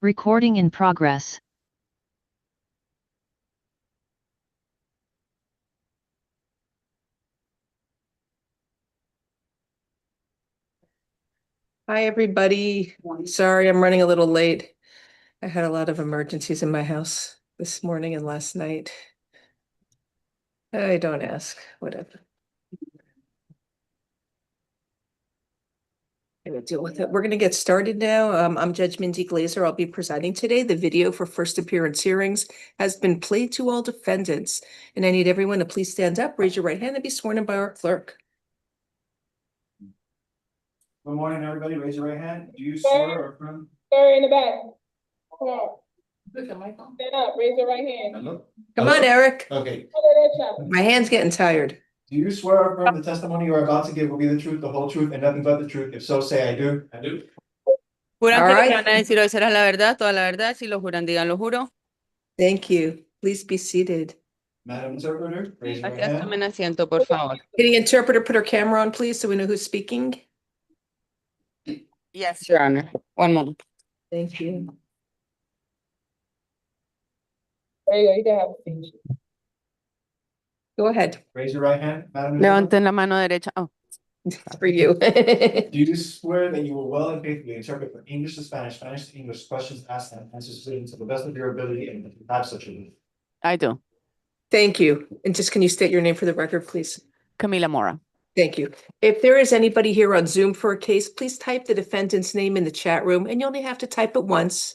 Recording in progress. Hi, everybody. Sorry, I'm running a little late. I had a lot of emergencies in my house this morning and last night. I don't ask, whatever. I'm gonna deal with it. We're gonna get started now. I'm Judge Mindy GLAZER. I'll be presiding today. The video for first appearance hearings has been played to all defendants. And I need everyone to please stand up, raise your right hand, and be sworn in by our clerk. Good morning, everybody. Raise your right hand. Do you swear or affirm? Sir in the back. Come on. Stand Stand up. Raise your right hand. Hello? Come on, Eric. Okay. My hand's getting tired. Do you swear or affirm the testimony you are about to give will be the truth, the whole truth, and nothing but the truth? If so, say I do. I do. Juran All que lo right. que van a decir hoy será la verdad, toda la verdad. Si lo juran, digan lo juro. Thank you. Please be seated. Madam Interpreter, raise your right Así hand. tomen asiento, por favor. Can the interpreter put her camera on, please, so we know who's speaking? Yes, Your Honor. One moment. Thank you. There you go. You can have a seat. Go ahead. Raise your right hand. Madam Interpreter. Levanten la mano derecha. Oh, For you. Do you swear that you will well and faithfully interpret from English to Spanish, Spanish to English, questions asked and answers given to the best of your ability and have such a belief? I do. Thank you. And just can you state your name for the record, please? Camila Mora. Thank you. If there is anybody here on Zoom for a case, please type the defendant's name in the chat room, and you only have to type it once.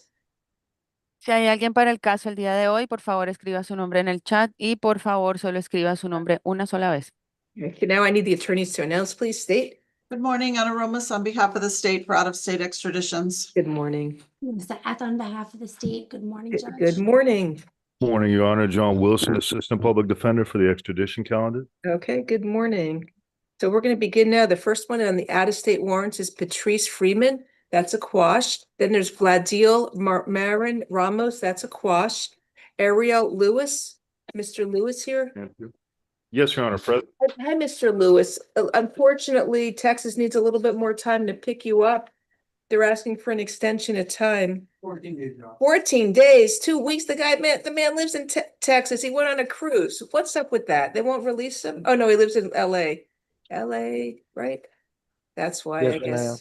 Si hay alguien para el caso el día de hoy, por favor escriba su nombre en el chat y por favor solo escriba su nombre una sola vez. Okay, now I need the attorneys to announce, please state. Good morning, Ana Romas, on behalf of the state for out-of-state extraditions. Good morning. Mr. Ath on behalf of the state. Good morning, Judge. Good morning. Morning, Your Honor. John Wilson, Assistant Public Defender for the extradition calendar. Okay, good morning. So we're going to begin now. The first one on the out-of-state warrants is Patrice Freeman. That's a quash. Then there's Vladiel Marin Ramos. That's a quash. Ariel Lewis. Mr. Lewis here. Thank you. Yes, Your Honor. Hi, Mr. Lewis. Unfortunately, Texas needs a little bit more time to pick you up. They're asking for an extension of time. 14 days. 14 days, 2 weeks. The man lives in Texas. He went on a cruise. What's up with that? They won't release him? Oh, no, he lives in LA. LA, right? That's why, Yes, I guess. ma'am.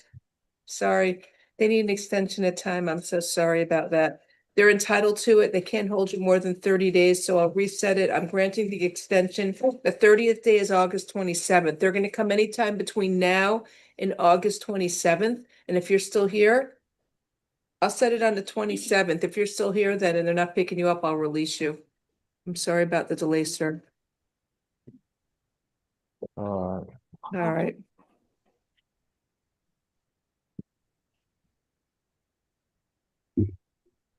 Sorry. They need an extension of time. I'm so sorry about that. They're entitled to it. They can't hold you more than 30 days, so I'll reset it. I'm granting the extension. The 30th day is August 27th. They're going to come anytime between now and August 27th. And if you're still here, I'll set it on the 27th. If you're still here then and they're not picking you up, I'll release you. I'm sorry about the delay, sir. All right.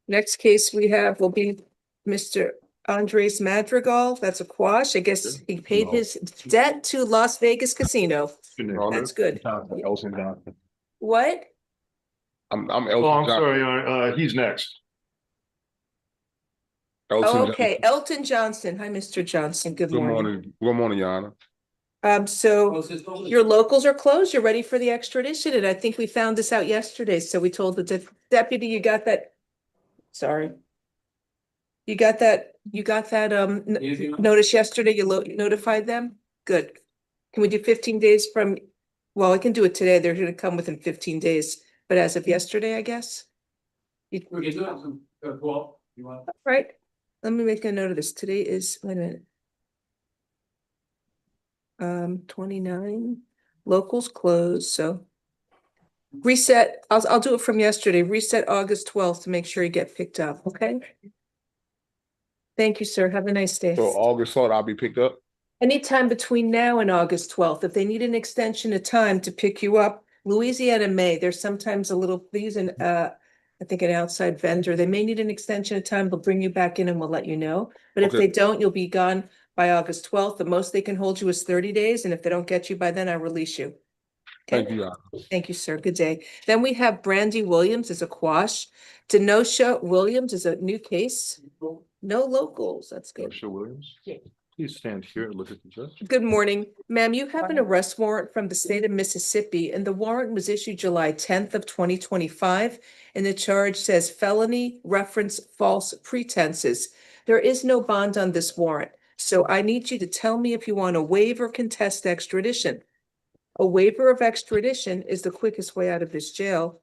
Next case we have will be Mr. Andres Madrigal. That's a quash. I guess he paid his debt to Las Vegas Casino. That's good. Elton Johnson. What? I'm Oh, Elton I'm John. sorry, Your Honor. He's next. Elton Oh, John. okay, Elton Johnson. Hi, Mr. Johnson. Good Good morning. morning. Good morning, Your Honor. So your locals are closed. You're ready for the extradition. And I think we found this out yesterday. So we told the deputy you got that. Sorry. You got that notice yesterday. You notified them? Good. Can we do 15 days from, well, I can do it today. They're gonna come within 15 days, but as of yesterday, I guess. We can do it. Well, you want? Right. Let me make a note of this. Today is, wait a minute. 29, locals closed, so. Reset, I'll do it from yesterday. Reset August 12th to make sure you get picked up, okay? Thank you, sir. Have a nice day. So August 4th, I'll be picked up. Anytime between now and August 12th, if they need an extension of time to pick you up, Louisiana may, there's sometimes a little, they use I think an outside vendor. They may need an extension of time. They'll bring you back in and we'll let you know. But if Okay. they don't, you'll be gone by August 12th. The most they can hold you is 30 days. And if they don't get you by then, I release you. Okay? Thank you, Your Honor. Thank you, sir. Good day. Then we have Brandy Williams as a quash. Denosha Williams is a new case. No locals. That's good. Mr. Williams. Please stand here and look at the judge. Good morning, ma'am. You have an arrest warrant from the state of Mississippi, and the warrant was issued July 10th of 2025. And the charge says felony reference false pretenses. There is no bond on this warrant. So I need you to tell me if you want to waive or contest extradition. A waiver of extradition is the quickest way out of this jail.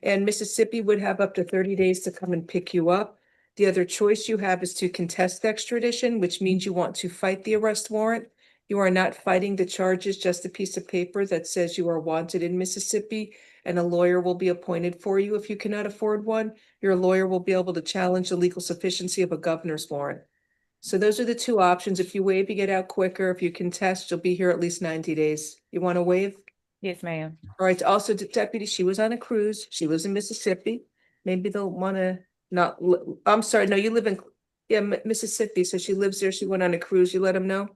And Mississippi would have up to 30 days to come and pick you up. The other choice you have is to contest extradition, which means you want to fight the arrest warrant. You are not fighting the charges, just a piece of paper that says you are wanted in Mississippi, and a lawyer will be appointed for you if you cannot afford one. Your lawyer will be able to challenge the legal sufficiency of a governor's warrant. So those are the two options. If you waive, you get out quicker. If you contest, you'll be here at least 90 days. You want to waive? Yes, ma'am. All right, also deputy, she was on a cruise. She lives in Mississippi. Maybe they'll want to not, I'm sorry, no, you live in, Mississippi, so she lives there. She went on a cruise. You let them know?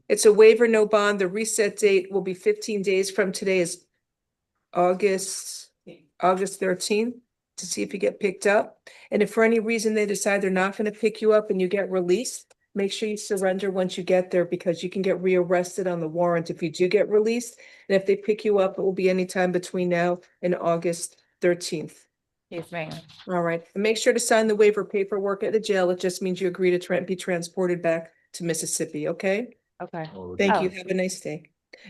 It's a waiver, no bond. The reset date will be 15 days from today is August 13th to see if you get picked up. And if for any reason they decide they're not going to pick you up and you get released, make sure you surrender once you get there, because you can get rearrested on the warrant if you do get released. And if they pick you up, it will be anytime between now and August 13th. Yes, ma'am. All right, and make sure to sign the waiver paperwork at the jail. It just means you agree to be transported back to Mississippi, okay? Okay. Thank you. Have a nice day.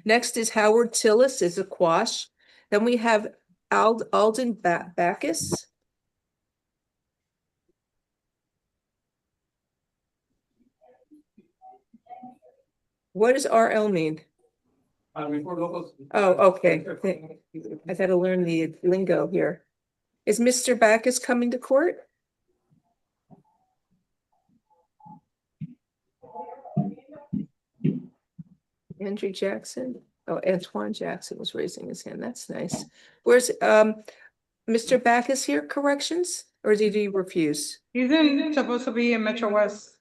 Next is Howard Tillis is a quash. Then we have Alden Backus. What does RL mean? Oh, okay. I gotta learn the lingo here. Is Mr. Backus coming to court? Andrew Jackson? Oh, Antoine Jackson was raising his hand. That's nice. Where's Mr. Backus here, corrections? Or did he refuse? He's supposed to be in Metro West.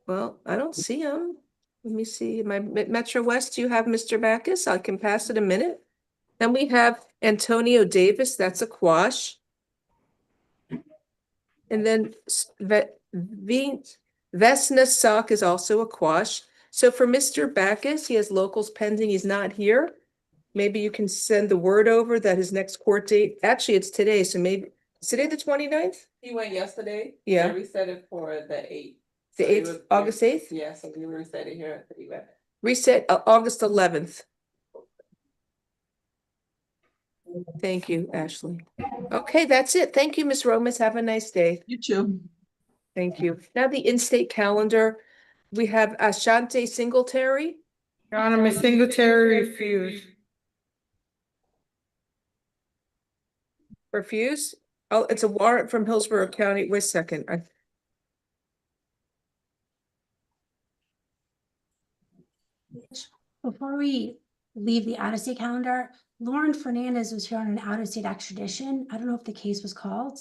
Well, I don't see him. Let me see. My Metro West, do you have Mr. Backus? I can pass it a minute. Then we have Antonio Davis, that's a quash. And then Vesna Sock is also a quash. So for Mr. Backus, he has locals pending. He's not here. Maybe you can send the word over that his next court date, actually it's today, so maybe, is today the 29th? He went yesterday. Yeah. We reset it for the 8th. The 8th, August 8th? Yeah, so we reset it here at the event. Reset August 11th. Thank you, Ashley. Okay, that's it. Thank you, Ms. Romas. Have a nice day. You too. Thank you. Now the in-state calendar. We have Ashante Singletary. Your Honor, Ms. Singletary refused. Refuse? Oh, it's a warrant from Hillsborough County. Wait a second. Before we leave the out-of-state calendar, Lauren Fernandez was here on an out-of-state extradition. I don't know if the case was called.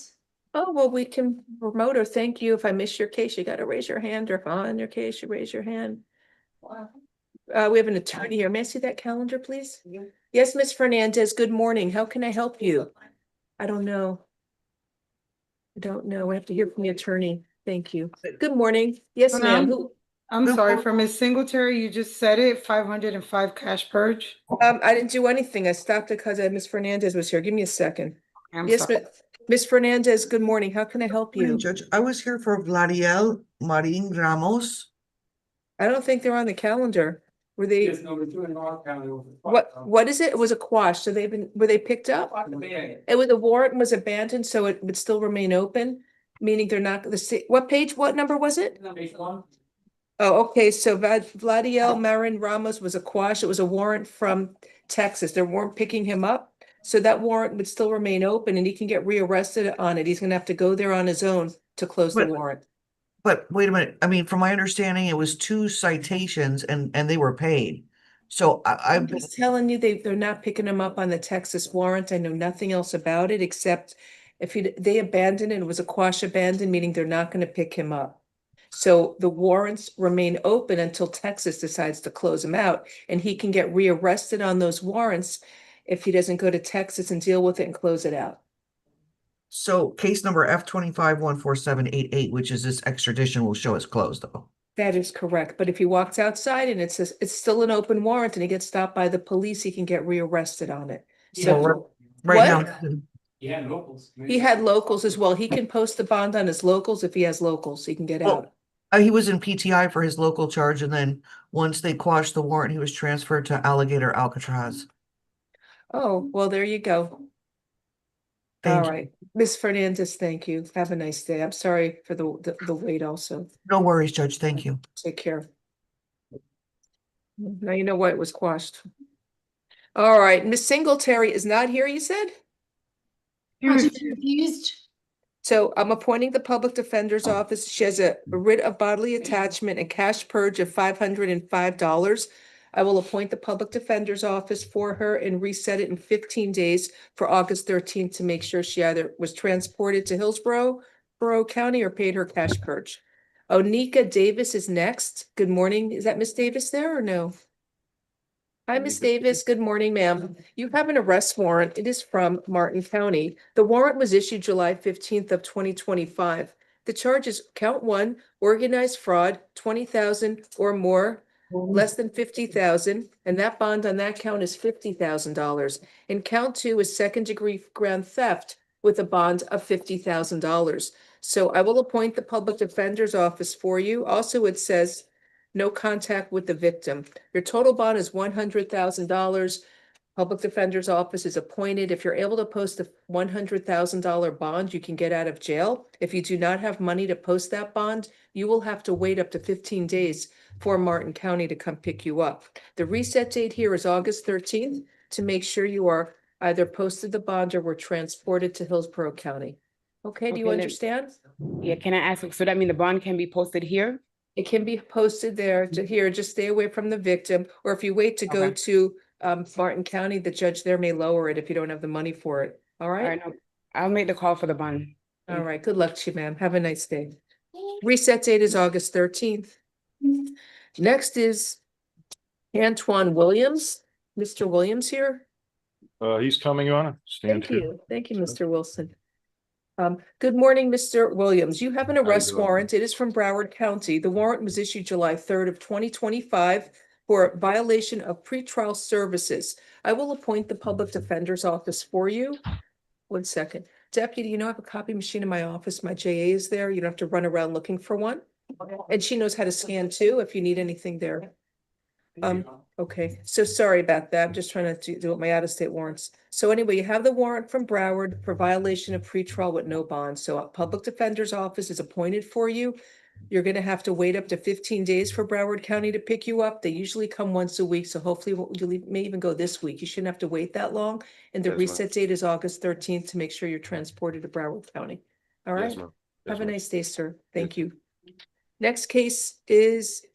Oh, well, we can promote her. Thank you. If I miss your case, you got to raise your hand, or if I'm on your case, you raise your hand. Wow. We have an attorney here. May I see that calendar, please? Yes, Ms. Fernandez, good morning. How can I help you? I don't know. I don't know. We have to hear from the attorney. Thank you. Good morning. Yes, ma'am. Who? I'm sorry, for Ms. Singletary, you just said it, 505 cash purge. I didn't do anything. I stopped it because Ms. Fernandez was here. Give me a second. I'm Yes, sorry. Ms. Fernandez, good morning. How can I help you? Judge, I was here for Vladiel Marin Ramos. I don't think they're on the calendar. Were they? Yes, number 2 in our county. What is it? It was a quash. So were they picked up? It was, the warrant was abandoned, so it would still remain open, meaning they're not what page, what number was it? Page 1. Oh, okay. So Vladiel Marin Ramos was a quash. It was a warrant from Texas. They weren't picking him up. So that warrant would still remain open and he can get rearrested on it. He's gonna have to go there on his own to close the warrant. But wait a minute. I mean, from my understanding, it was 2 citations and they were paid. So I'm just telling you, they're not picking him up on the Texas warrant. I know nothing else about it except if they abandoned it, it was a quash abandoned, meaning they're not going to pick him up. So the warrants remain open until Texas decides to close him out, and he can get rearrested on those warrants if he doesn't go to Texas and deal with it and close it out. So case number F25-14788, which is this extradition, will show as closed though. That is correct, but if he walks outside and it says it's still an open warrant and he gets stopped by the police, he can get rearrested on it. Well, So right What? now, Yeah, locals. he had locals as well. He can post the bond on his locals if he has locals, he can get Well, out. he was in PTI for his local charge, and then once they quashed the warrant, he was transferred to Alligator Alcatraz. Oh, well, there you go. Thank All you. right, Ms. Fernandez, thank you. Have a nice day. I'm sorry for the wait also. No worries, Judge. Thank you. Take care. Now you know why it was quashed. All right, Miss Singletary is not here, you said? Confused. So I'm appointing the public defender's office. She has a writ of bodily attachment and cash purge of $505. I will appoint the public defender's office for her and reset it in 15 days for August 13th to make sure she either was transported to Hillsborough, Borough County, or paid her cash purge. Onika Davis is next. Good morning. Is that Miss Davis there or no? Hi, Miss Davis. Good morning, ma'am. You have an arrest warrant. It is from Martin County. The warrant was issued July 15th of 2025. The charge is count 1, organized fraud, 20,000 or more, less than 50,000, and that bond on that count is $50,000. And count 2 is second-degree grand theft with a bond of $50,000. So I will appoint the public defender's office for you. Also, it says no contact with the victim. Your total bond is $100,000. Public defender's office is appointed. If you're able to post a $100,000 bond, you can get out of jail. If you do not have money to post that bond, you will have to wait up to 15 days for Martin County to come pick you up. The reset date here is August 13th to make sure you are either posted the bond or were transported to Hillsborough County. Okay, do you understand? Yeah, can I ask, so that mean the bond can be posted here? It can be posted there to here, just stay away from the victim, or if you wait to go Okay. to Martin County, the judge there may lower it if you don't have the money for it. All All right? right, no, I'll make the call for the bond. All right, good luck to you, ma'am. Have a nice day. Reset date is August 13th. Next is Antoine Williams. Mr. Williams here. He's coming, Your Honor. Stand Thank here. you. Thank you, Mr. Wilson. Good morning, Mr. Williams. You have an arrest doing? warrant. It is from Broward County. The warrant was issued July 3rd of 2025 for violation of pretrial services. I will appoint the public defender's office for you. 1 second. Deputy, you know, I have a copy machine in my office. My JA is there. You don't have to run around looking for one. And she knows how to scan too, if you need anything there. Okay, so sorry about that. I'm just trying to do my out-of-state warrants. So anyway, you have the warrant from Broward for violation of pretrial with no bond. So a public defender's office is appointed for you. You're gonna have to wait up to 15 days for Broward County to pick you up. They usually come once a week, so hopefully you may even go this week. You shouldn't have to wait that long. And the Yes, ma'am. reset date is August 13th to make sure you're transported to Broward County. All Yes, right? ma'am. Have Yes, a ma'am. nice day, sir. Thank you. Next case is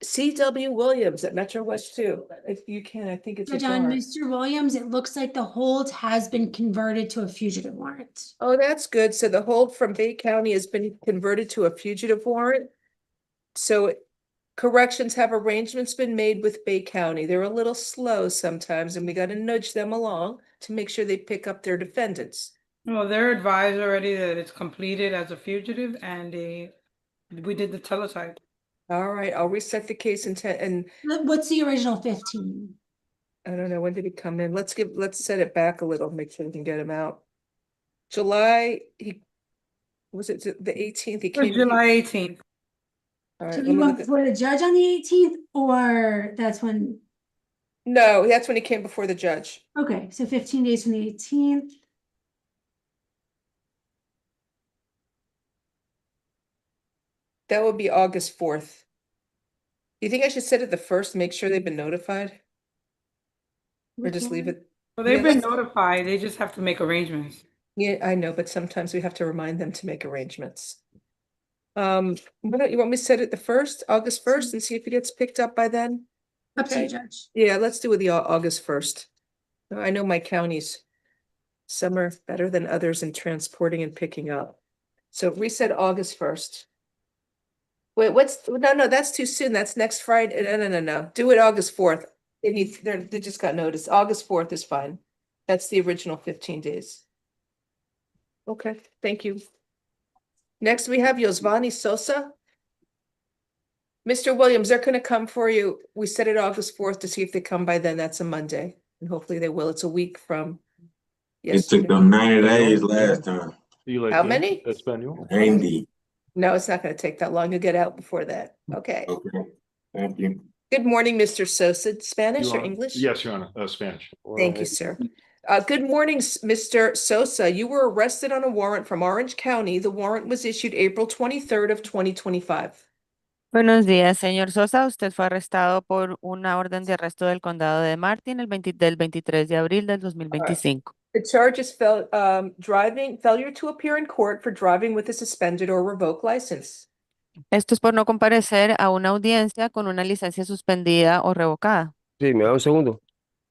C.W. Williams at Metro West 2. If you can, I think it's a Judge, on jar. Mr. Williams, it looks like the hold has been converted to a fugitive warrant. Oh, that's good. So the hold from Bay County has been converted to a fugitive warrant. So corrections have arrangements been made with Bay County. They're a little slow sometimes, and we got to nudge them along to make sure they pick up their defendants. Well, they're advised already that it's completed as a fugitive and we did the teletype. All right, I'll reset the case and What's the original 15? I don't know, when did he come in? Let's set it back a little, make sure we can get him out. July, was it the 18th? He came. July 18th. All right, So let you me went look at- before the judge on the 18th, or that's when? No, that's when he came before the judge. Okay, so 15 days from the 18th. That would be August 4th. You think I should set it the first, make sure they've been notified? Or just leave it? Well, they've Yeah, been let's- notified. They just have to make arrangements. Yeah, I know, but sometimes we have to remind them to make arrangements. You want me to set it the first, August 1st, and see if it gets picked up by then? Up to you, Okay. Judge. Yeah, let's do it the August 1st. I know my counties, some are better than others in transporting and picking up. So reset August 1st. Wait, no, that's too soon. That's next Friday. No. Do it August 4th. They just got notice. August 4th is fine. That's the original 15 days. Okay, thank you. Next, we have Yosvani Sosa. Mr. Williams, they're gonna come for you. We set it August 4th to see if they come by then. That's a Monday. And hopefully they will. It's a week from It took yesterday. them 90 days last time. Do you like How many? Espanol? 90. No, it's not gonna take that long. You'll get out before that. Okay. Okay, thank you. Good morning, Mr. Sosa. Spanish or English? Yes, Your Honor, Spanish. Thank you, sir. Good morning, Mr. Sosa. You were arrested on a warrant from Orange County. The warrant was issued April 23rd of 2025. Buenos días, señor Sosa. Usted fue arrestado por una orden de arresto del condado de Martin del 23 de abril del 2025. The charge is failure to appear in court for driving with a suspended or revoked license. Esto es por no comparecer a una audiencia con una licencia suspendida o revocada. Sí, me da un segundo.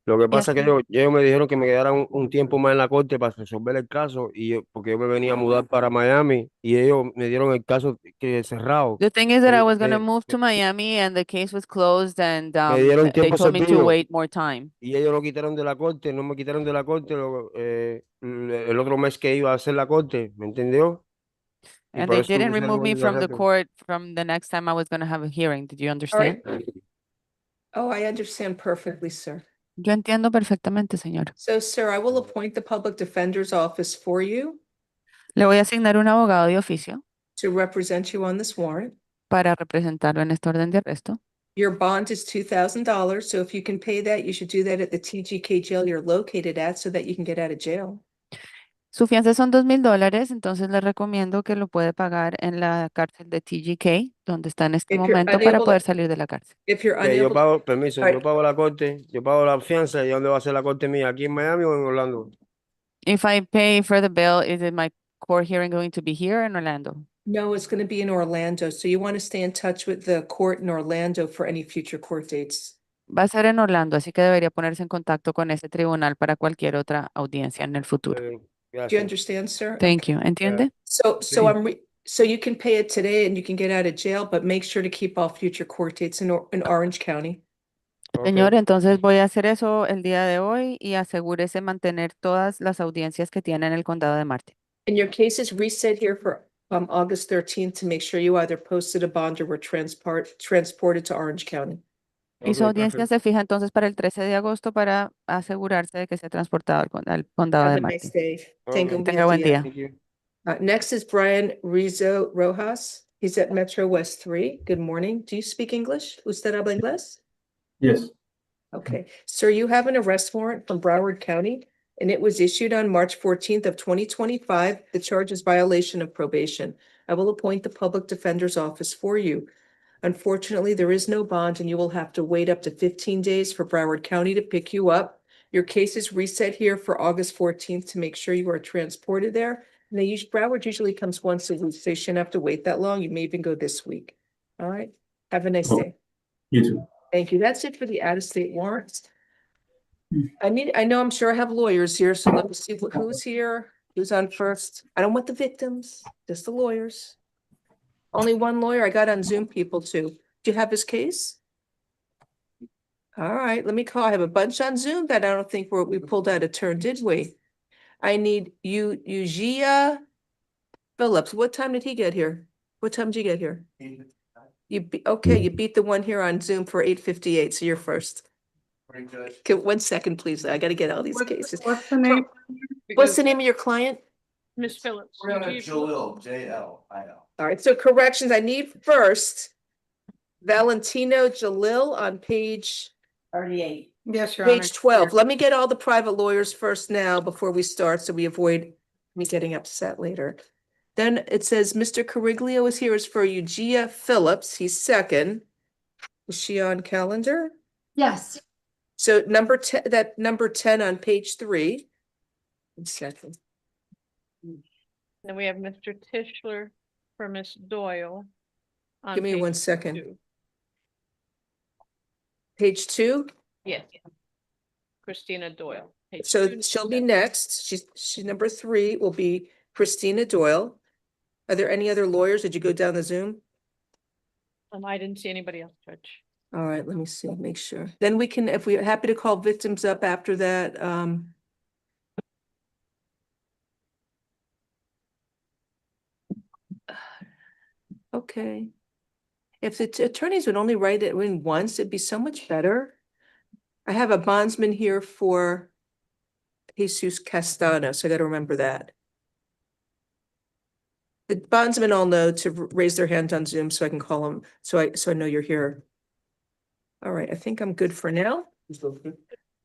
Lo que pasa es que ellos me dijeron que me quedara un tiempo más en la corte para resolver el caso porque yo me venía a mudar para Miami y ellos me dieron el caso que cerrado. The thing is that I was going to move to Miami and the case was closed and Me dieron they tiempo told me to servido. wait more time. Y ellos lo quitaron de la corte, no me quitaron de la corte el otro mes que iba a hacer la corte, ¿me entendió? Y And por they eso didn't tuve que remove me hacer from the arresto. court from the next time I was going to have a hearing. Did you All understand? right. Oh, I understand perfectly, sir. Yo entiendo perfectamente, señor. So, sir, I will appoint the public defender's office for you Le voy a asignar un abogado de oficio to represent you on this warrant. para representarlo en esta orden de arresto. Your bond is $2,000, so if you can pay that, you should do that at the TGK jail you're located at so that you can get out of jail. Su fianza son $2,000, entonces le recomiendo que lo puede pagar en la cárcel de TGK, donde está en este If you're momento, para unable poder to- salir de la cárcel. If you're Ok, yo unable, pago, permiso, All right. yo pago la corte, yo pago la fianza y ¿dónde va a ser la corte mía? ¿Aquí en Miami o en Orlando? If I pay for the bill, is it my court hearing going to be here in Orlando? no, it's going to be in Orlando, so you want to stay in touch with the court in Orlando for any future court dates. Va a ser en Orlando, así que debería ponerse en contacto con ese tribunal para cualquier otra audiencia en el futuro. Do you Gracias. understand, sir? Thank Okay. you. ¿Entiende? So Sí. so you can pay it today and you can get out of jail, but make sure to keep all future court dates in Orange County. Ok. Señor, entonces voy a hacer eso el día de hoy y asegúrese mantener todas las audiencias que tiene en el condado de Martin. And your case is reset here for August 13th to make sure you either posted a bond or were transported to Orange County. Y su Ok, audiencia perfecto. se fija entonces para el 13 de agosto para asegurarse de que sea transportado al condado Have de a nice Martin. day. Tenga un Tenga buen día. Thank you. Next is Brian Rizzo Rojas. He's at Metro West 3. Good morning. Do you speak English? ¿Usted habla inglés? Yes. Okay. Sir, you have an arrest warrant from Broward County, and it was issued on March 14th of 2025. The charge is violation of probation. I will appoint the public defender's office for you. Unfortunately, there is no bond, and you will have to wait up to 15 days for Broward County to pick you up. Your case is reset here for August 14th to make sure you are transported there. And Broward usually comes once a week, so you shouldn't have to wait that long. You may even go this week. All right. Have a nice day. You too. Thank you. That's it for the out-of-state warrants. I'm sure I have lawyers here, so let me see who's here, who's on first. I don't want the victims, just the lawyers. Only one lawyer. I got on Zoom people too. Do you have his case? All right, let me call. I have a bunch on Zoom that I don't think we pulled out a turn, did we? I need Ugia Phillips. What time did he get here? What time did you get here? You beat the one here on Zoom for 8:58, so you're first. Very good. Okay, 1 second, please. I gotta get all these cases. What's the name? What's the name of your client? Miss Phillips. Jalil, J-L-I-L. All right, so corrections, I need first Valentino Jalil on page 38. Yes, Your Honor. page 12. Let me get all the private lawyers first now before we start, so we avoid me getting upset later. Then it says Mr. Cariglio is here is for Ugia Phillips. He's second. Is she on calendar? Yes. So number 10 on page 3. 1 second. Then we have Mr. Tischler for Miss Doyle. on Give me page 1 second. 2. Page 2. Yes. Christina Doyle. page So 2. she'll be next. She's number 3 will be Christina Doyle. Are there any other lawyers? Did you go down the Zoom? I didn't see anybody else, Judge. All right, let me see, make sure. Then we can, if we're happy to call victims up after that, Okay. If the attorneys would only write it in once, it'd be so much better. I have a bondsman here for Jesus Castano, so I gotta remember that. The bondsmen all know to raise their hand on Zoom so I can call them, so I know you're here. All right, I think I'm good for now.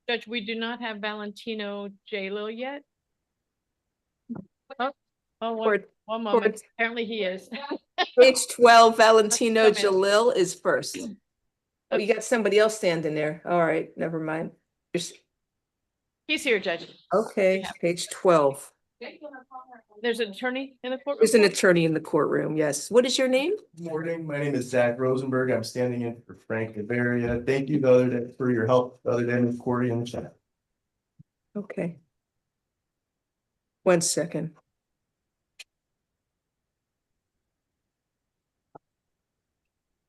Judge, we do not have Valentino J-Lo yet. Oh, For- one moment. Apparently he is. Page 12, Valentino Let's come in. Jalil is first. Oh, you got somebody else standing there. All right, never mind. He's here, Judge. Okay, page 12. There's an attorney in the courtroom. There's an attorney in the courtroom, yes. What is your name? Morning, my name is Zach Rosenberg. I'm standing in for Frank Bavaria. Thank you the other day for your help the other day with Corey in the chat. Okay. 1 second.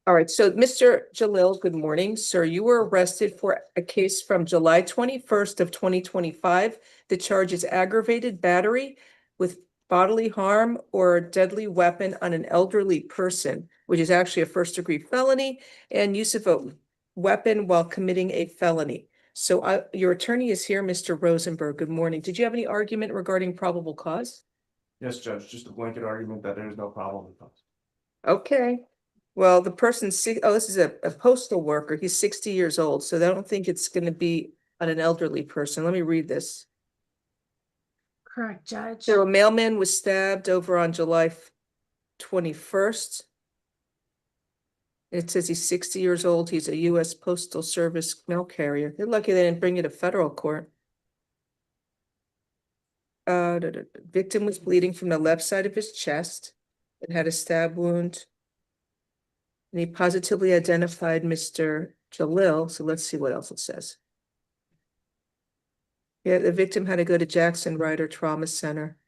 All right, so Mr. Jalil, good morning, sir. You were arrested for a case from July 21st of 2025. The charge is aggravated battery with bodily harm or deadly weapon on an elderly person, which is actually a first-degree felony, and use of a weapon while committing a felony. So your attorney is here, Mr. Rosenberg. Good morning. Did you have any argument regarding probable cause? Yes, Judge, just a blanket argument that there is no problem with us. Okay. Well, the person's this is a postal worker. He's 60 years old, so I don't think it's going to be on an elderly person. Let me read this. Correct, Judge. So a mailman was stabbed over on July 21st. It says he's 60 years old. He's a U.S. Postal Service mail carrier. They're lucky they didn't bring you to federal court. The victim was bleeding from the left side of his chest and had a stab wound. And he positively identified Mr. Jalil. So let's see what else it says. Yeah, the victim had to go to Jackson Ryder Trauma Center.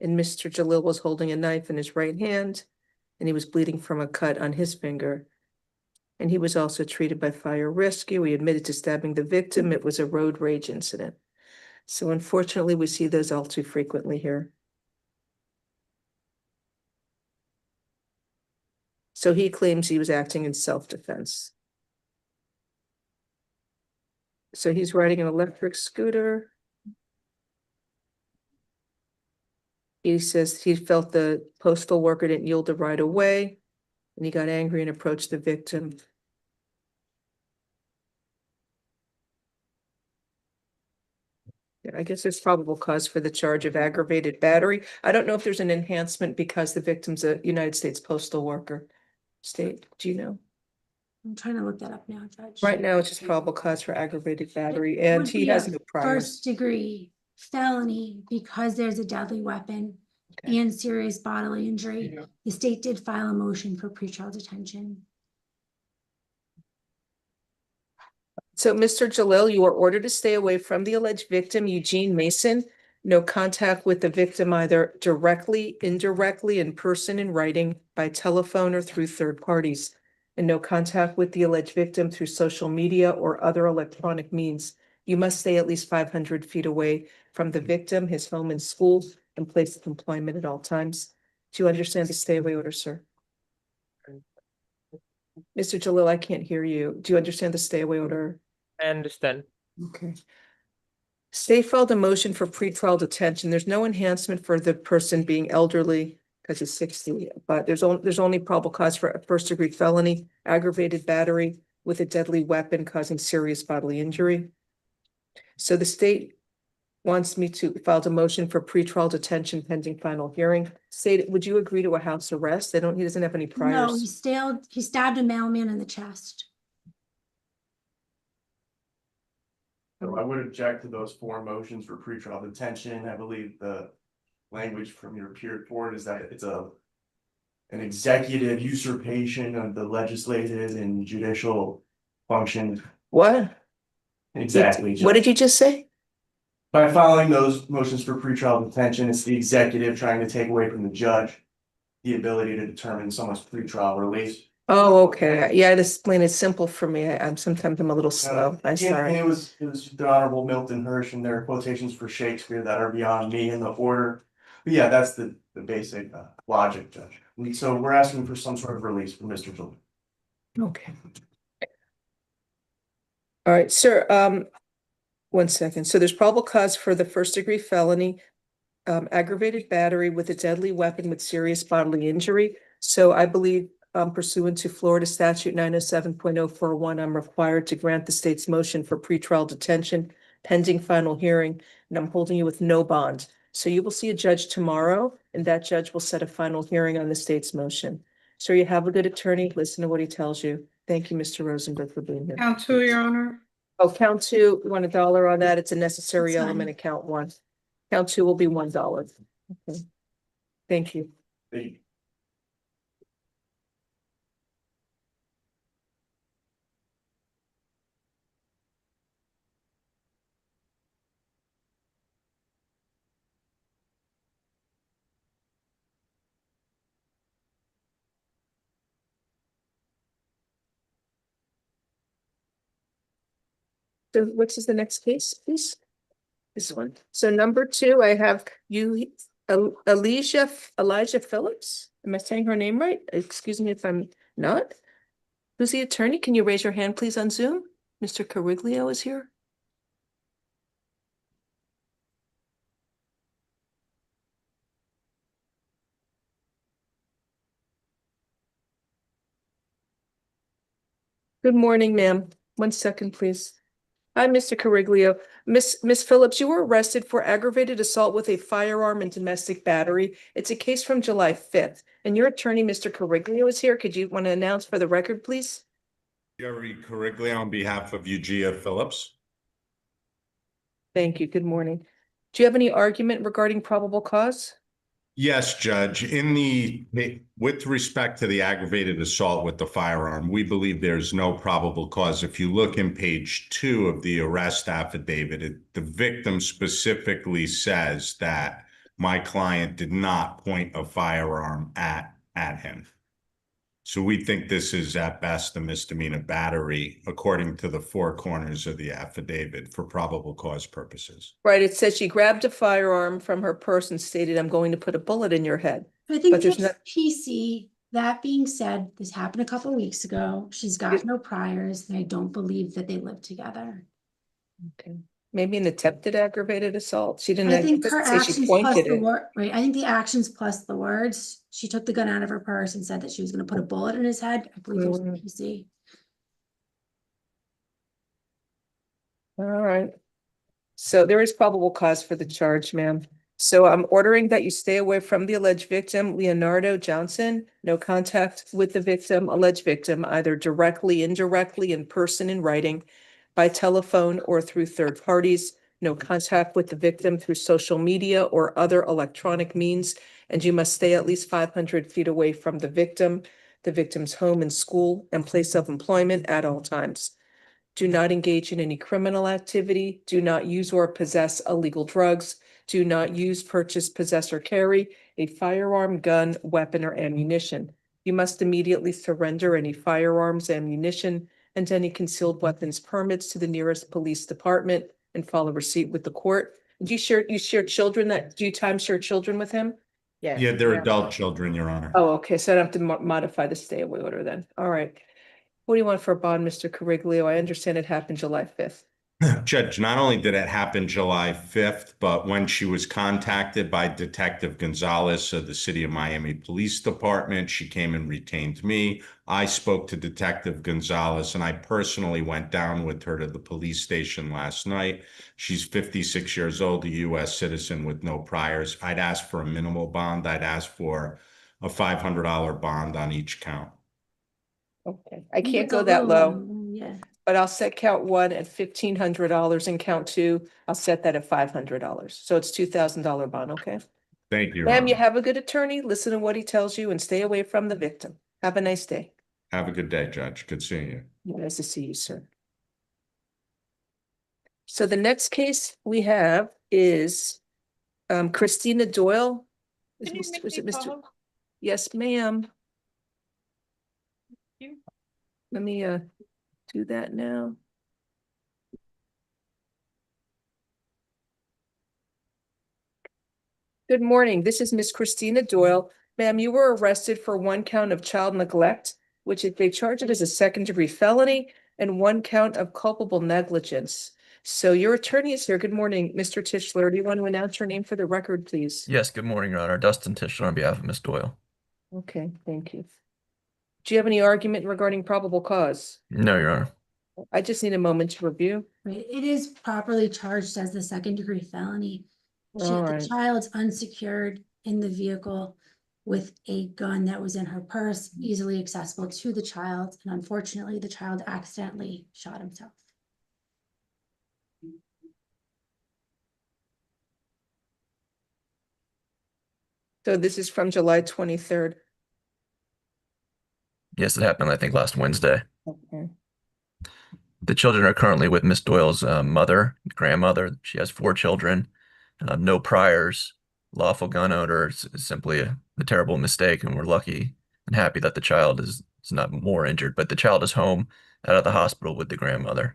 And Mr. Jalil was holding a knife in his right hand. And he was bleeding from a cut on his finger. And he was also treated by fire rescue. He admitted to stabbing the victim. It was a road rage incident. So unfortunately, we see those all too frequently here. So he claims he was acting in self-defense. So he's riding an electric scooter. He says he felt the postal worker didn't yield the right away, and he got angry and approached the victim. Yeah, I guess there's probable cause for the charge of aggravated battery. I don't know if there's an enhancement because the victim's a United States postal worker. State, do you know? I'm trying to look that up now, Judge. Right now, it's just probable cause for aggravated battery, It and would he be a has no priors. First-degree felony because there's a deadly weapon and serious bodily injury. The state did file a motion for pretrial detention. So, Mr. Jalil, you are ordered to stay away from the alleged victim, Eugene Mason. No contact with the victim either directly, indirectly, in person, in writing, by telephone, or through third parties. And no contact with the alleged victim through social media or other electronic means. You must stay at least 500 feet away from the victim, his home and school, and place of employment at all times. Do you understand the stay away order, sir? Mr. Jalil, I can't hear you. Do you understand the stay away order? I understand. Okay. State filed a motion for pretrial detention. There's no enhancement for the person being elderly because he's 60, but there's only probable cause for a first-degree felony, aggravated battery with a deadly weapon causing serious bodily injury. So the state wants me to file a motion for pretrial detention pending final hearing. State, would you agree to a house arrest? He doesn't have any No, priors. he stabbed a mailman in the chest. So I would object to those 4 motions for pretrial detention. I believe the language from your peer report is that it's an executive usurpation of the legislative and judicial function. What? Exactly. What did you just say? By filing those motions for pretrial detention, it's the executive trying to take away from the judge the ability to determine someone's pretrial release. Oh, okay. Yeah, to explain it simple for me. Sometimes I'm a little slow. I'm And sorry. it was the Honorable Milton Hirsch, and there are quotations for Shakespeare that are beyond me in the order. But yeah, that's the basic logic, Judge. And so we're asking for some sort of release from Mr. Joel. Okay. All right, sir, 1 second. So there's probable cause for the first-degree felony, aggravated battery with a deadly weapon with serious bodily injury. So I believe pursuant to Florida statute 907.041, I'm required to grant the state's motion for pretrial detention pending final hearing, and I'm holding you with no bond. So you will see a judge tomorrow, and that judge will set a final hearing on the state's motion. So you have a good attorney, listen to what he tells you. Thank you, Mr. Rosenberg, for being here. Count two, Your Honor. Oh, count two, you want $1 on that? It's a necessary That's fine. element of count one. Count two will be $1. Okay. Thank you. So which is the next case, please? This one. So number two, I have you, Elijah Phillips. Am I saying her name right? Excuse me if I'm not. Who's the attorney? Can you raise your hand, please, on Zoom? Mr. Cariglio is here. Good morning, ma'am. 1 second, please. Hi, Mr. Cariglio. Miss Phillips, you were arrested for aggravated assault with a firearm and domestic battery. It's a case from July 5th. And your attorney, Mr. Cariglio, is here. Could you want to announce for the record, please? Jerry Cariglio on behalf of Eugenia Phillips. Thank you. Good morning. Do you have any argument regarding probable cause? Yes, Judge. With respect to the aggravated assault with the firearm, we believe there's no probable cause. If you look in page 2 of the arrest affidavit, the victim specifically says that my client did not point a firearm at him. So we think this is at best a misdemeanor battery, according to the 4 corners of the affidavit, for probable cause purposes. Right. It says she grabbed a firearm from her purse and stated, "I'm going to put a bullet in your head." I think But there's that's not- PC. That being said, this happened a couple weeks ago. She's got no priors, and I don't believe that they live together. Okay. Maybe an attempted aggravated assault. She didn't. I think it her doesn't say she actions plus pointed the it. word, right? I think the actions plus the words. She took the gun out of her purse and said that she was going to put a bullet in his head. I believe it was PC. All right. So there is probable cause for the charge, ma'am. So I'm ordering that you stay away from the alleged victim, Leonardo Johnson. No contact with the victim, alleged victim, either directly, indirectly, in person, in writing, by telephone, or through third parties. No contact with the victim through social media or other electronic means. And you must stay at least 500 feet away from the victim's home and school and place of employment at all times. Do not engage in any criminal activity. Do not use or possess illegal drugs. Do not use, purchase, possess, or carry a firearm, gun, weapon, or ammunition. You must immediately surrender any firearms, ammunition, and any concealed weapons permits to the nearest police department and file a receipt with the court. Do you share children do you share children with him? Yeah, they're adult children, Your Honor. Oh, okay. So I don't have to modify the stay away order then. All right. What do you want for a bond, Mr. Cariglio? I understand it happened July 5th. Judge, not only did it happen July 5th, but when she was contacted by Detective Gonzalez of the City of Miami Police Department, she came and retained me. I spoke to Detective Gonzalez, and I personally went down with her to the police station last night. She's 56 years old, a U.S. citizen with no priors. I'd ask for a minimal bond. I'd ask for a $500 bond on each count. Okay, I can't go that low. But I'll set count 1 at $1,500 and count 2, I'll set that at $500. So it's $2,000 bond, okay? Thank you, Your Ma'am, you Honor. have a good attorney, listen to what he tells you and stay away from the victim. Have a nice day. Have a good day, Judge. Good seeing you. Nice to see you, sir. So the next case we have is Christina Doyle. Is it Mr.? Yes, ma'am. Let me do that now. Good morning. This is Miss Christina Doyle. Ma'am, you were arrested for 1 count of child neglect, which is they charge it as a second-degree felony, and 1 count of culpable negligence. So your attorney is here. Good morning, Mr. Tischler. Do you want to announce your name for the record, please? Yes, good morning, Your Honor. Dustin Tischler on behalf of Ms. Doyle. Okay, thank you. Do you have any argument regarding probable cause? No, Your Honor. I just need a moment to review. Right, it is properly charged as the second-degree felony. All The right. child's unsecured in the vehicle with a gun that was in her purse, easily accessible to the child, and unfortunately, the child accidentally shot himself. So this is from July 23rd. Yes, it happened, I think, last Wednesday. Okay. The children are currently with Miss Doyle's grandmother. She has 4 children, no priors, lawful gun owner. It's simply a terrible mistake, and we're lucky and happy that the child is not more injured, but the child is home out of the hospital with the grandmother.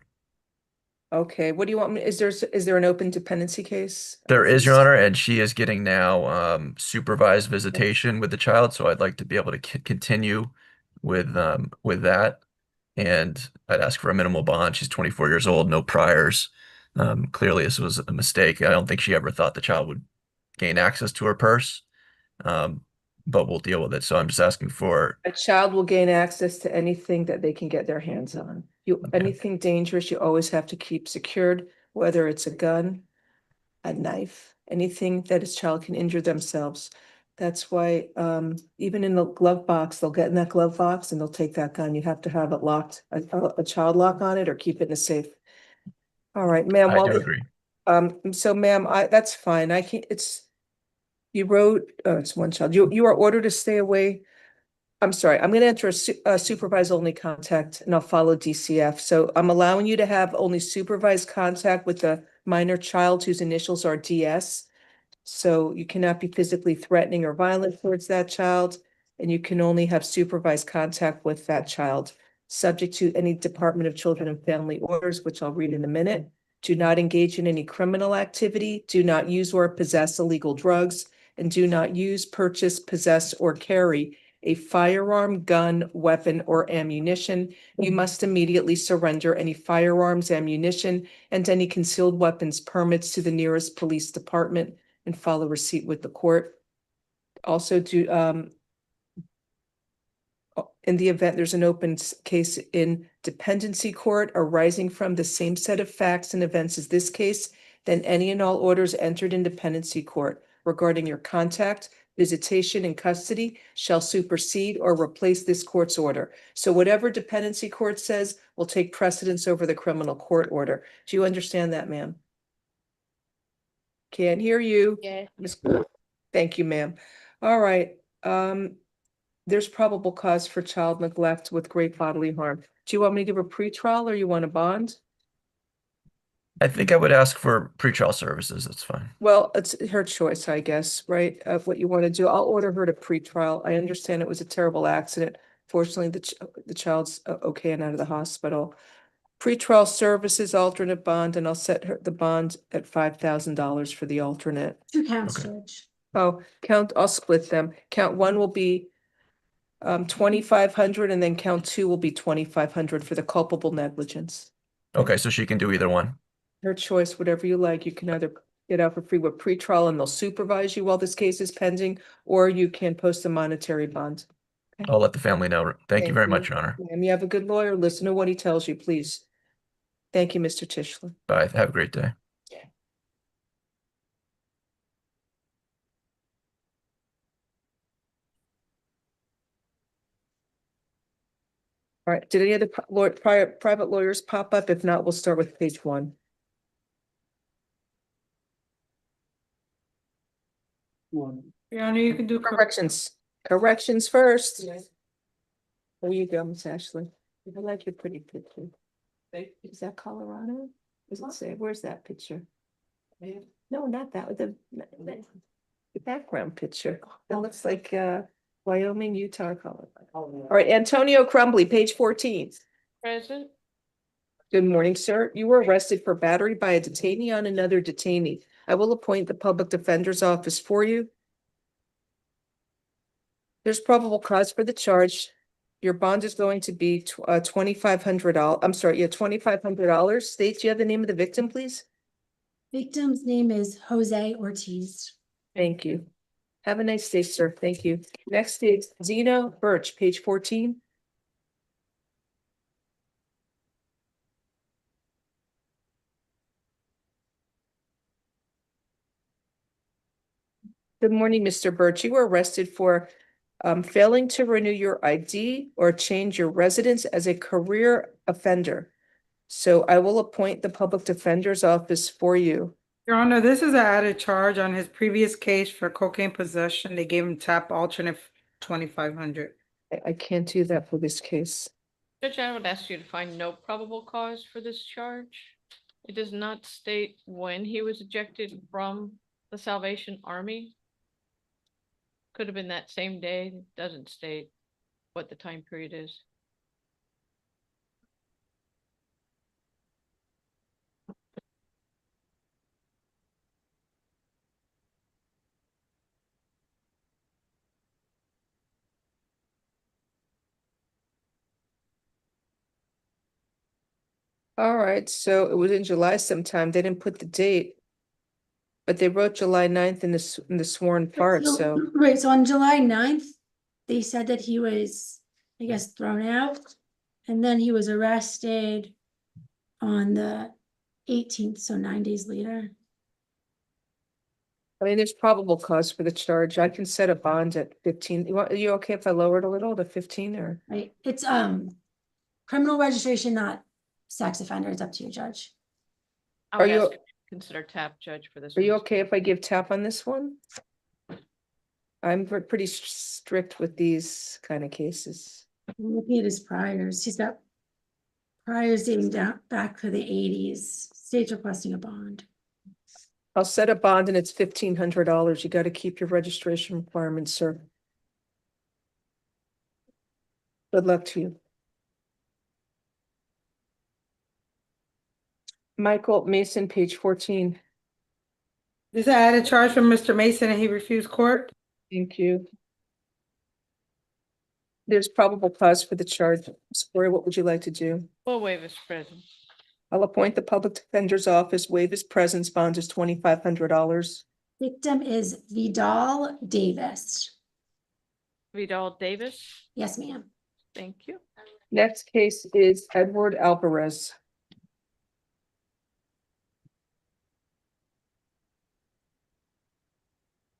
Okay, what do you want me, is there an open dependency case? There is, Your Honor, and she is getting now supervised visitation with the child, so I'd like to be able to continue with that. And I'd ask for a minimal bond. She's 24 years old, no priors. Clearly, this was a mistake. I don't think she ever thought the child would gain access to her purse, but we'll deal with it. So I'm just asking for. A child will gain access to anything that they can get their hands on. Anything dangerous, you always have to keep secured, whether it's a gun, a knife, anything that a child can injure themselves. That's why even in the glove box, they'll get in that glove box and they'll take that gun. You have to have it locked, a child lock on it, or keep it in a safe. All right, ma'am. I do agree. So ma'am, that's fine. I can't, you wrote, it's 1 child. You are ordered to stay away. I'm sorry, I'm going to enter a supervised only contact and I'll follow DCF. So I'm allowing you to have only supervised contact with a minor child whose initials are DS. So you cannot be physically threatening or violent towards that child, and you can only have supervised contact with that child, subject to any Department of Children and Family orders, which I'll read in a minute. Do not engage in any criminal activity, do not use or possess illegal drugs, and do not use, purchase, possess, or carry a firearm, gun, weapon, or ammunition. You must immediately surrender any firearms, ammunition, and any concealed weapons permits to the nearest police department and follow receipt with the court. Also in the event there's an open case in dependency court arising from the same set of facts and events as this case, then any and all orders entered in dependency court regarding your contact, visitation, and custody shall supersede or replace this court's order. So whatever dependency court says will take precedence over the criminal court order. Do you understand that, ma'am? Can't hear you. Yes. Thank you, ma'am. All right. There's probable cause for child neglect with great bodily harm. Do you want me to give a pretrial or you want a bond? I think I would ask for pretrial services. That's fine. Well, it's her choice, I guess, right? Of what you want to do. I'll order her to pretrial. I understand it was a terrible accident. Fortunately, the child's okay and out of the hospital. Pretrial services, alternate bond, and I'll set the bond at $5,000 for the alternate. 2 counts, Judge. Oh, I'll split them. Count 1 will be 2,500, and then count 2 will be 2,500 for the culpable negligence. Okay, so she can do either one. Her choice, whatever you like. You can either get out for free with pretrial and they'll supervise you while this case is pending, or you can post a monetary bond. I'll let the family know. Thank you very much, Your Honor. And you have a good lawyer. Listen to what he tells you, please. Thank you, Mr. Tischler. Bye. Have a great day. All right, did any other private lawyers pop up? If not, we'll start with page 1. Your Honor, you can do corrections. Corrections first. There you go, Miss Ashley. I like your pretty picture. Is that Colorado? Does it say? Where's that picture? No, not that. The background picture. That looks like Wyoming, Utah, Colorado. All right, Antonio Crumbly, page 14. Present. Good morning, sir. You were arrested for battery by a detainee on another detainee. I will appoint the public defender's office for you. There's probable cause for the charge. Your bond is going to be $2,500. I'm sorry, yeah, $2,500. State, do you have the name of the victim, please? Victim's name is Jose Ortiz. Thank you. Have a nice day, sir. Thank you. Next is Zeno Birch, page 14. Good morning, Mr. Birch. You were arrested for failing to renew your ID or change your residence as a career offender. So I will appoint the public defender's office for you. Your Honor, this is an added charge on his previous case for cocaine possession. They gave him tap alternate 2,500. I can't do that for this case. Judge, I would ask you to find no probable cause for this charge. It does not state when he was ejected from the Salvation Army. Could have been that same day. It doesn't state what the time period is. All right, so it was in July sometime. They didn't put the date. But they wrote July 9th in the sworn part, so. Right, so on July 9th, they said that he was, I guess, thrown out. And then he was arrested on the 18th, so 9 days later. I mean, there's probable cause for the charge. I can set a bond at 15. Are you okay if I lower it a little to 15 or? Right, it's criminal registration, not sex offender. It's up to you, Judge. I would Are you- ask you to consider tap, Judge, for this. Are you one. okay if I give tap on this one? I'm pretty strict with these kind of cases. I'm looking at his priors. He's got priors dating down back to the 80s. State's requesting a bond. I'll set a bond and it's $1,500. You got to keep your registration requirements, sir. Good luck to you. Michael Mason, page 14. This is an added charge from Mr. Mason and he refused court. Thank you. There's probable cause for the charge. Victoria, what would you like to do? We'll waive his presence. I'll appoint the public defender's office, waive his presence, bond is $2,500. Victim is Vidal Davis. Vidal Davis. Yes, ma'am. Thank you. Next case is Edward Alvarez.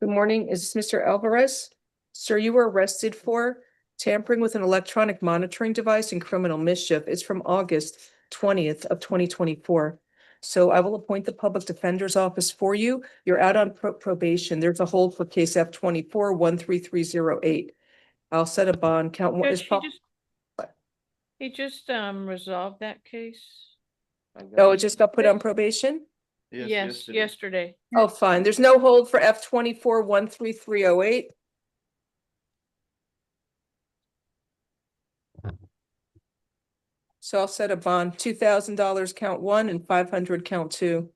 Good morning, is this Mr. Alvarez? Sir, you were arrested for tampering with an electronic monitoring device and criminal mischief. It's from August 20th of 2024. So I will appoint the public defender's office for you. You're out on probation. There's a hold for case F24-13308. I'll set a bond count one. Judge, he just resolved that case. Oh, it just got put on probation? Yes, yesterday. Oh, fine. There's no hold for F24-13308. So I'll set a bond, $2,000 count one and $500 count two.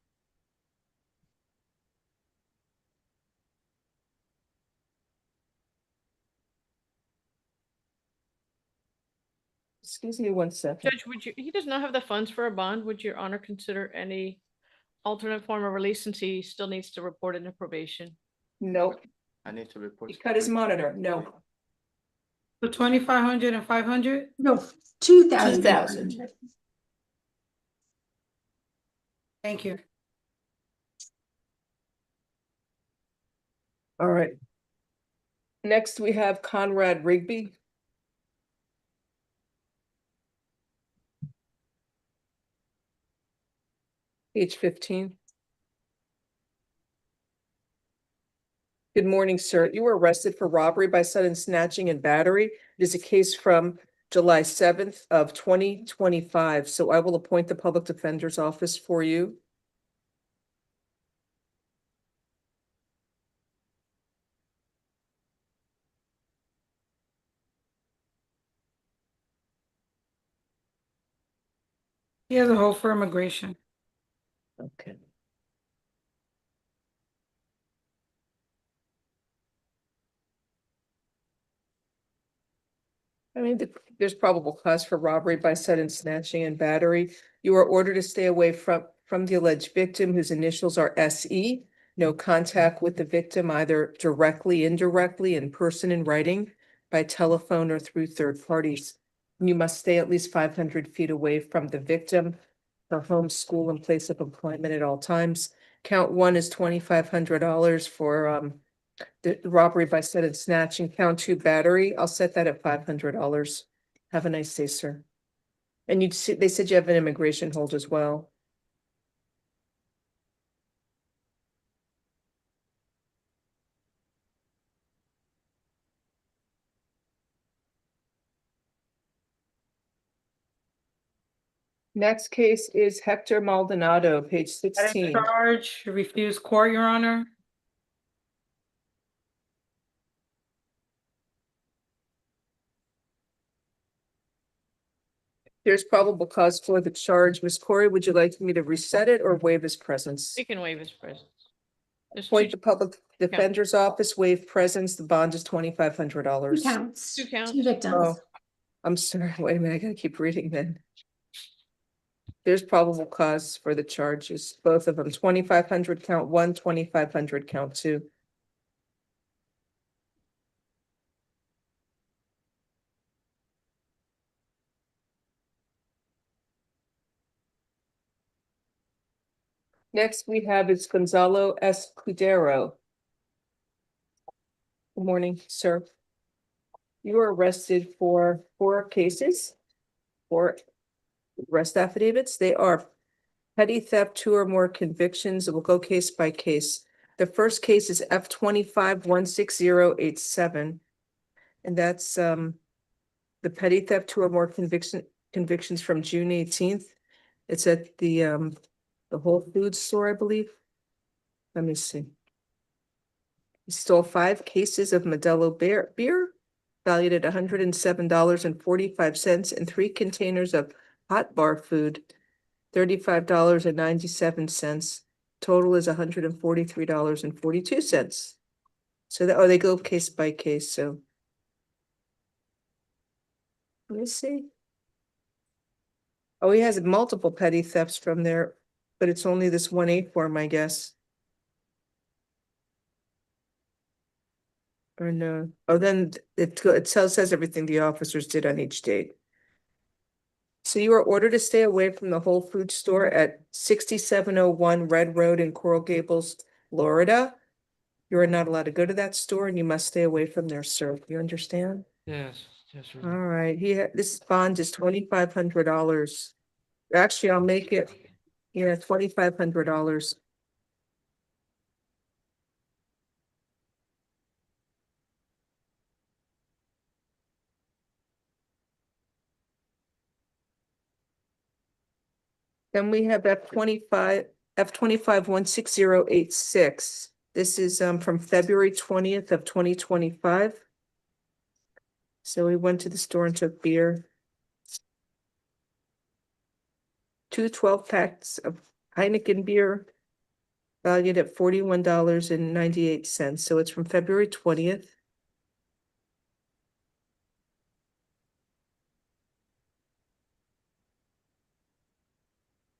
Excuse me one second. Judge, he does not have the funds for a bond. Would your honor consider any alternate form of release since he still needs to report into probation? Nope. I need to report. He cut his monitor. No. So 2,500 and 500? No, 2,000. 2,000. Thank you. All right. Next, we have Conrad Rigby. Page 15. Good morning, sir. You were arrested for robbery by sudden snatching and battery. It is a case from July 7th of 2025. So I will appoint the public defender's office for you. He has a hold for immigration. Okay. I mean, there's probable cause for robbery by sudden snatching and battery. You are ordered to stay away from the alleged victim whose initials are SE. No contact with the victim either directly, indirectly, in person, in writing, by telephone, or through third parties. You must stay at least 500 feet away from the victim, her home, school, and place of employment at all times. Count 1 is $2,500 for the robbery by sudden snatching. Count 2, battery. I'll set that at $500. Have a nice day, sir. And they said you have an immigration hold as well. Next case is Hector Maldonado, page At 16. charge, refuse court, Your Honor. There's probable cause for the charge. Ms. Corey, would you like me to reset it or waive his presence? We can waive his presence. There's Appoint two the public defender's office, waive presence. The bond is $2,500. Counts. Two counts. Two victims. Oh, I'm sorry. Wait a minute. I gotta keep reading then. There's probable cause for the charges, both of them, 2,500 count 1, 2,500 count 2. Next we have is Gonzalo Escudero. Good morning, sir. You were arrested for 4 cases, 4 arrest affidavits. They are petty theft, 2 or more convictions. It will go case by case. The first case is F25-16087. And that's the petty theft, 2 or more convictions from June 18th. It's at the Whole Foods store, I believe. Let me see. He stole 5 cases of Modelo beer valued at $107.45, and 3 containers of hot bar food, $35.97. Total is $143.42. So they go case by case. So let me see. Oh, he has multiple petty thefts from there, but it's only this 1A form, I guess. Or no. Oh, then it says everything the officers did on each date. So you are ordered to stay away from the Whole Foods store at 6701 Red Road in Coral Gables, Florida. You are not allowed to go to that store, and you must stay away from there, sir. You understand? Yes. All right. This bond is $2,500. Actually, I'll make it, $2,500. Then we have F25-16086. This is from February 20th of 2025. So we went to the store and took beer. 2 12-packs of Heineken beer valued at $41.98. So it's from February 20th.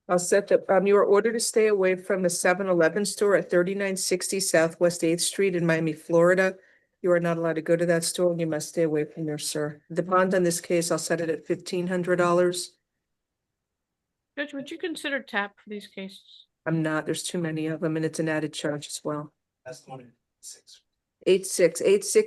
I'll set up, you are ordered to stay away from the 7-Eleven store at 3960 Southwest 8th Street in Miami, Florida. You are not allowed to go to that store, and you must stay away from there, sir. The bond on this case, I'll set it at $1,500. Judge, would you consider tap for these cases? I'm not, there's too many of them, and it's an added charge as well. That's 26. 86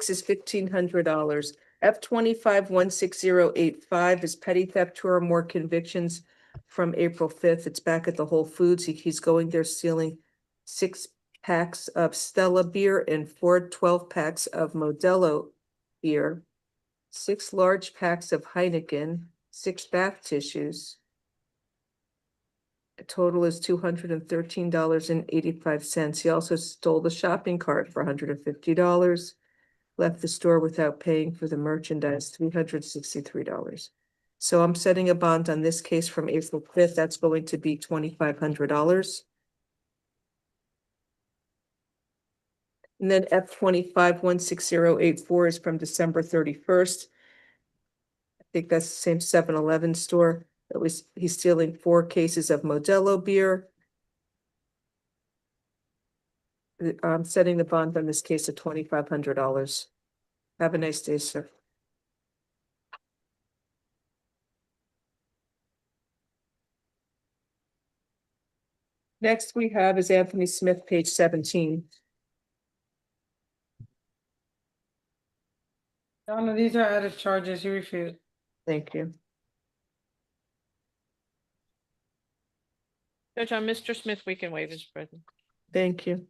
is $1,500. F25-16085 is petty theft, 2 or more convictions from April 5th. It's back at the Whole Foods. He's going there stealing 6 packs of Stella beer and 4 12-packs of Modelo beer, 6 large packs of Heineken, 6 bath tissues. The total is $213.85. He also stole the shopping cart for $150. Left the store without paying for the merchandise, $363. So I'm setting a bond on this case from April 5th. That's going to be $2,500. And then F25-16084 is from December 31st. think that's the same 7-Eleven store. He's stealing 4 cases of Modelo beer. I'm setting the bond on this case at $2,500. Have a nice day, sir. Next we have is Anthony Smith, page 17. No, these are added charges. He refused. Thank you. Judge, on Mr. Smith, we can waive his presence. Thank you.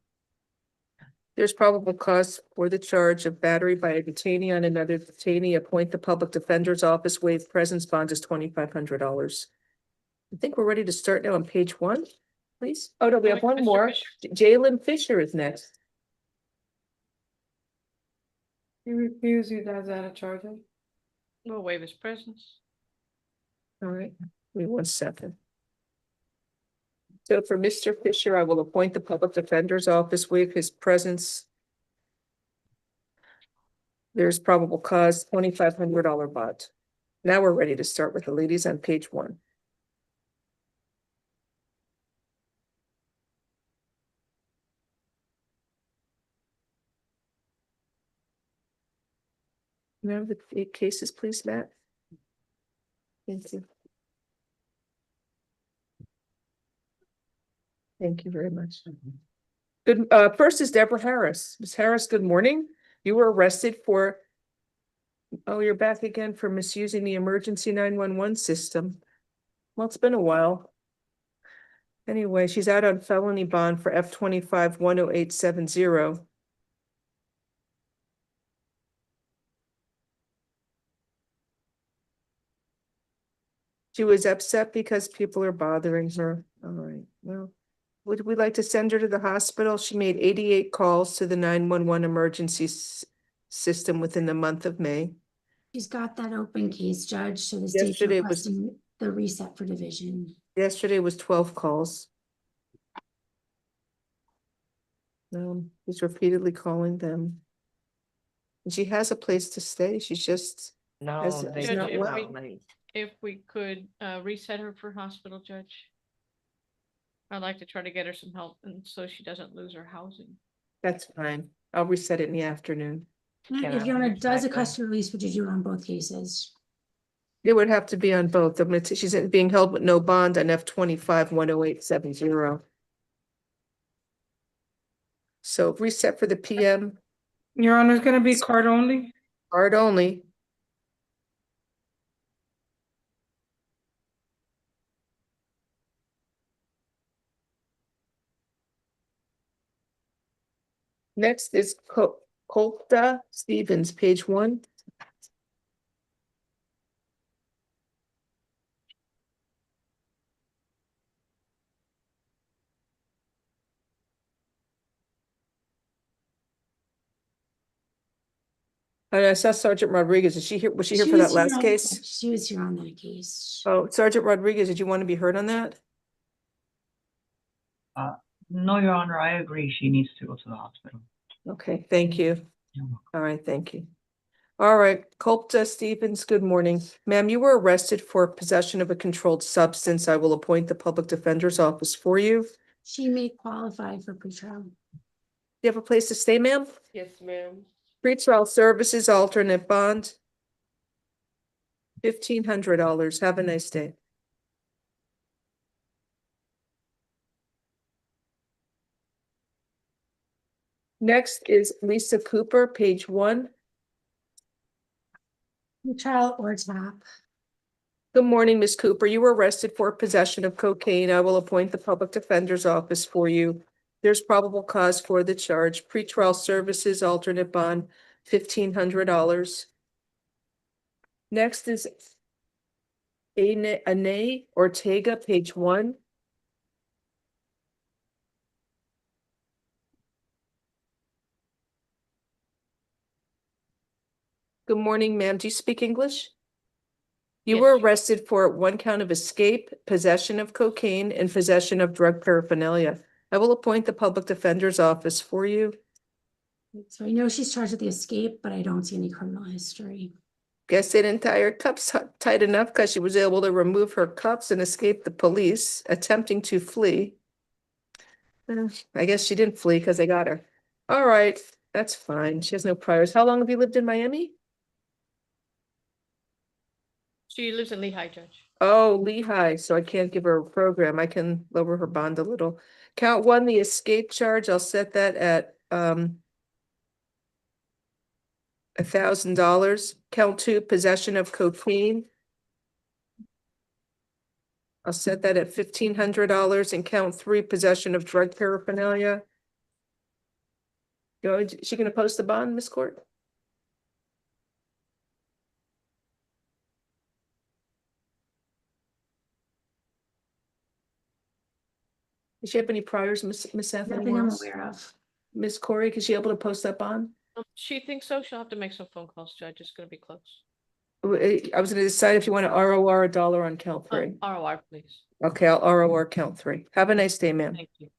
There's probable cause for the charge of battery by a detainee on another detainee. Appoint the public defender's office, waive presence, bond is $2,500. I think we're ready to start now on page 1, please. Oh, no, we have one Mr. more. Fisher. Jalen Fisher is next. He refused. He does added charges. We'll waive his presence. All right, wait 1 second. So for Mr. Fisher, I will appoint the public defender's office, waive his presence. There's probable cause, $2,500 bond. Now we're ready to start with the ladies on page 1. Remember the 8 cases, please, Matt? Thank you. Thank you very much. Good. First is Deborah Harris. Ms. Harris, good morning. You were arrested for, oh, you're back again for misusing the emergency 911 system. Well, it's been a while. Anyway, she's out on felony bond for F-25 10870. She was upset because people are bothering her. All right, well, would we like to send her to the hospital? She made 88 calls to the 911 emergency system within the month of May. She's got that open case, Judge, so the state's Yesterday was- requesting the reset for division. Yesterday was 12 calls. He's repeatedly calling them. And she has a place to stay. She's just has- they is Judge, not if well. if we could reset her for hospital, Judge. I'd like to try to get her some help and so she doesn't lose her housing. That's fine. I'll reset it in the afternoon. If Your Honor does a custody release, would you do it on both cases? It would have to be on both. She's being held with no bond on F-25 10870. So reset for the PM, Your Honor, it's gonna be card only. card only. Next is Colta Stevens, page 1. And I saw Sergeant Rodriguez. Is she here? Was she here for that last case? She was here on that case. Oh, Sergeant Rodriguez, did you want to be heard on that? No, Your Honor, I agree. She needs to go to the hospital. Okay, thank you. All right, thank you. All right, Colta Stevens, good morning. Ma'am, you were arrested for possession of a controlled substance. I will appoint the public defender's office for you. She may qualify for pretrial. Do you have a place to stay, ma'am? Yes, ma'am. Pretrial services alternate bond. $1,500. Have a nice day. Next is Lisa Cooper, page 1. Pretrial or TAP. Good morning, Ms. Cooper. You were arrested for possession of cocaine. I will appoint the public defender's office for you. There's probable cause for the charge. Pretrial services alternate bond, $1,500. Next is Ane Ortega, page 1. Good morning, ma'am. Do you speak English? You were arrested for 1 count of escape, possession of cocaine, and possession of drug paraphernalia. I will appoint the public defender's office for you. So I know she's charged with the escape, but I don't see any criminal history. Guess they didn't tie her cuffs tight enough because she was able to remove her cuffs and escape the police, attempting to flee. I guess she didn't flee because they got her. All right, that's fine. She has no priors. How long have you lived in Miami? She lives in Lehigh, Judge. Oh, Lehigh, so I can't give her a program. I can lower her bond a little. Count one, the escape charge, I'll set that at $1,000. Count two, possession of cocaine. I'll set that at $1,500, and count three, possession of drug paraphernalia. Is she gonna post the bond, Miss Court? Does she have any priors, Miss Anthony? Nothing I'm Morris? aware of. Miss Corey, is she able to post that bond? She thinks so. She'll have to make some phone calls, Judge. It's gonna be close. I was gonna decide if you want to ROR a dollar on count three. ROR, please. Okay, I'll ROR count three. Have a nice day, ma'am. Thank you.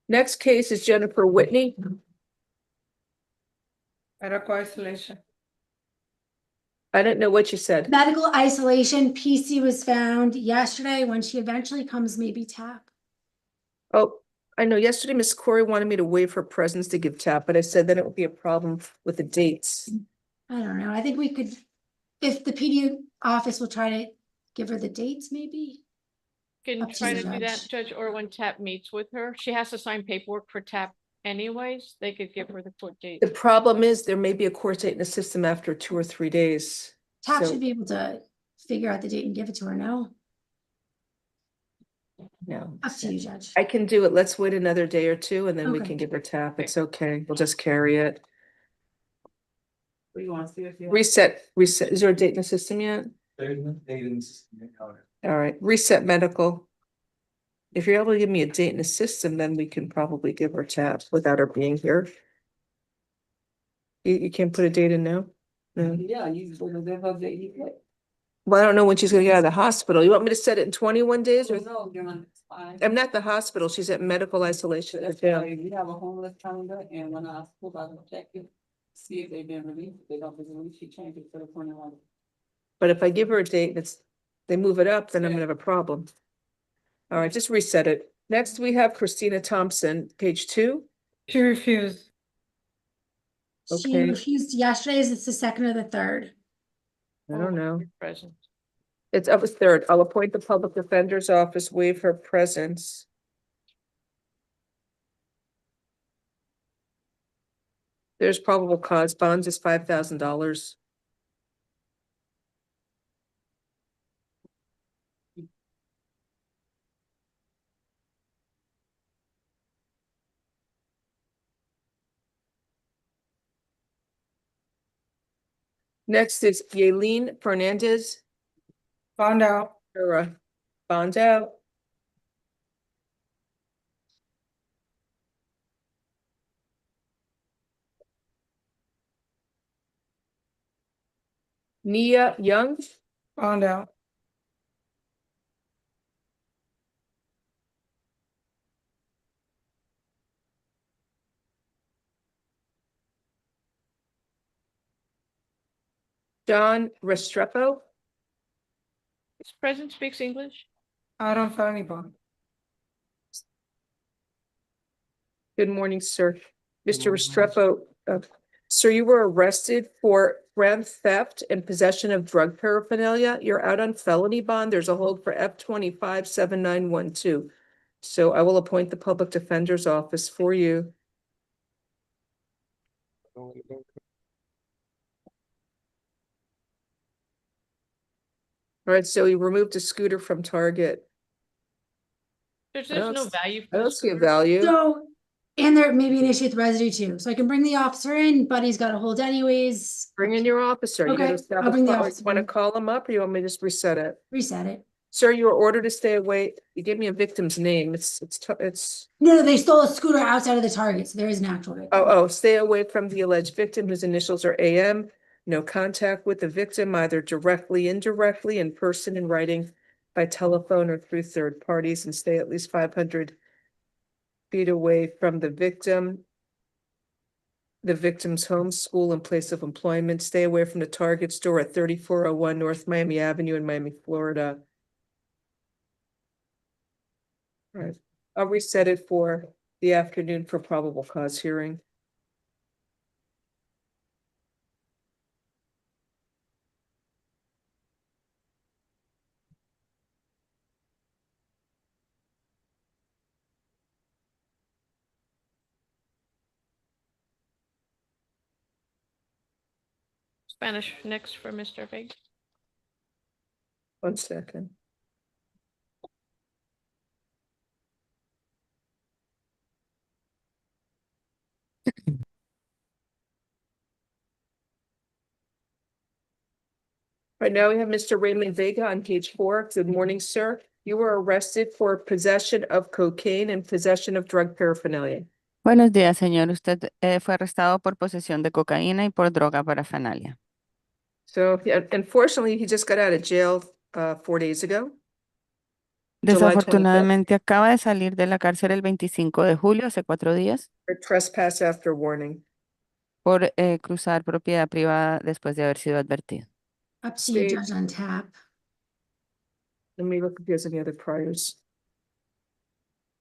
Next case is Jennifer Whitney. Medical isolation. I didn't know what you said. Medical isolation, PC was found yesterday. When she eventually comes, maybe tap. Oh, I know yesterday Miss Corey wanted me to waive her presence to give tap, but I said that it would be a problem with the dates. I don't know. I think we could, if the PD office will try to give her the dates, maybe. Can Up to try the to do that, judge. Judge, or when TAP meets with her. She has to sign paperwork for TAP anyways. They could give her the court date. The problem is there may be a court date in the system after 2 or 3 days. Tap So- should be able to figure out the date and give it to her, no? No. Up to you, Judge. I can do it. Let's wait another day or two and then we Okay. can give her tap. It's okay. We'll just carry it. What do you want to see if you? Reset. Is there a date in the system yet? All right, reset medical. If you're able to give me a date in the system, then we can probably give her tap without her being here. You can't put a date in now? No. Yeah, you will give her the you get. Well, I don't know when she's gonna get out of the hospital. You want me to set it in 21 days or? No, you're on, it's fine. I'm not at the hospital. She's at medical isolation. That's Yeah. why we have a homeless calendar, and when I school, I will check it, see if they've been released. If they don't been released, she changed it to the 21. But if I give her a date and they move it up, then I'm gonna have a problem. All right, just reset it. Next, we have Christina Thompson, page 2. She refused. She Okay. refused yesterday's, it's the second or the third. I don't know. Present. It's up as third. I'll appoint the public defender's office, waive her presence. There's probable cause. Bonds is $5,000. Next is Yaelin Fernandez. Found out. Bond out. Nia Young. Found out. John Restrepo. This present speaks English. I don't find any bond. Good morning, sir. Mr. Restrepo, sir, you were arrested for grand theft and possession of drug paraphernalia. You're out on felony bond. There's a hold for F-25-7912. So I will appoint the public defender's office for you. All right, so you removed a scooter from Target. There's I don't no s- value. I for don't see a scooter. value. So, and there may be an issue with residue too, so I can bring the officer in, but he's got a hold anyways. Bring in your officer. You Okay, gotta I'll establish, bring the want officer to in. call him up or you want me to just reset it? Reset it. Sir, you were ordered to stay away. You gave me a victim's name. It's. No, they stole a scooter outside of the Target, so there is an actual victim. Oh, stay away from the alleged victim whose initials are AM. No contact with the victim, either directly, indirectly, in person, in writing, by telephone or through third parties and stay at least 500 feet away from the victim's home, school, and place of employment. Stay away from the Target store at 3401 North Miami Avenue in Miami, Florida. All right, I'll reset it for the afternoon for probable cause hearing. Spanish next for Mr. Vega. 1 second. Right now we have Mr. Raymond Vega on page 4. Good morning, sir. You were arrested for possession of cocaine and possession of drug paraphernalia. Buenos días, señor. Usted fue arrestado por posesión de cocaína y por droga parafernalia. So yeah, unfortunately, he just got out of jail 4 days ago. Desafortunadamente acaba de salir de la cárcel el 25 de julio, hace 4 días, For trespass after warning. por cruzar propiedad privada después de haber sido advertido. Up to you, Judge, on tap. Let me look if there's any other priors.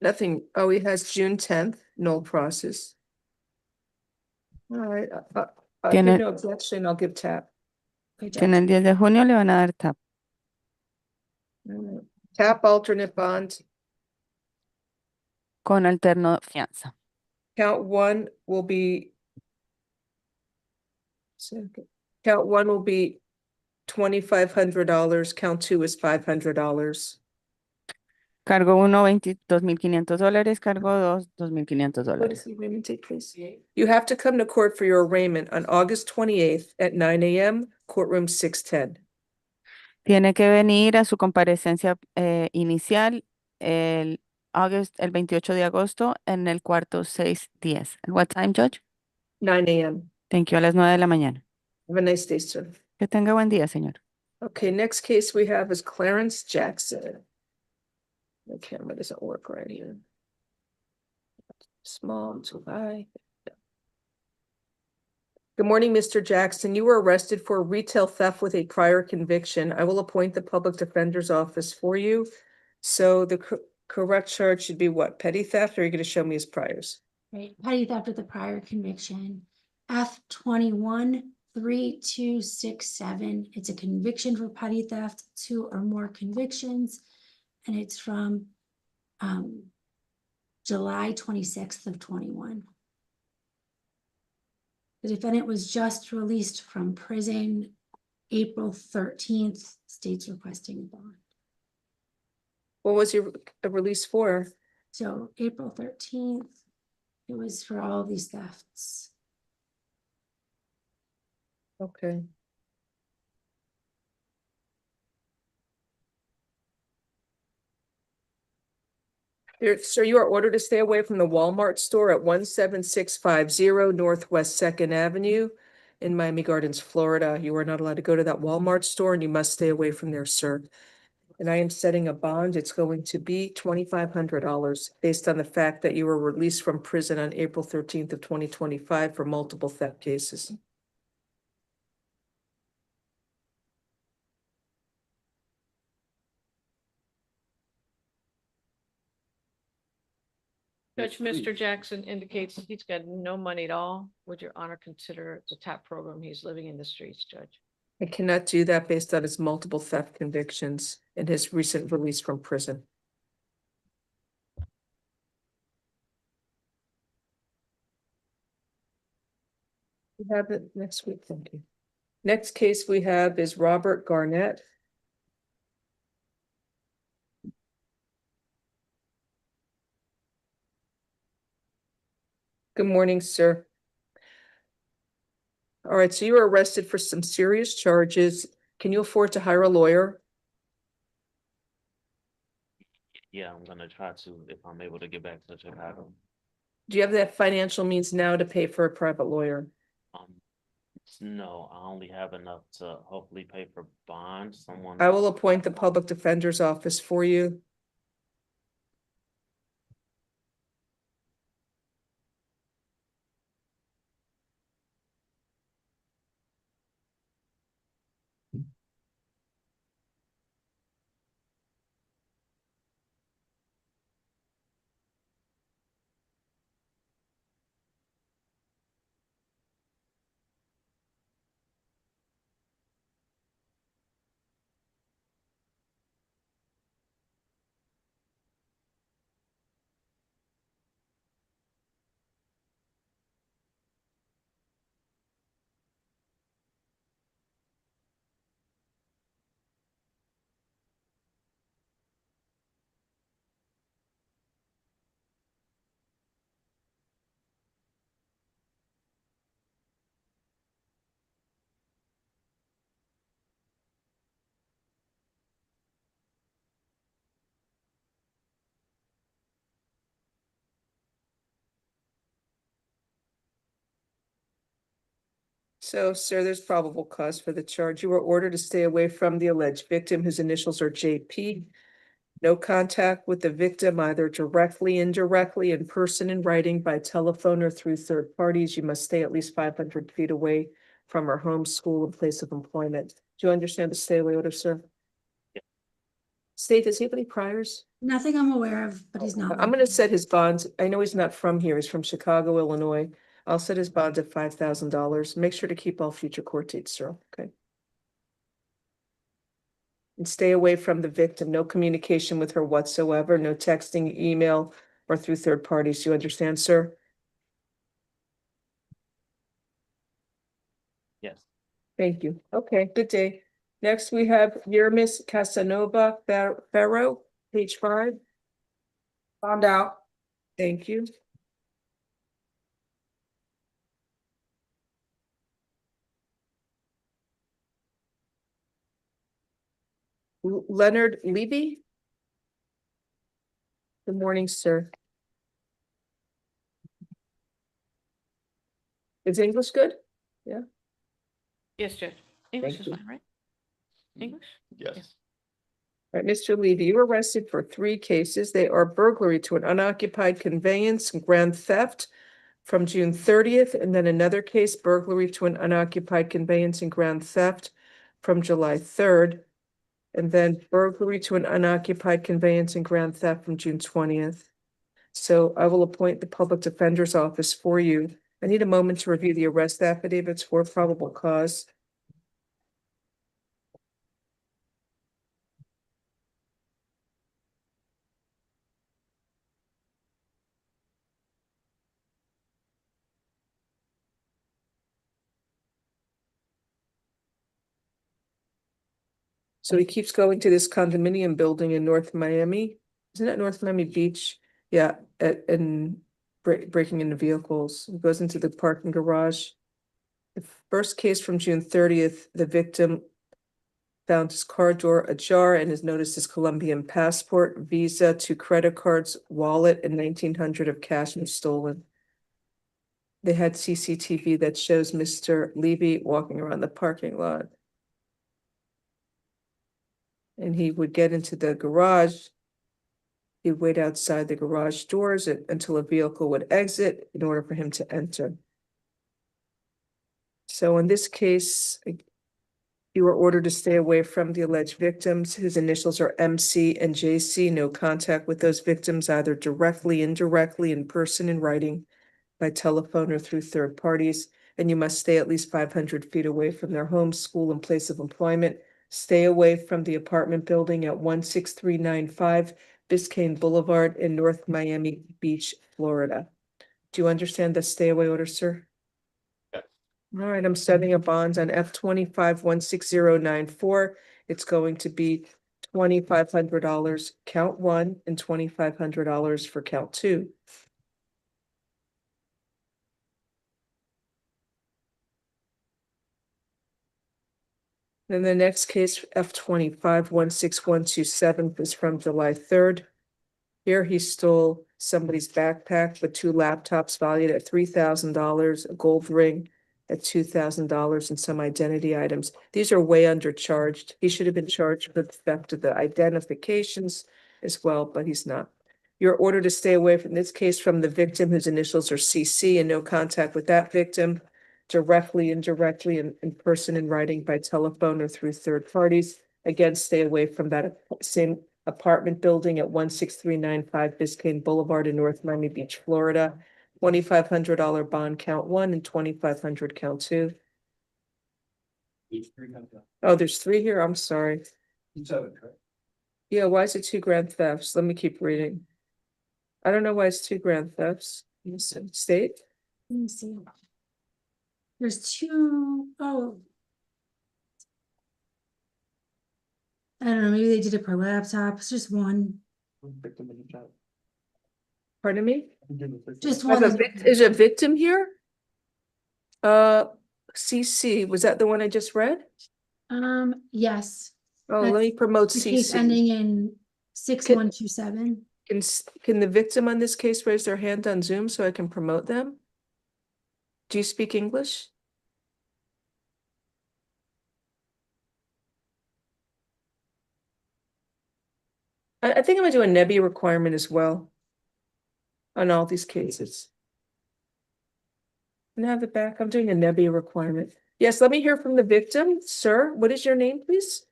Nothing. Oh, he has June 10th, null process. All right. If Tiene- no objection, I'll give tap. Okay, Que en Judge. el 10 de junio le van a dar tap. All right. Tap alternate bond. Con alterno fianza. Count 1 will be. Second. Count 1 will be $2,500. Count 2 is $500. Cargo 1, $22,500. Cargo 2, $2,500. What is the arraignment date, please? You have to come to court for your arraignment on August 28th at 9 a.m., courtroom 610. Tiene que venir a su comparecencia inicial el 28 de agosto en el cuarto 610. What time, Judge? 9 a.m. Thank you, a las 9 de la mañana. Have a nice day, sir. Que tenga buen día, señor. Okay, next case we have is Clarence Jackson. The camera doesn't work right here. Small, too high. Good morning, Mr. Jackson. You were arrested for retail theft with a prior conviction. I will appoint the public defender's office for you. So the correct charge should be what? Petty theft, or are you going to show me his priors? Right, petty theft with a prior conviction. F21-3267. It's a conviction for petty theft, 2 or more convictions, and it's from July 26th of 21. The defendant was just released from prison April 13th. State's requesting a bond. What was your release for? So April 13th, it was for all these thefts. Okay. So you are ordered to stay away from the Walmart store at 17650 Northwest 2nd Avenue in Miami Gardens, Florida. You are not allowed to go to that Walmart store and you must stay away from there, sir. And I am setting a bond. It's going to be $2,500 based on the fact that you were released from prison on April 13th of 2025 for multiple theft cases. Judge, Mr. Jackson indicates he's got no money at all. Would your honor consider the TAP program? He's living in the streets, Judge. I cannot do that based on his multiple theft convictions and his recent release from prison. We have it next week, thank you. Next case we have is Robert Garnett. Good morning, sir. All right, so you were arrested for some serious charges. Can you afford to hire a lawyer? Yeah, I'm gonna try to if I'm able to get back to Chicago. Do you have that financial means now to pay for a private lawyer? No, I only have enough to hopefully pay for bond. Someone. I will appoint the public defender's office for you. So, sir, there's probable cause for the charge. You were ordered to stay away from the alleged victim whose initials are JP. No contact with the victim, either directly, indirectly, in person, in writing, by telephone, or through third parties. You must stay at least 500 feet away from her home, school, and place of employment. Do you understand the stay away order, sir? Yeah. State, does he have any priors? Nothing I'm aware of, but he's not. I'm gonna set his bonds. I know he's not from here. He's from Chicago, Illinois. I'll set his bond at $5,000. Make sure to keep all future court dates, sir, okay? And stay away from the victim. No communication with her whatsoever, no texting, email, or through third parties. You understand, sir? Yes. Thank you. Okay, good day. Next, we have Yermis Casanova Farrow, page 5. Bond out. Thank you. Leonard Levy. Good morning, sir. Is English good? Yeah. Yes, Judge. English is you. fine, right? English? Yes. All right, Mr. Levy, you were arrested for 3 cases. They are burglary to an unoccupied conveyance and grand theft from June 30th, and then another case, burglary to an unoccupied conveyance and grand theft from July 3rd, and then burglary to an unoccupied conveyance and grand theft from June 20th. So I will appoint the public defender's office for you. I need a moment to review the arrest affidavits for probable cause. So he keeps going to this condominium building in North Miami. Isn't it North Miami Beach? Yeah, and breaking into vehicles. He goes into the parking garage. The first case from June 30th, the victim found his car door ajar and is noticed his Colombian passport, Visa, 2 credit cards, wallet, and $1,900 of cash was stolen. They had CCTV that shows Mr. Levy walking around the parking lot. And he would get into the garage. He'd wait outside the garage doors until a vehicle would exit in order for him to enter. So in this case, you were ordered to stay away from the alleged victims. His initials are MC and JC. No contact with those victims, either directly, indirectly, in person, in writing, by telephone, or through third parties. And you must stay at least 500 feet away from their home, school, and place of employment. Stay away from the apartment building at 16395 Biscayne Boulevard in North Miami Beach, Florida. Do you understand the stay away order, sir? Yes. All right, I'm setting a bond on F25-16094. It's going to be $2,500 count 1 and $2,500 for count 2. Then the next case, F25-16127, is from July 3rd. Here he stole somebody's backpack with 2 laptops valued at $3,000, a gold ring, at $2,000 and some identity items. These are way undercharged. He should have been charged with respect to the identifications as well, but he's not. You're ordered to stay away from this case from the victim whose initials are CC and no contact with that victim directly, indirectly, in person, in writing, by telephone, or through third parties. Again, stay away from that same apartment building at 16395 Biscayne Boulevard in North Miami Beach, Florida. $2,500 bond count 1 and $2,500 count 2. Oh, there's 3 here. I'm sorry. Yeah, why is it 2 grand thefts? Let me keep reading. I don't know why it's 2 grand thefts. State? Let me see. There's 2, oh. I don't know, maybe they did it per laptop. It's just one. Pardon me? Just Is one. is a victim here? CC, was that the one I just read? Yes. Oh, let me promote The case CC. ending in 6127. Can the victim on this case raise their hand on Zoom so I can promote them? Do you speak English? I think I'm gonna do a Nebby requirement as well on all these cases. And have it back. I'm doing a Nebby requirement. Yes, let me hear from the victim. Sir, what is your name, please?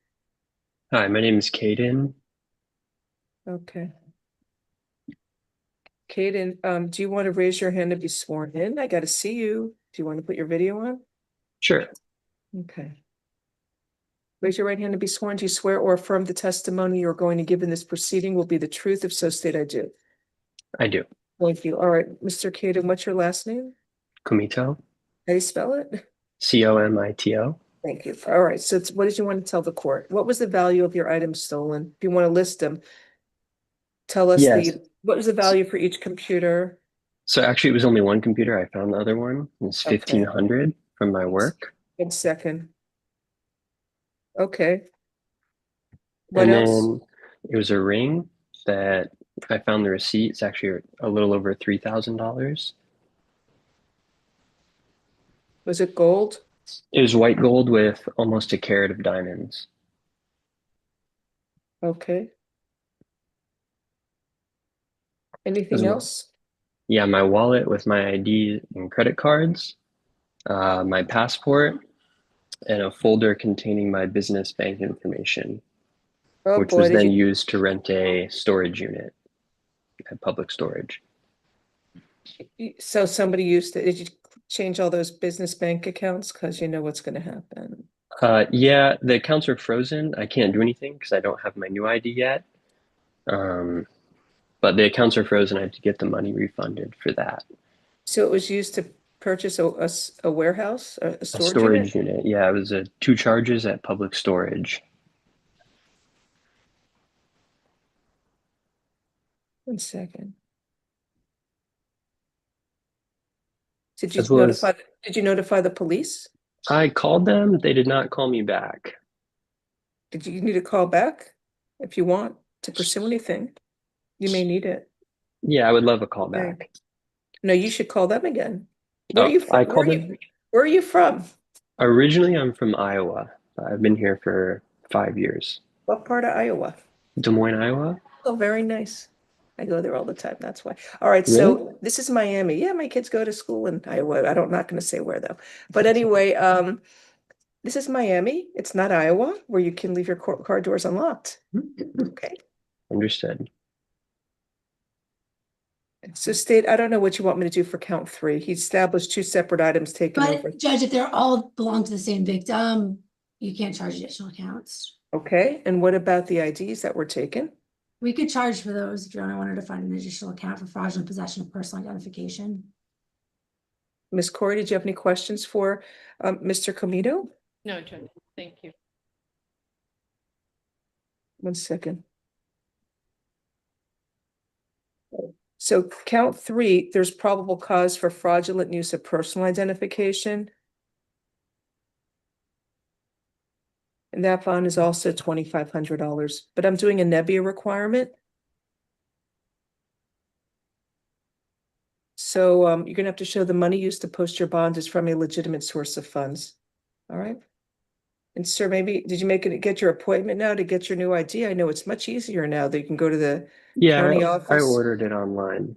Hi, my name is Caden. Okay. Caden, do you want to raise your hand to be sworn in? I got to see you. Do you want to put your video on? Sure. Okay. Raise your right hand to be sworn. Do you swear or affirm the testimony you're going to give in this proceeding will be the truth? If so, state I do. I do. Thank you. All right, Mr. Caden, what's your last name? Comito. How do you spell it? COMITO. Thank you. All right, so what did you want to tell the court? What was the value of your items stolen? If you want to list them, tell us Yes. what was the value for each computer? So actually it was only one computer. I found the other one. It's Okay. 1,500 from my work. 1 second. Okay. What And else? then it was a ring that I found the receipt. It's actually a little over $3,000. Was it gold? It was white gold with almost a carat of diamonds. Okay. As Anything well. else? Yeah, my wallet with my ID and credit cards, my passport, and a folder containing my business bank information, Oh which boy, was did then you, used to rent a storage unit at public storage. so somebody used it. Did you change all those business bank accounts? Because you know what's going to happen. Yeah, the accounts are frozen. I can't do anything because I don't have my new ID yet. But the accounts are frozen. I have to get the money refunded for that. So it was used to purchase a warehouse, a A storage storage unit? unit. Yeah, it was 2 charges at public storage. 1 second. Did As well as did you notify the police? I called them. They did not call me back. Did you need a call back? If you want to pursue anything, you may need it. Yeah, I would love a call Okay. back. No, you should call them again. Where are you I from? called them. Where are you from? Originally, I'm from Iowa. I've been here for 5 years. What part of Iowa? Des Moines, Iowa. Oh, very nice. I go there all the time. That's why. All right. Really? So this is Miami. Yeah, my kids go to school in Iowa. Not going to say where though. But anyway, this is Miami. It's not Iowa where you can leave your car doors unlocked. Okay. Understood. So state, I don't know what you want me to do for count 3. He established 2 separate items taken over. But Judge, if they're all belong to the same victim, you can't charge additional accounts. Okay. And what about the IDs that were taken? We could charge for those if you only wanted to find an additional account for fraudulent possession of personal identification. Ms. Corey, did you have any questions for Mr. Comito? No, Judge, thank you. 1 second. So count 3, there's probable cause for fraudulent use of personal identification. And that bond is also $2,500, but I'm doing a Nebbia requirement. So you're gonna have to show the money used to post your bond is from a legitimate source of funds. All right? And sir, maybe, did you get your appointment now to get your new ID? I know it's much easier now that you can go to the Yeah, county I office. ordered it online.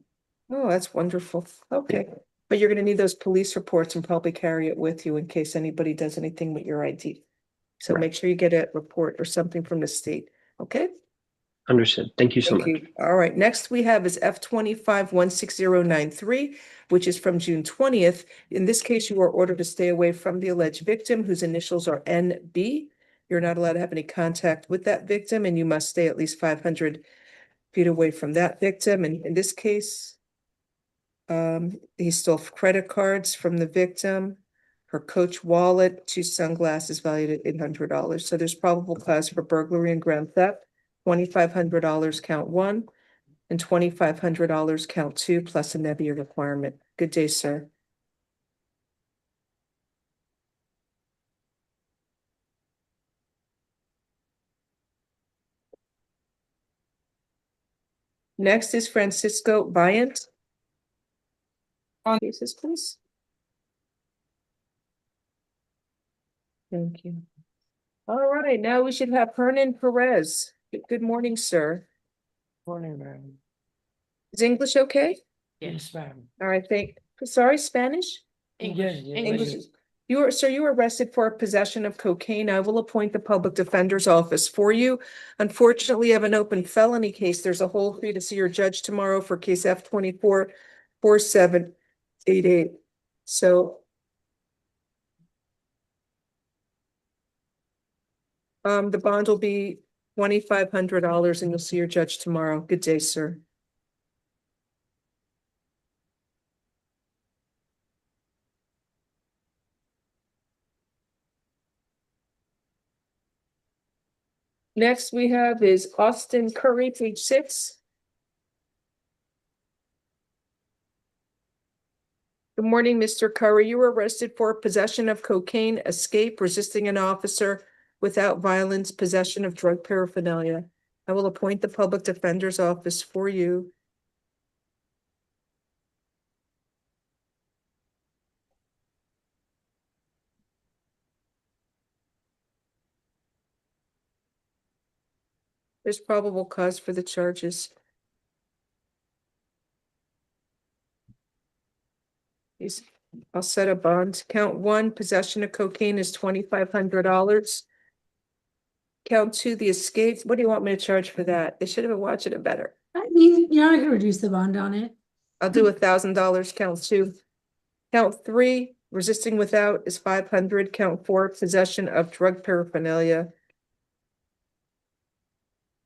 Oh, that's wonderful. Okay. But you're gonna need those police reports and probably carry it with you in case anybody does anything with your ID. So Right. make sure you get a report or something from the state, okay? Understood. Thank you so much. All right, next we have is F25-16093, which is from June 20th. In this case, you are ordered to stay away from the alleged victim, whose initials are NB. You're not allowed to have any contact with that victim, and you must stay at least 500 feet away from that victim. And in this case, he stole credit cards from the victim, her Coach wallet, 2 sunglasses valued at $800. So there's probable cause for burglary and grand theft. $2,500 count 1 and $2,500 count 2 plus a Nebia requirement. Good day, sir. Next is Francisco Bryant. On cases, please. Thank you. All right, now we should have Hernan Perez. Good morning, sir. Morning, ma'am. Is English okay? Yes, ma'am. All right, sorry, Spanish? English. English. You were arrested for possession of cocaine. I will appoint the public defender's office for you. Unfortunately, you have an open felony case. There's a hold for you to see your judge tomorrow for case F24-4788. So the bond will be $2,500 and you'll see your judge tomorrow. Good day, sir. Next we have is Austin Curry, page 6. Good morning, Mr. Curry. You were arrested for possession of cocaine, escape, resisting an officer without violence, possession of drug paraphernalia. I will appoint the public defender's office for you. There's probable cause for the charges. I'll set a bond. Count 1, possession of cocaine is $2,500. Count 2, the escape. What do you want me to charge for that? They should have been watching it better. I mean, you're not gonna reduce the bond on it. I'll do $1,000. Count 2. Count 3, resisting without is 500. Count 4, possession of drug paraphernalia.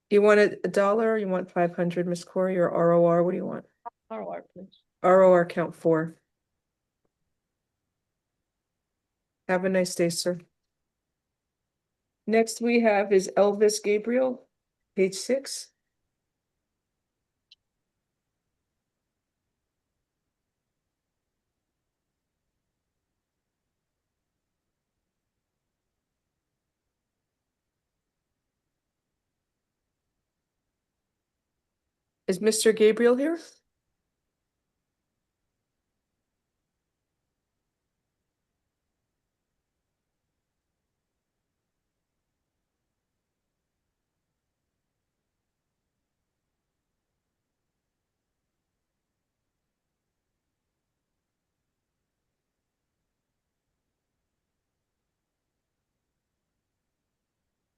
You want a dollar or you want 500, Miss Corey, or ROR? What do you want? ROR, please. ROR count 4. Have a nice day, sir. Next we have is Elvis Gabriel, page 6. Is Mr. Gabriel here?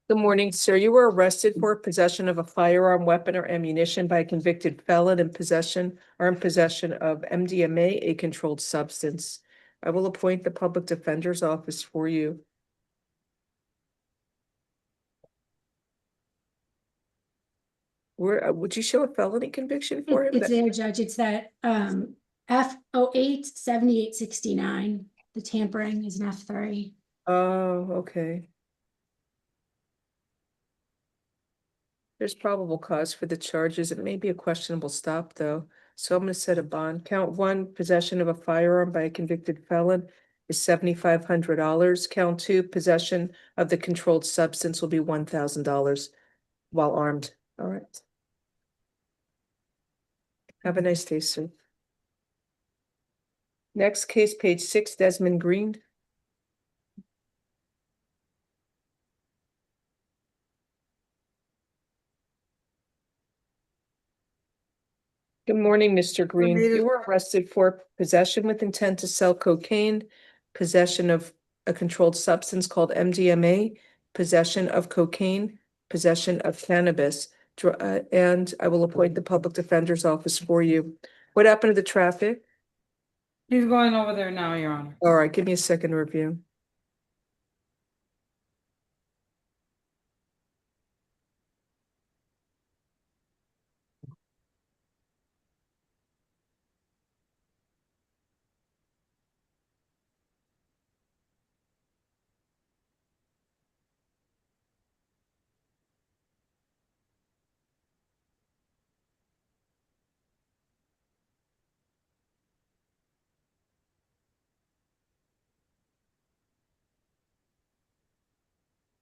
Good morning, sir. You were arrested for possession of a firearm, weapon, or ammunition by a convicted felon in possession of MDMA, a controlled substance. I will appoint the public defender's office for you. Where would you show a felony conviction for him? It's there, Judge. It's that F08-7869. The tampering is an F3. Oh, okay. There's probable cause for the charges. It may be a questionable stop, though. So I'm going to set a bond. Count 1, possession of a firearm by a convicted felon is $7,500. Count 2, possession of the controlled substance will be $1,000 while armed. All right. Have a nice day, sir. Next case, page 6, Desmond Green. Good morning, Mr. Green. Read it. You were arrested for possession with intent to sell cocaine, possession of a controlled substance called MDMA, possession of cocaine, possession of cannabis, and I will appoint the public defender's office for you. What happened to the traffic? He's going over there now, Your Honor. All right, give me a second to review.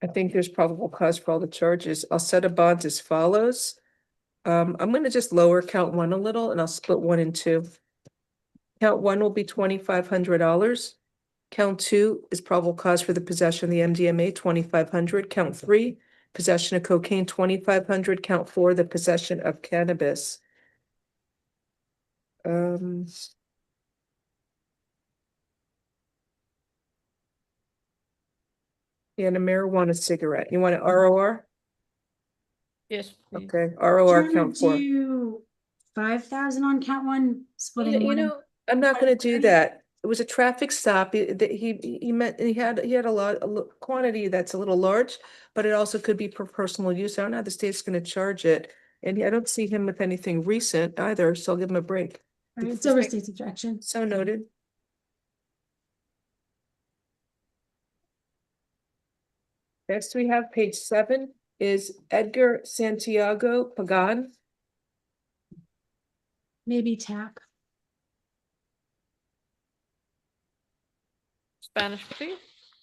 I think there's probable cause for all the charges. I'll set a bond as follows. I'm gonna just lower count 1 a little and I'll split 1 and 2. Count 1 will be $2,500. Count 2 is probable cause for the possession of the MDMA, $2,500. Count 3, possession of cocaine, $2,500. Count 4, the possession of cannabis. And a marijuana cigarette. You want an ROR? Yes, please. Okay, ROR Trying count to 4. do 5,000 on count 1, splitting You one. know, I'm not gonna do that. It was a traffic stop. He meant, he had a quantity that's a little large, but it also could be for personal use. I don't know how the state's gonna charge it. And I don't see him with anything recent either, so I'll give him a break. It's over state's objection. So noted. Next, we have page 7 is Edgar Santiago Pagan. Maybe tap. Spanish, please.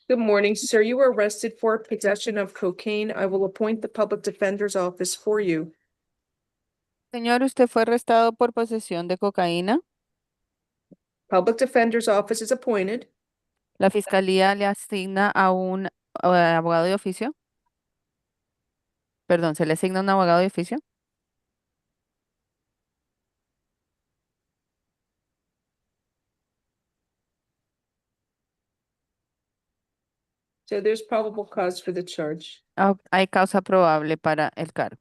Good morning, sir. You were arrested for possession of cocaine. I will appoint the public defender's office for you. Señor, usted fue arrestado por posesión de cocaína. Public defender's office is appointed. La fiscalía le asigna a un abogado de oficio. Perdón, se le asigna un abogado de oficio. So there's probable cause for the charge. Hay causa probable para el cargo.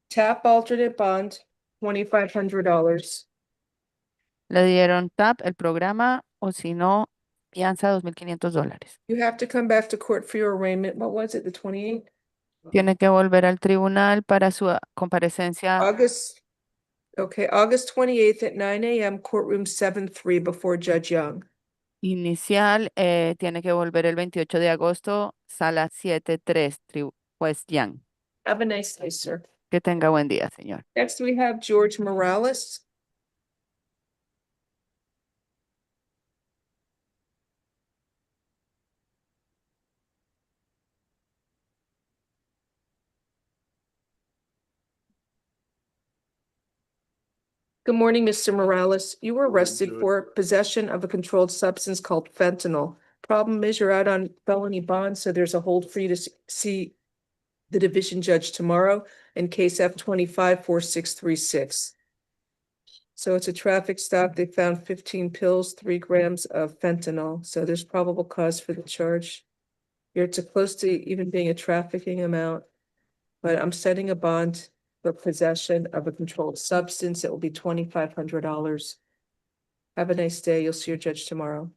Tap alternate bond, $2,500. Le dieron TAP, el programa, o si no, fianza $2,500. You have to come back to court for your arraignment. What was it, the 28th? Tiene que volver al tribunal para su comparecencia August 28th at 9 a.m., courtroom 7-3 before Judge Young. inicial. Tiene que volver el 28 de agosto, sala 7-3, juez Yang. Have a nice day, sir. Que tenga buen día, señor. Next, we have George Morales. Good morning, Mr. Morales. You were arrested for possession of a controlled substance called fentanyl. Problem is you're out on felony bond, so there's a hold for you to see the division judge tomorrow in case F254636. So it's a traffic stop. They found 15 pills, 3 grams of fentanyl. So there's probable cause for the charge. You're too close to even being a trafficking amount, but I'm setting a bond for possession of a controlled substance. It will be $2,500. Have a nice day. You'll see your judge tomorrow.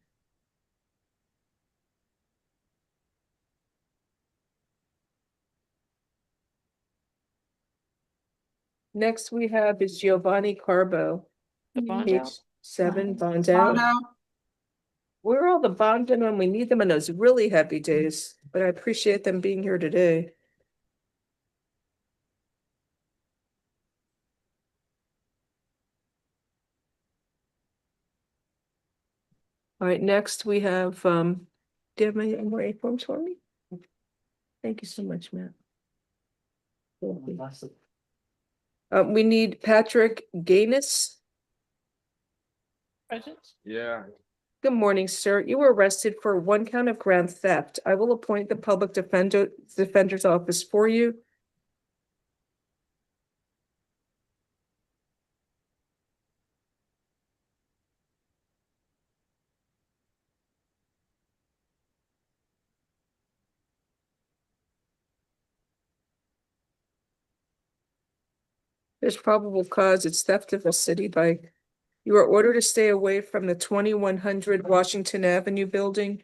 Next we have is Giovanni Carbo. The bond Page out. 7, bond out. Where are all the bonding when we need them on those really heavy days? But I appreciate them being here today. All right, next we have, do you have any more A forms for me? Thank you so much, Matt. We need Patrick Gaines. Present. Yeah. Good morning, sir. You were arrested for one count of grand theft. I will appoint the public defender's office for you. There's probable cause. It's theft of a city bike. You are ordered to stay away from the 2100 Washington Avenue building.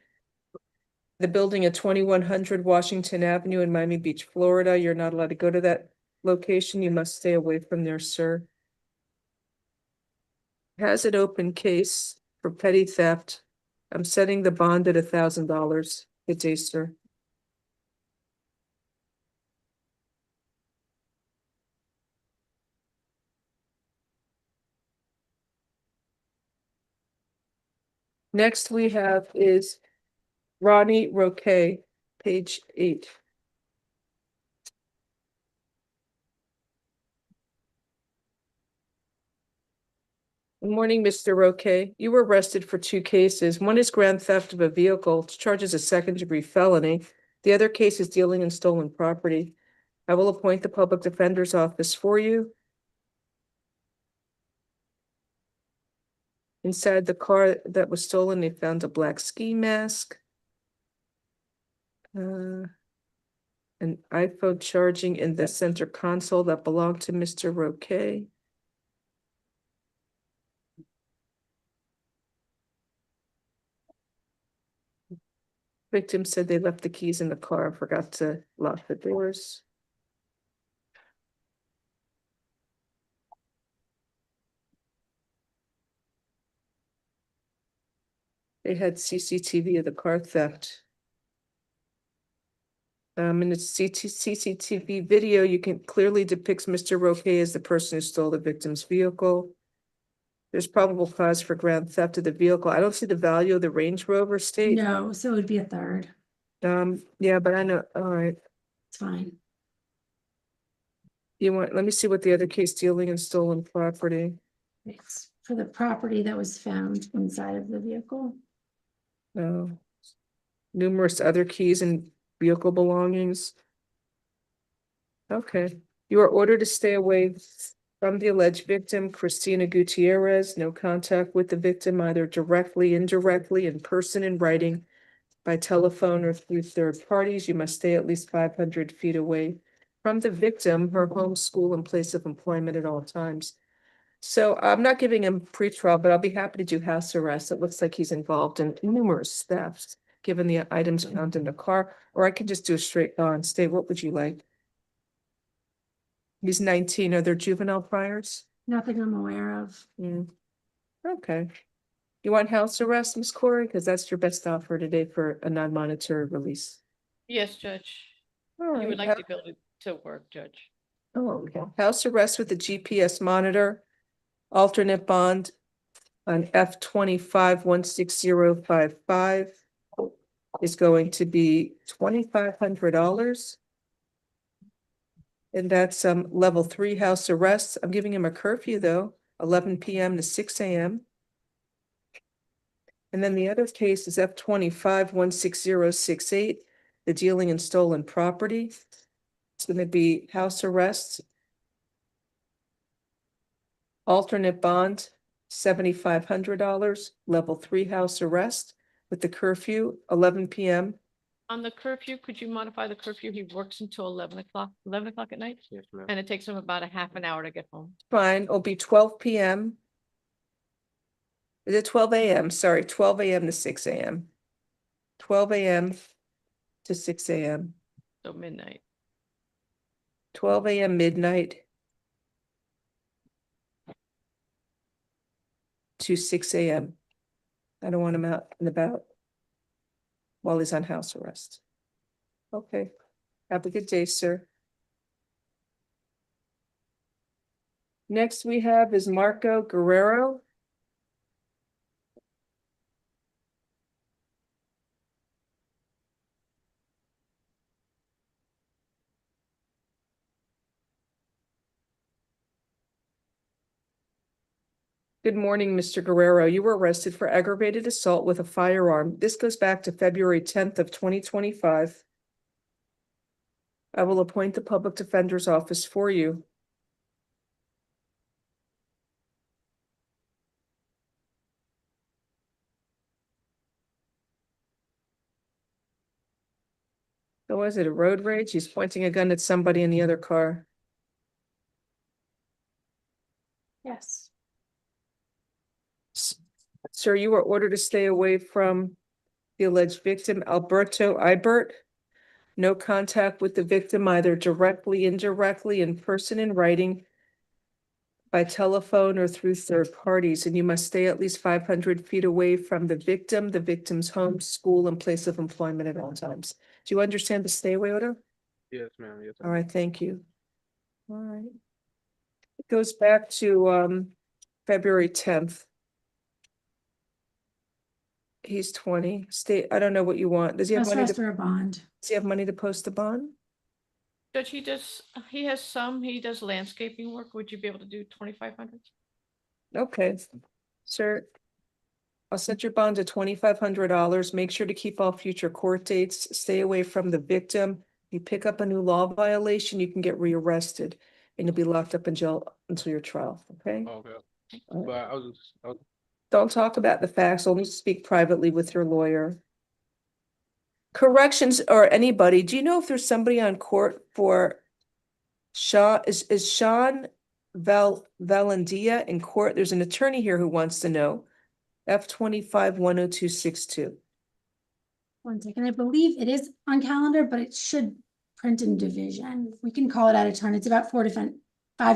The building at 2100 Washington Avenue in Miami Beach, Florida. You're not allowed to go to that location. You must stay away from there, sir. Has an open case for petty theft. I'm setting the bond at $1,000. Good day, sir. Next we have is Ronnie Roque, page 8. Good morning, Mr. Roque. You were arrested for 2 cases. One is grand theft of a vehicle. It's charged as a second-degree felony. The other case is dealing in stolen property. I will appoint the public defender's office for you. Inside the car that was stolen, they found a black ski mask, an iPhone charging in the center console that belonged to Mr. Roque. Victim said they left the keys in the car and forgot to lock the doors. They had CCTV of the car theft. In the CCTV video, you can clearly depicts Mr. Roque as the person who stole the victim's vehicle. There's probable cause for grand theft of the vehicle. I don't see the value of the Range Rover state. No, so it would be a third. Yeah, but I know, all right. It's fine. Let me see what the other case dealing in stolen property. It's for the property that was found inside of the vehicle. Numerous other keys and vehicle belongings. Okay, you are ordered to stay away from the alleged victim, Christina Gutierrez. No contact with the victim, either directly, indirectly, in person, in writing, by telephone, or through third parties. You must stay at least 500 feet away from the victim, her home, school, and place of employment at all times. So I'm not giving him pretrial, but I'll be happy to do house arrest. It looks like he's involved in numerous thefts, given the items found in the car, or I could just do a straight bond. Stay, what would you like? He's 19. Are there juvenile priors? Nothing I'm aware of. Okay. You want house arrest, Ms. Corey? Because that's your best offer today for a non-monetary release. Yes, Judge. All You would right. like the ability to work, Judge. Oh, okay. House arrest with the GPS monitor, alternate bond on F25-16055 is going to be $2,500. And that's level 3 house arrest. I'm giving him a curfew though, 11 p.m. to 6 a.m. And then the other case is F25-16068, the dealing in stolen property. It's going to be house arrest, alternate bond, $7,500, level 3 house arrest with the curfew, 11 p.m. On the curfew, could you modify the curfew? He works until 11 o'clock at night? Yes, ma'am. And it takes him about a half an hour to get home. Fine, it'll be 12 p.m. Is it 12 a.m.? Sorry, 12 a.m. to 6 a.m. 12 a.m. to 6 a.m. So midnight. 12 a.m. midnight to 6 a.m. I don't want him out and about while he's on house arrest. Okay. Have a good day, sir. Next we have is Marco Guerrero. Good morning, Mr. Guerrero. You were arrested for aggravated assault with a firearm. This goes back to February 10th of 2025. I will appoint the public defender's office for you. So was it a road rage? He's pointing a gun at somebody in the other car. Yes. Sir, you were ordered to stay away from the alleged victim, Alberto Ibert. No contact with the victim, either directly, indirectly, in person, in writing, by telephone, or through third parties, and you must stay at least 500 feet away from the victim's home, school, and place of employment at all times. Do you understand the stay away order? Yes, ma'am. Yes. All right, thank you. All right. It goes back to February 10th. He's 20. Stay, I don't know what you want. Does he have That's money for us to, for a bond. does he have money to post a bond? Judge, he has some, he does landscaping work. Would you be able to do 2,500? Okay, sir. I'll set your bond to $2,500. Make sure to keep all future court dates. Stay away from the victim. You pick up a new law violation, you can get rearrested, and you'll be locked up in jail until your trial, okay? Okay. But I was Don't talk about the facts, only speak privately with your lawyer. Corrections or anybody, do you know if there's somebody on court for Sean, is Sean Valendia in court? There's an attorney here who wants to know. F25-10262. One second, I believe it is on calendar, but it should print in division. We can call it out of turn. It's about 5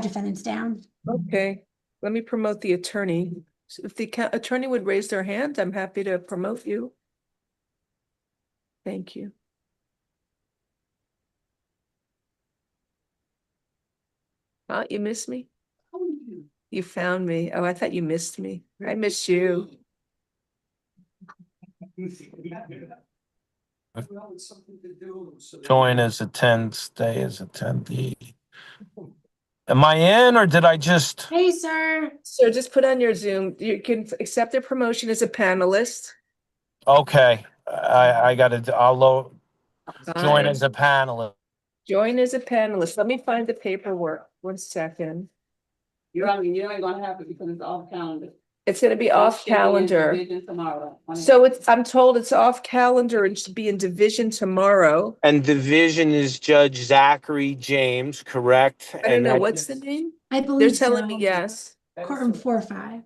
defendants down. Okay, let me promote the attorney. So if the attorney would raise their hand, I'm happy to promote you. Thank you. Oh, you missed me? You found me. Oh, I thought you missed me. I miss you. Join as attend, stay as attendee. Am I in or did I just? Hey, sir. Sir, just put on your Zoom. You can accept a promotion as a panelist. Okay, I'll join Fine. as a panelist. Join as a panelist. Let me find the paperwork. 1 second. You ain't gonna have it because it's off calendar. It's gonna be off calendar. Division tomorrow. So I'm told it's off calendar and should be in division tomorrow. And division is Judge Zachary James, correct? I don't know, what's the name? I believe They're telling me so. yes. Courtroom 4-5.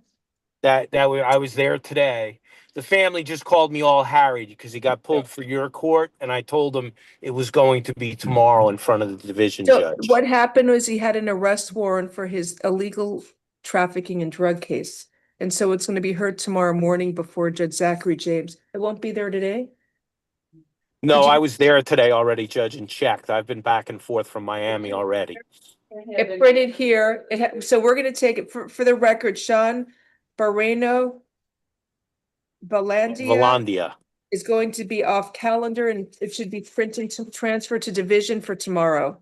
I was there today. The family just called me all harried because he got pulled for your court, and I told him it was going to be tomorrow in front of the division So judge. what happened was he had an arrest warrant for his illegal trafficking and drug case. And so it's going to be heard tomorrow morning before Judge Zachary James. I won't be there today. No, I was there today already, Judge, and checked. I've been back and forth from Miami already. It printed here. So we're going to take it for the record. Sean Barreno Valandia is going to be off calendar, and it should be printed to transfer to division for tomorrow.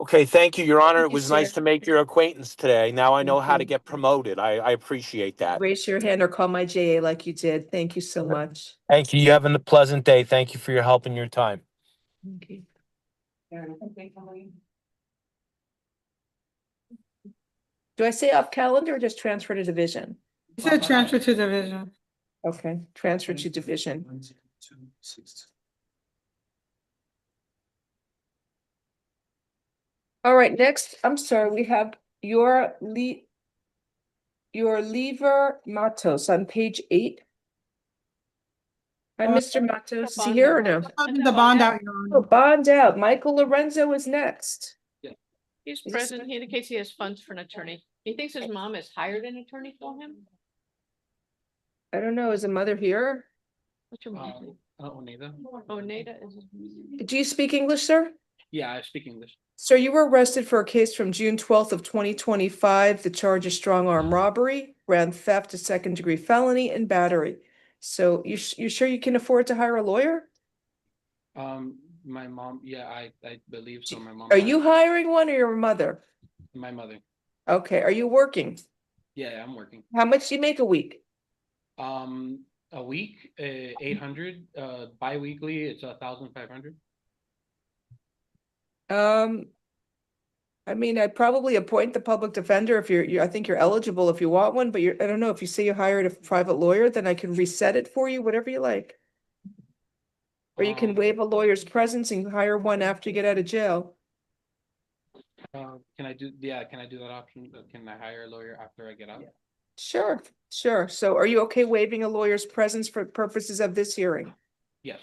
Okay, thank you, Your Honor. Thank It you, was sir. nice to make your acquaintance today. Now I know Thank how you. to get promoted. I appreciate that. Raise your hand or call my JA like you did. Thank you so much. Thank you. You have a pleasant day. Thank you for your help and your time. Thank you. Do I say off calendar or just transfer to division? You said transfer to division. Okay, transfer to division. All right, next, I'm sorry, we have your Lever Matos on page 8. Hi, Mr. Matos, is he here or no? The bond out, Your Honor. Oh, bond out. Michael Lorenzo is next. He's present. He indicates he has funds for an attorney. He thinks his mom has hired an attorney for him. I don't know, is the mother here? What's your mom's name? Oneida. Oneida is. Do you speak English, sir? Yeah, I speak English. Sir, you were arrested for a case from June 12th of 2025. The charge is strong arm robbery, grand theft, a second-degree felony, and battery. So you sure you can afford to hire a lawyer? My mom, yeah, I believe so. My mom. Are you hiring one or your mother? My mother. Okay, are you working? Yeah, I'm working. How much do you make a week? A week, 800, bi-weekly, it's 1,500. I mean, I'd probably appoint the public defender if I think you're eligible if you want one, but I don't know, if you say you hired a private lawyer, then I can reset it for you, whatever you like. Or you can waive a lawyer's presence and hire one after you get out of jail. Can I do that option? Can I hire a lawyer after I get out? Sure, sure. So are you okay waiving a lawyer's presence for purposes of this hearing? Yes.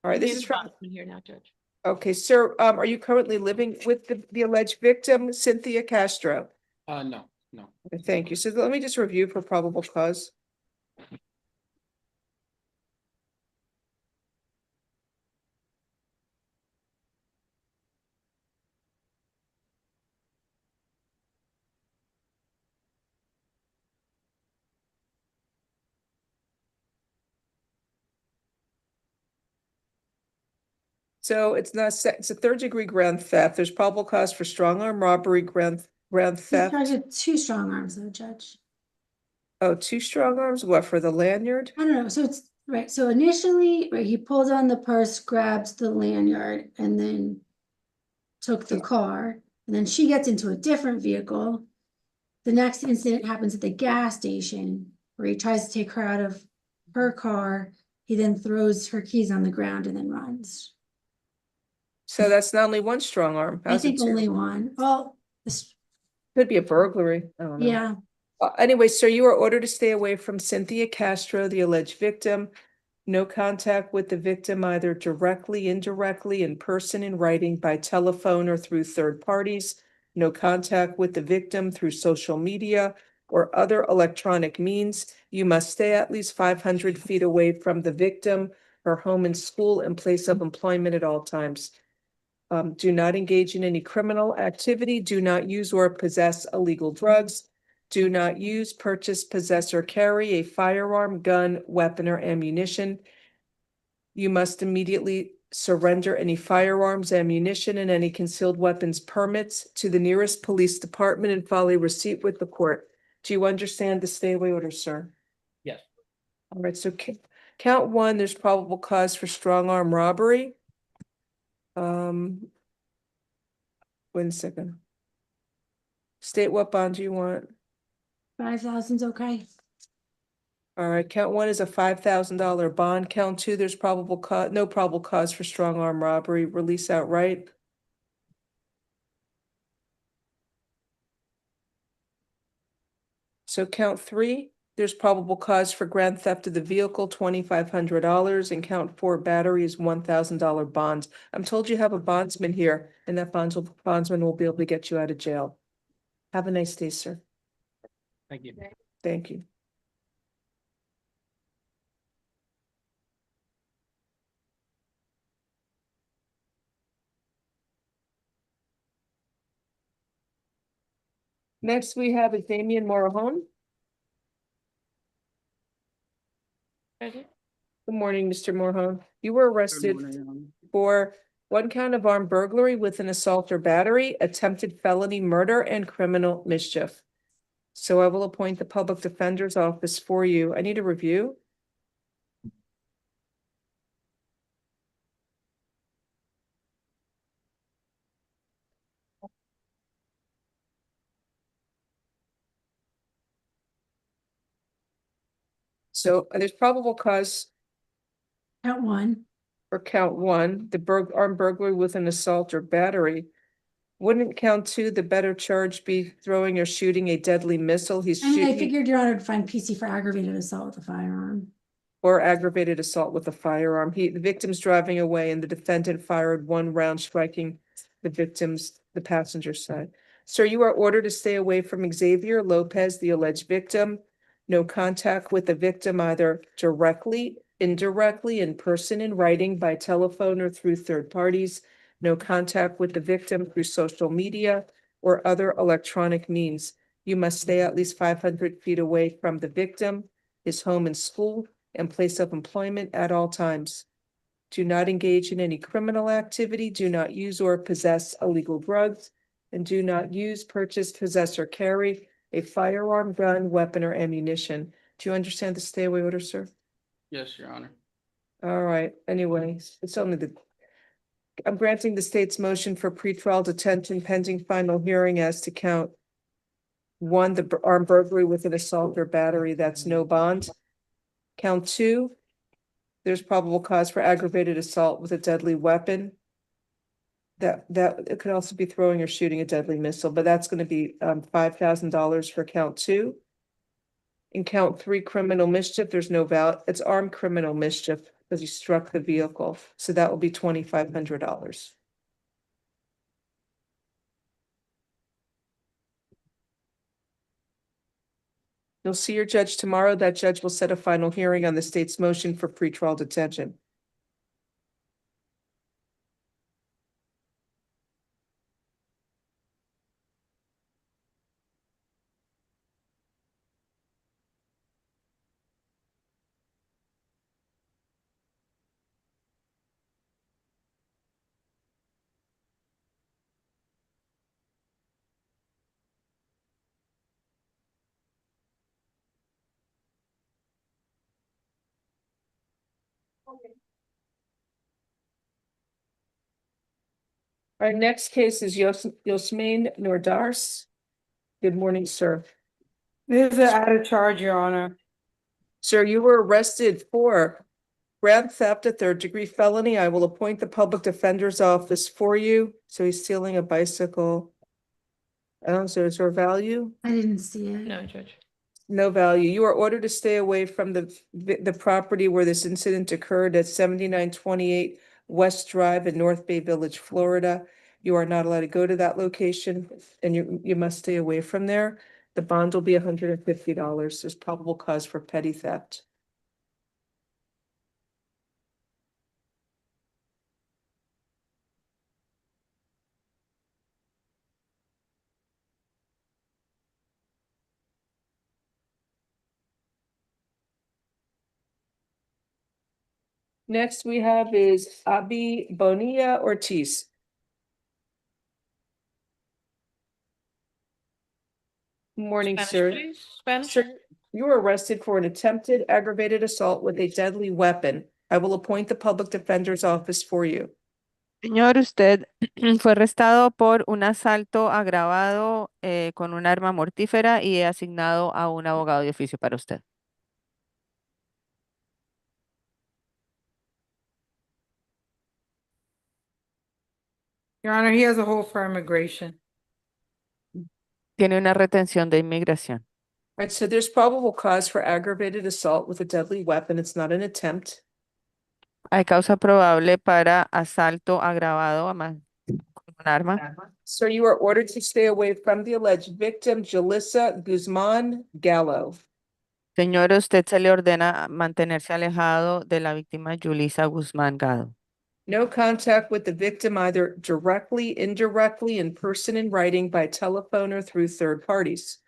All right, this There's is a from, document here now, Judge. okay, sir, are you currently living with the alleged victim, Cynthia Castro? No. Okay, thank you. So let me just review for probable cause. So it's not, it's a third-degree grand theft. There's probable cause for strong arm robbery, grand He's theft. charged with 2 strong arms though, Judge. Oh, 2 strong arms? What, for the lanyard? I don't know, so it's, right, so initially, right, he pulls on the purse, grabs the lanyard, and then took the car, and then she gets into a different vehicle. The next incident happens at the gas station, where he tries to take her out of her car. He then throws her keys on the ground and then runs. So that's not only one strong arm. I How's it think 2? only one. Well, this, Could be a burglary. I don't know. yeah, Anyway, so you are ordered to stay away from Cynthia Castro, the alleged victim. No contact with the victim either directly, indirectly, in person, in writing, by telephone, or through third parties. No contact with the victim through social media or other electronic means. You must stay at least 500 feet away from the victim, her home and school, and place of employment at all times. Do not engage in any criminal activity. Do not use or possess illegal drugs. Do not use, purchase, possess, or carry a firearm, gun, weapon, or ammunition. You must immediately surrender any firearms, ammunition, and any concealed weapons permits to the nearest police department and file a receipt with the court. Do you understand the stay away order, sir? Yes. All right, so count 1, there's probable cause for strong arm robbery. Wait a second. State what bond do you want? 5,000's okay. All right, count 1 is a $5,000 bond. Count 2, there's no probable cause for strong arm robbery. Release outright. So count 3, there's probable cause for grand theft of the vehicle, $2,500, and count 4, battery is $1,000 bond. I'm told you have a bondsman here, and that bondsman will be able to get you out of jail. Have a nice day, sir. Thank you. Thank you. Next, we have Damian Morahone. Present. Good morning, Mr. Morahone. You were arrested for 1 count of armed burglary with an assault or battery, attempted felony murder, and criminal mischief. So I will appoint the public defender's office for you. I need a review. So there's probable cause Count 1. for count 1, the armed burglary with an assault or battery. Wouldn't count 2, the better charge be throwing or shooting a deadly missile? He's I mean, I shooting, figured Your Honor would find PC for aggravated assault with a firearm. or aggravated assault with a firearm. The victim's driving away and the defendant fired 1 round, striking the passenger's side. Sir, you are ordered to stay away from Xavier Lopez, the alleged victim. No contact with the victim either directly, indirectly, in person, in writing, by telephone, or through third parties. No contact with the victim through social media or other electronic means. You must stay at least 500 feet away from the victim, his home and school, and place of employment at all times. Do not engage in any criminal activity. Do not use or possess illegal drugs. and do not use, purchase, possess, or carry a firearm, gun, weapon, or ammunition. Do you understand the stay away order, sir? Yes, Your Honor. All right, anyways, it's only I'm granting the state's motion for pretrial detention pending final hearing as to count one, the armed burglary with an assault or battery, that's no bond. Count two, there's probable cause for aggravated assault with a deadly weapon. That it could also be throwing or shooting a deadly missile, but that's gonna be $5,000 for count two. In count three, criminal mischief, there's no it's armed criminal mischief because he struck the vehicle, so that will be $2,500. You'll see your judge tomorrow. That judge will set a final hearing on the state's motion for pretrial detention. Our next case is Yosmain Nordars. Good morning, sir. This is an added charge, Your Honor. Sir, you were arrested for grand theft, a third-degree felony. I will appoint the public defender's office for you. So he's stealing a bicycle. I don't know, so is there value? I didn't see it. No, Judge. No value. You are ordered to stay away from the property where this incident occurred at 7928 West Drive in North Bay Village, Florida. You are not allowed to go to that location and you must stay away from there. The bond will be $150. There's probable cause for petty theft. Next we have is Abi Bonilla Ortiz. Morning, Spanish, sir. please. Spanish. Sir, you were arrested for an attempted aggravated assault with a deadly weapon. I will appoint the public defender's office for you. Señor, usted fue arrestado por un asalto agravado con un arma mortífera y he asignado a un abogado de oficio para usted. Your Honor, he has a hold for immigration. Tiene una retención de inmigración. All right, so there's probable cause for aggravated assault with a deadly weapon. It's not an attempt. Hay causa probable para asalto agravado con un arma. So you are ordered to stay away from the alleged victim, Julissa Guzman Gallo. Señor, usted se le ordena mantenerse alejado de la víctima Yulisa Guzmán Gado. No contact with the victim either directly, indirectly, in person, in writing, by telephone, or through third parties.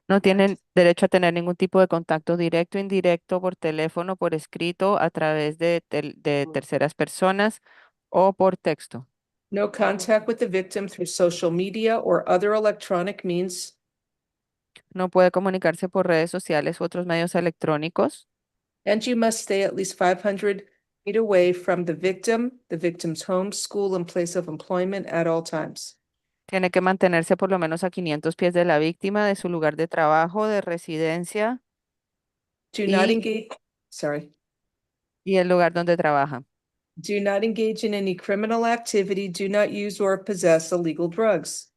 No tienen derecho a tener ningún tipo de contacto directo, indirecto, por teléfono, por escrito, a través de terceras personas o por texto. No contact with the victim through social media or other electronic means. No puede comunicarse por redes sociales u otros medios electrónicos. And you must stay at least 500 feet away from the victim's home, school, and place of employment at all times. Tiene que mantenerse por lo menos a 500 pies de la víctima, de su lugar de trabajo, de residencia Do not engage, sorry. y el lugar donde trabaja. Do not engage in any criminal activity. Do not use or possess illegal drugs.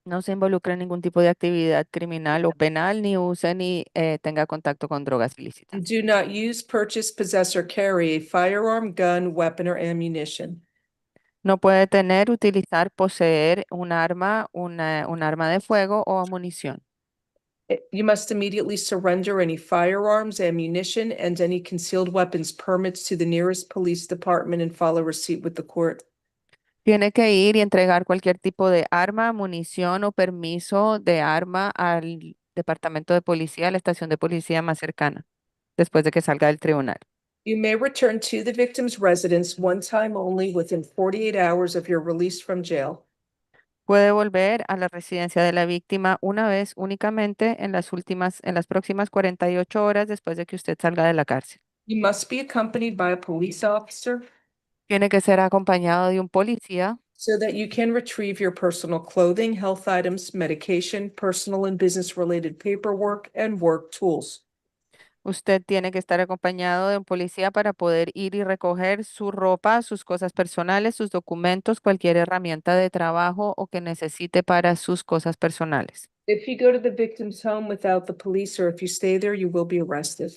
No se involucre en ningún tipo de actividad criminal o penal, ni use ni tenga contacto con drogas ilícitas. Do not use, purchase, possess, or carry a firearm, gun, weapon, or ammunition. No puede tener, utilizar, poseer un arma, un arma de fuego o munición. You must immediately surrender any firearms, ammunition, and any concealed weapons permits to the nearest police department and follow receipt with the court. Tiene que ir y entregar cualquier tipo de arma, munición o permiso de arma al departamento de policía, a la estación de policía más cercana, después de que salga del tribunal. You may return to the victim's residence one time only within 48 hours of your release from jail. puede volver a la residencia de la víctima una vez únicamente en las próximas 48 horas después de que usted salga de la cárcel. You must be accompanied by a police officer Tiene que ser acompañado de un policía so that you can retrieve your personal clothing, health items, medication, personal and business related paperwork, and work tools. Usted tiene que estar acompañado de un policía para poder ir y recoger su ropa, sus cosas personales, sus documentos, cualquier herramienta de trabajo o que necesite para sus cosas personales. If you go to the victim's home without the police or if you stay there, you will be arrested.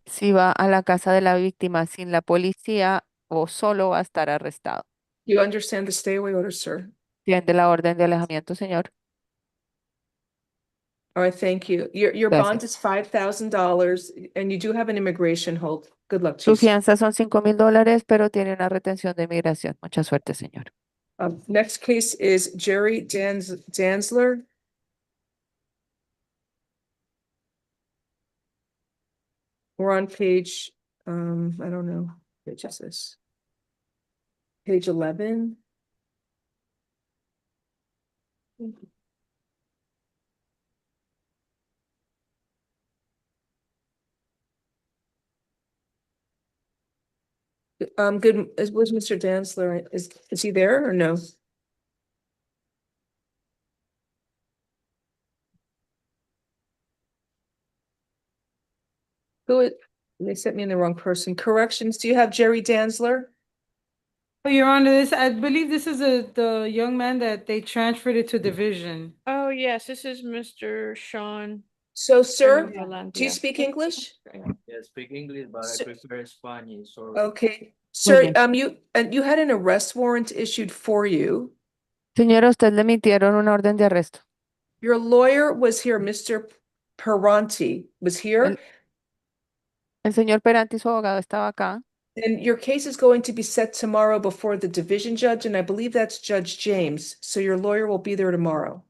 Si va a la casa de la víctima sin la policía o solo va a estar arrestado. You understand the stay away order, sir? ¿Entiende la orden de alejamiento, señor? All right, thank you. Your bond Gracias. is $5,000 and you do have an immigration hold. Good luck to Su you. Sir. fianza son $5,000, pero tiene una retención de inmigración. Mucha suerte, señor. Next case is Jerry Danzler. We're on page, I don't know, which is this? Page 11. Good, was Mr. Danzler, is he there or no? They sent me in the wrong person. Corrections, do you have Jerry Danzler? Oh, Your Honor, I believe this is the young man that they transferred it to division. Oh, yes, this is Mr. Sean. So, sir, do you Valencia. speak English? Yeah, speak English, but I prefer Spanish, sorry. Okay, sir, bien. you had an arrest warrant issued for you. Señora, usted le emitieron una orden de arresto. Your lawyer was here, Mr. Peralta was here. El señor Peralta, su abogado, estaba acá. And your case is going to be set tomorrow before the division judge, and I believe that's Judge James. So your lawyer will be there tomorrow.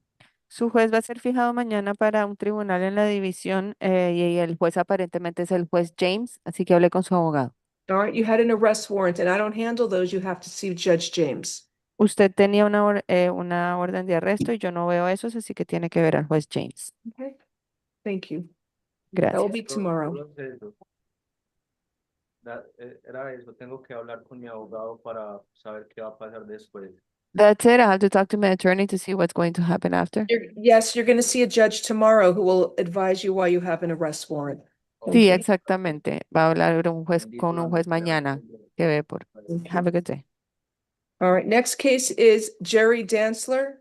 Su juez va a ser fijado mañana para un tribunal en la división y el juez aparentemente es el juez James, así que hable con su abogado. All right, you had an arrest warrant, and I don't handle those. You have to see Judge James. Usted tenía una orden de arresto y yo no veo eso, así que tiene que ver al juez James. Okay, thank you. That will Gracias. be tomorrow. Era eso, tengo que hablar con mi abogado para saber qué va a pasar después. That's it. I have to talk to my attorney to see what's going to happen after. Yes, you're going to see a judge tomorrow who will advise you why you have an arrest warrant. Sí, exactamente. Va a hablar con un juez mañana que ve por. Have a good day. All right, next case is Jerry Danzler.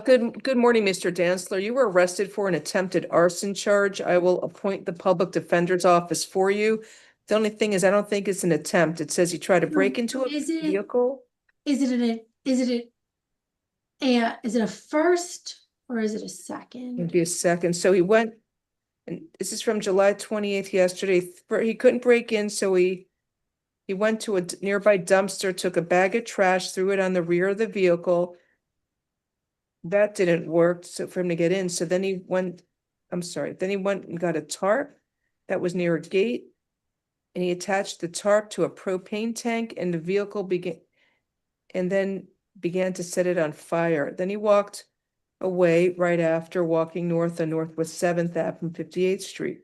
Good morning, Mr. Danzler. You were arrested for an attempted arson charge. I will appoint the public defender's office for you. The only thing is, I don't think it's an attempt. It says you tried to break into a vehicle. Is it a first or is it a second? It'd be a second. So he went, and this is from July 28th yesterday. He couldn't break in, so he went to a nearby dumpster, took a bag of trash, threw it on the rear of the vehicle. That didn't work for him to get in. So then he went and got a tarp that was near a gate. And he attached the tarp to a propane tank and the vehicle began to set it on fire. Then he walked away right after, walking north on Northwest 7th Ave and 58th Street.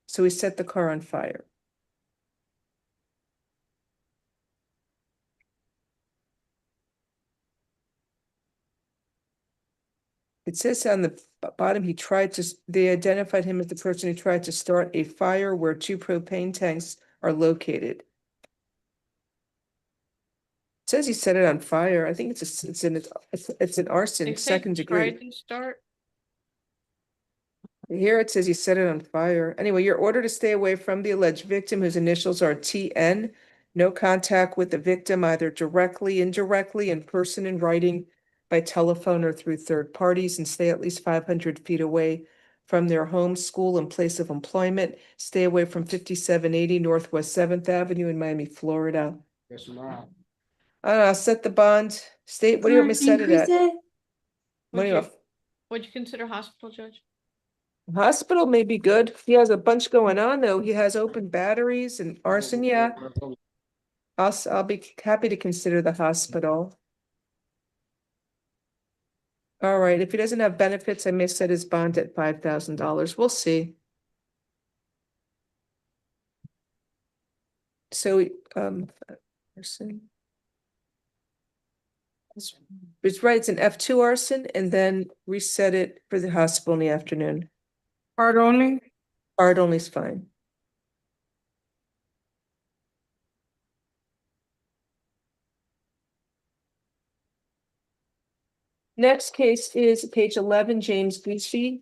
So he set the car on fire. It says on the bottom, they identified him as the person who tried to start a fire where 2 propane tanks are located. It says he set it on fire. I think it's an arson, They say second degree. tried to start. Here it says he set it on fire. Anyway, you're ordered to stay away from the alleged victim whose initials are TN. No contact with the victim either directly, indirectly, in person, in writing, by telephone, or through third parties, and stay at least 500 feet away from their home, school, and place of employment. Stay away from 5780 Northwest 7th Avenue in Miami, Florida. Yes, ma'am. Set the bond. State, what do you want me to set it at? Increase it? What do you want? Would you consider hospital, Judge? Hospital may be good. He has a bunch going on, though. He has open batteries and arson, yeah. I'll be happy to consider the hospital. All right, if he doesn't have benefits, I may set his bond at $5,000. We'll see. So, arson. It's right, it's an F2 arson, and then reset it for the hospital in the afternoon. Card only? Card only is fine. Next case is page 11, James Goosey.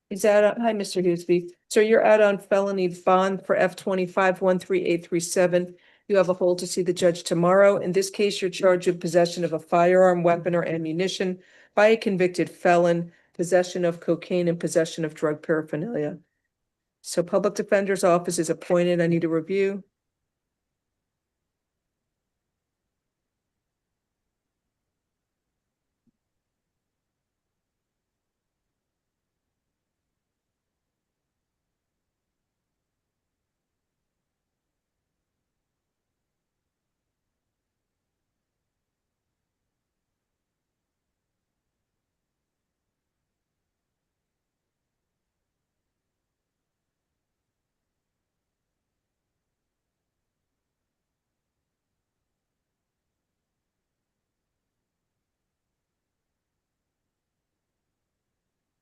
Is that, hi, Mr. Hughesby. So you're out on felony bond for F25 13837. You have a hold to see the judge tomorrow. In this case, you're charged with possession of a firearm, weapon, or ammunition by a convicted felon, possession of cocaine, and possession of drug paraphernalia. So public defender's office is appointed. I need a review.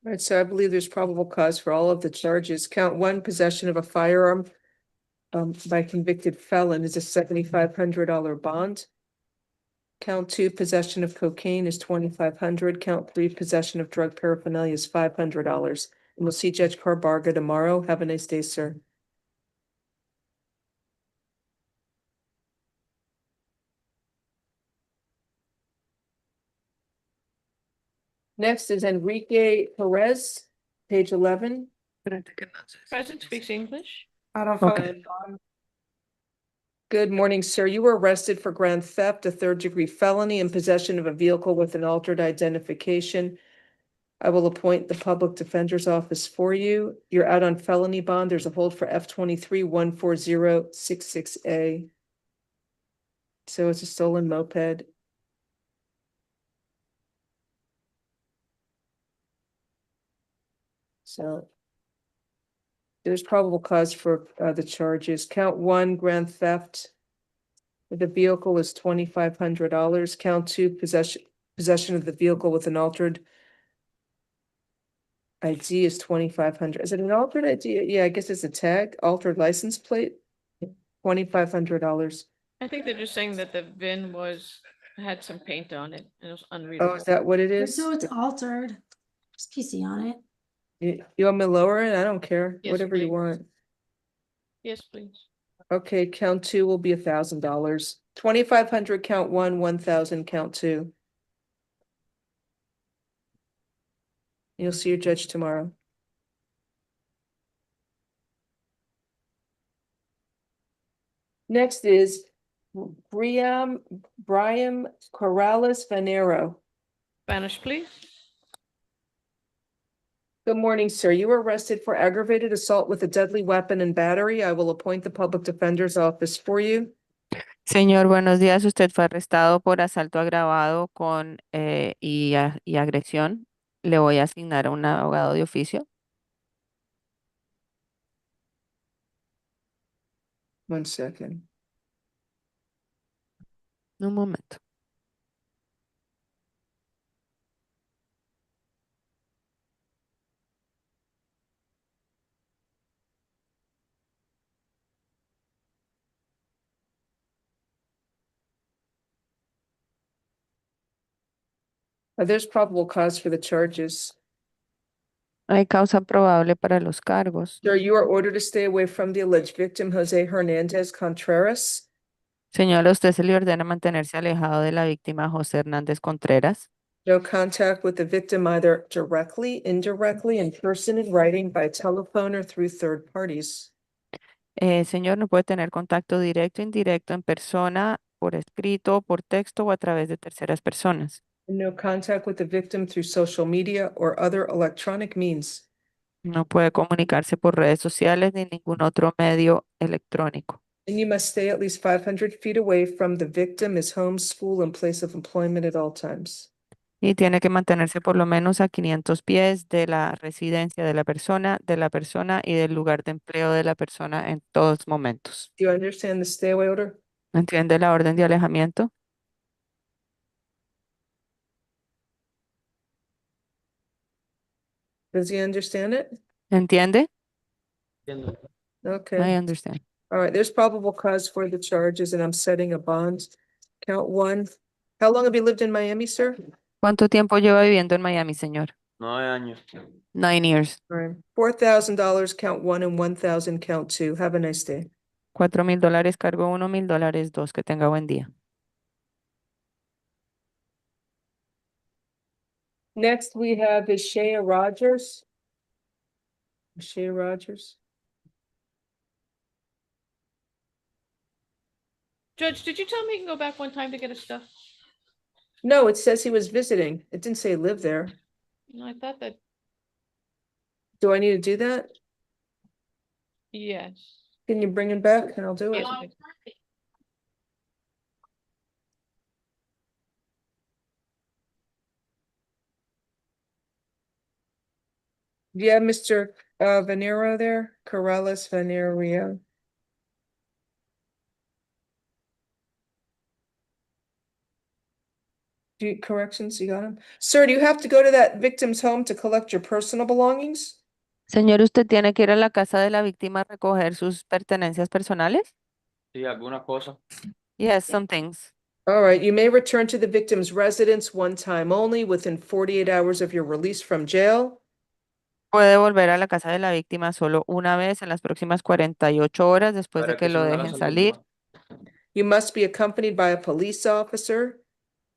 All right, so I believe there's probable cause for all of the charges. Count one, possession of a firearm by convicted felon is a $7,500 bond. Count two, possession of cocaine is $2,500. Count three, possession of drug paraphernalia is $500. And we'll see Judge Carbarga tomorrow. Have a nice day, sir. Next is Enrique Perez, page 11. Present, speaks English. I don't Okay. Good morning, sir. You were arrested for grand theft, a third-degree felony, and possession of a vehicle with an altered identification. I will appoint the public defender's office for you. You're out on felony bond. There's a hold for F23 14066A. So it's a stolen moped. So there's probable cause for the charges. Count one, grand theft. The vehicle is $2,500. Count two, possession of the vehicle with an altered ID is $2,500. Is it an altered ID? Yeah, I guess it's a tag, altered license plate. $2,500. I think they're just saying that the VIN had some paint on it and it was unreadable. Oh, is that what it is? So it's altered. There's PC on it. You want me to lower it? I don't care. Yes, Whatever you please. want. Yes, please. Okay, count two will be $1,000. 2,500, count one, 1,000, count two. You'll see your judge tomorrow. Next is Brian Corrales Vanero. Spanish, please. Good morning, sir. You were arrested for aggravated assault with a deadly weapon and battery. I will appoint the public defender's office for you. Señor, buenos días. Usted fue arrestado por asalto agravado con y agresión. Le voy a asignar a un abogado de oficio. One second. Un momento. There's probable cause for the charges. Hay causa probable para los cargos. Sir, you are ordered to stay away from the alleged victim, Jose Hernandez Contreras. Señora, usted se le ordena mantenerse alejado de la víctima José Hernández Contreras. No contact with the victim either directly, indirectly, in person, in writing, by telephone, or through third parties. Señor, no puede tener contacto directo, indirecto, en persona, por escrito, por texto o a través de terceras personas. No contact with the victim through social media or other electronic means. No puede comunicarse por redes sociales ni ningún otro medio electrónico. And you must stay at least 500 feet away from the victim, his home, school, and place of employment at all times. Y tiene que mantenerse por lo menos a 500 pies de la residencia de la persona y del lugar de empleo de la persona en todos momentos. Do you understand the stay away order? ¿Entiende la orden de alejamiento? Does he understand it? ¿Entiende? Okay. I understand. All right, there's probable cause for the charges and I'm setting a bond. Count one. How long have you lived in Miami, sir? ¿Cuánto tiempo lleva viviendo en Miami, señor? 9 años. 9 years. All right, $4,000, count one, and 1,000, count two. Have a nice day. $4,000 cargo 1, $1,000 2. Que tenga buen día. Next, we have is Shea Rogers. Shea Rogers. Judge, did you tell me he can go back one time to get his stuff? No, it says he was visiting. It didn't say live there. No, I thought that, Do I need to do that? yes. Can you bring him back and I'll do it? Yes. Do you have Mr. Venero there? Corrales Venero. Corrections, you got him? Sir, do you have to go to that victim's home to collect your personal belongings? Señor, ¿usted tiene que ir a la casa de la víctima a recoger sus pertenencias personales? Sí, algunas cosas. Yes, some things. All right, you may return to the victim's residence one time only within 48 hours of your release from jail. Puede volver a la casa de la víctima solo una vez en las próximas 48 horas después de que lo dejen salir. You must be accompanied by a police officer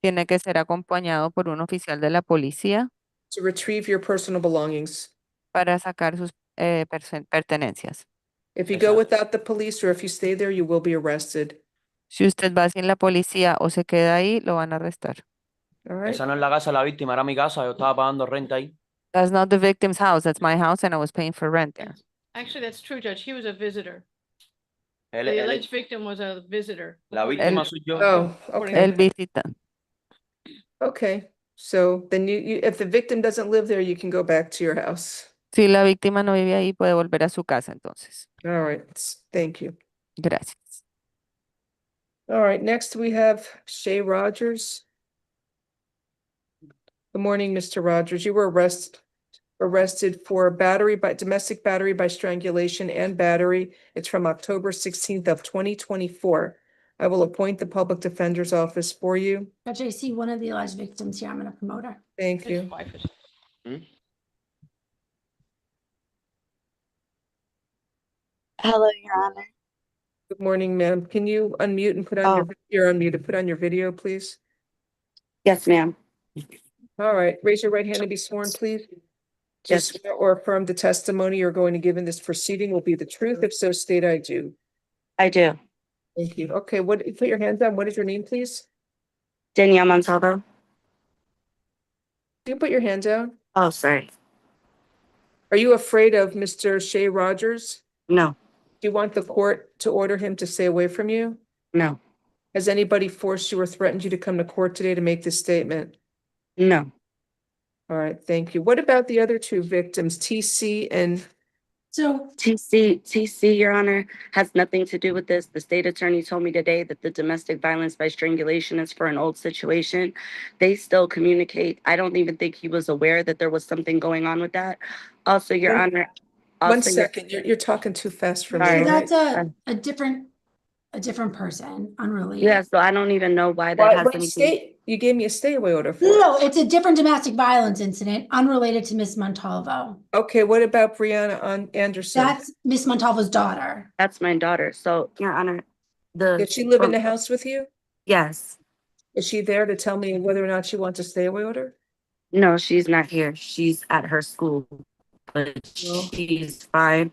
Tiene que ser acompañado por un oficial de la policía to retrieve your personal belongings. para sacar sus pertenencias. If you go without the police or if you stay there, you will be arrested. Si usted va sin la policía o se queda ahí, lo van a arrestar. All right. Esa no es la casa de la víctima, era mi casa, yo estaba pagando renta ahí. That's not the victim's house. That's my house and I was paying for rent there. Actually, that's true, Judge. He was a visitor. Él- The él- alleged victim was a visitor. La víctima soy yo. Oh, Él okay. visita. Okay. So then you if the victim doesn't live there, you can go back to your house. Si la víctima no vive ahí, puede volver a su casa entonces. All right. Thank you. Gracias. All right. Next we have Shea Rogers. Good morning, Mr. Rogers. You were arrested for domestic battery by strangulation and battery. It's from October 16th of 2024. I will appoint the public defender's office for you. Judge, I see one of the alleged victims here. I'm gonna promote her. Thank His you. wife is- Hello, Your Honor. Good morning, ma'am. Can you unmute and put on you're unmuted. Put on your video, please. Yes, ma'am. All right. Raise your right hand and be sworn, please. Do you Yes. swear or affirm the testimony you're going to give in this proceeding will be the truth? If so, state I do. I do. Thank you. Okay, put your hands down. What is your name, please? Danielle Montalvo. Do you put your hand down? Oh, sorry. Are you afraid of Mr. Shea Rogers? No, Do you want the court to order him to stay away from you? no, Has anybody forced you or threatened you to come to court today to make this statement? no. All right, thank you. What about the other two victims, TC and So TC, Your Honor, has nothing to do with this. The state attorney told me today that the domestic violence by strangulation is for an old situation. They still communicate. I don't even think he was aware that there was something going on with that. Also, Your One- Honor. One also, second, you're talking too fast for me. Sorry. so all right? that's a different a different person, unrelated. Yeah, so I don't even know why that Why, has what anything. state, you gave me a stay away order for No, it. no, it's a different domestic violence incident unrelated to Miss Montalvo. Okay, what about Brianna Anderson? That's Miss Montalvo's daughter. That's my daughter. So, Your Honor, the. Does she live in the house with you? Yes. Is she there to tell me whether or not she wants a stay away order? No, she's not here. She's at her school, but No. she's fine.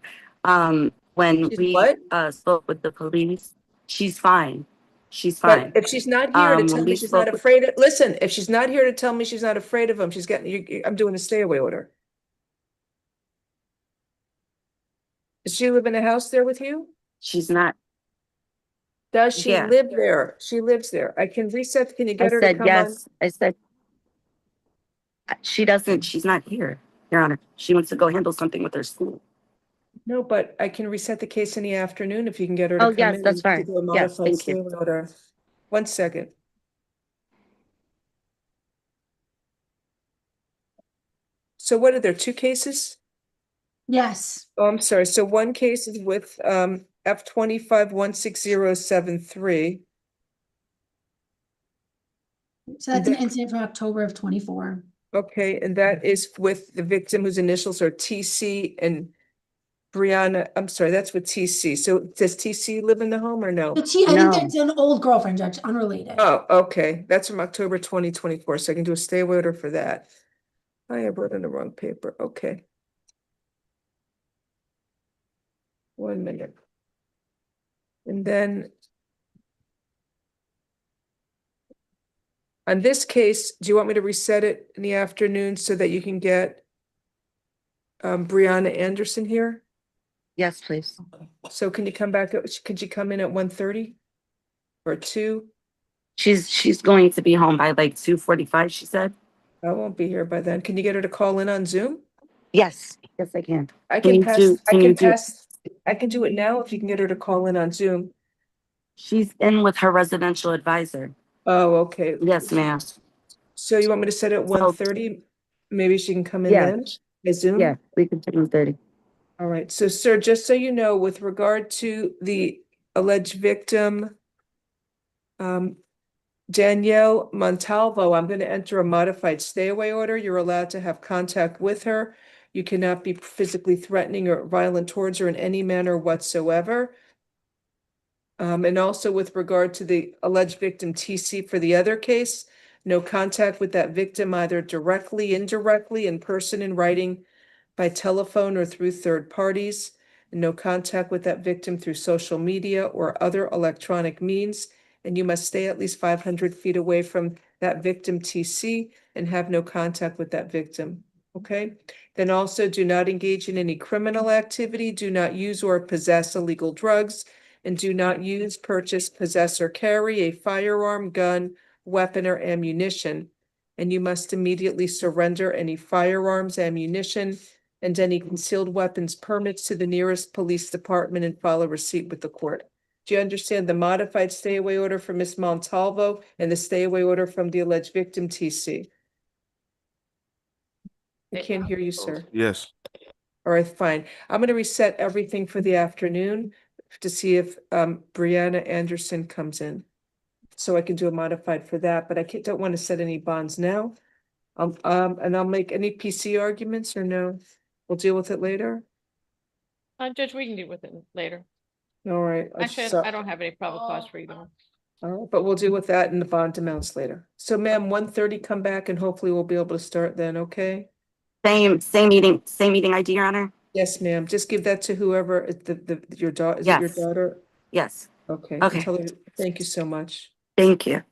When She's we what? spoke with the police, she's fine. She's But fine. if she's not here to When tell me we she's spoke not with- afraid of, listen, if she's not here to tell me she's not afraid of him, she's getting, I'm doing a stay away order. Does she live in a house there with you? She's not. Does she Yeah. live there? She lives there. I can reset, can you I get her to said come on? yes. I said she doesn't. She's not here, Your Honor. She wants to go handle something with her school. No, but I can reset the case in the afternoon if you can get her to Oh, come yes, in. that's to fine. do a Yes, modified thank stay you. away order. 1 second. So what are there, 2 cases? Yes. Oh, I'm sorry. So one case is with F25160773. So that's an incident from October of 24. Okay, and that is with the victim whose initials are TC and Brianna. I'm sorry, that's with TC. So does TC live in the home or no? I think that's an old girlfriend, Judge, unrelated. Oh, okay. That's from October 2024. So I can do a stay away order for that. I wrote on the wrong paper. Okay. 1 minute. And then on this case, do you want me to reset it in the afternoon so that you can get Brianna Anderson here? Yes, please. So can you come back? Could you come in at 1:30 or 2? She's going to be home by like 2:45, she said. I won't be here by then. Can you get her to call in on Zoom? Yes, yes, I can. I Can can you pass, do- I can you can do- pass, I can do it now if you can get her to call in on Zoom. She's in with her residential advisor. Oh, okay. Yes, ma'am. So you want me to set it at 1:30? Maybe she can come in Yeah. then by Zoom? Yeah, we can do 30. All right. So, sir, just so you know, with regard to the alleged victim, Danielle Montalvo, I'm going to enter a modified stay away order. You're allowed to have contact with her. You cannot be physically threatening or violent towards her in any manner whatsoever. And also with regard to the alleged victim TC for the other case, no contact with that victim either directly, indirectly, in person, in writing, by telephone, or through third parties. And no contact with that victim through social media or other electronic means. And you must stay at least 500 feet away from that victim TC and have no contact with that victim. Okay? Then also do not engage in any criminal activity, do not use or possess illegal drugs, and do not use, purchase, possess, or carry a firearm, gun, weapon, or ammunition. And you must immediately surrender any firearms, ammunition, and any concealed weapons permits to the nearest police department and file a receipt with the court. Do you understand the modified stay away order for Ms. Montalvo and the stay away order from the alleged victim TC? I can't hear you, sir. Yes. All right, fine. I'm going to reset everything for the afternoon to see if Brianna Anderson comes in. So I can do a modified for that, but I don't want to set any bonds now. And I'll make any PC arguments or no? We'll deal with it later? Judge, we can deal with it later. All right. Actually, I don't have any probable cause for either one. All right, but we'll deal with that in the bond amounts later. So ma'am, 1:30, come back and hopefully we'll be able to start then, okay? Same meeting ID, Your Honor. Yes, ma'am. Just give that to whoever, your daughter, is it your Yes. daughter? Yes. Okay. Okay. Tell her, thank you so much. Thank you.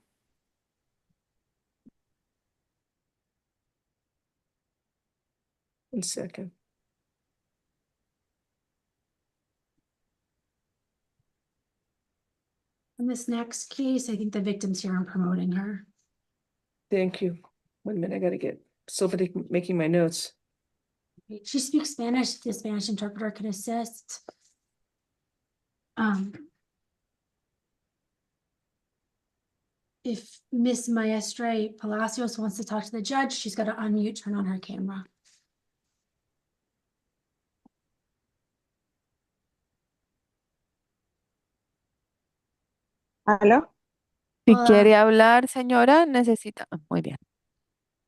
1 second. In this next case, I think the victim's here. I'm promoting her. Thank you. 1 minute, I gotta get somebody making my notes. She speaks Spanish. The Spanish interpreter can assist. If Miss Maestre Palacios wants to talk to the judge, she's got to unmute, turn on her camera. ¿Aló? Si Hola. quiere hablar, señora, necesita. Muy bien.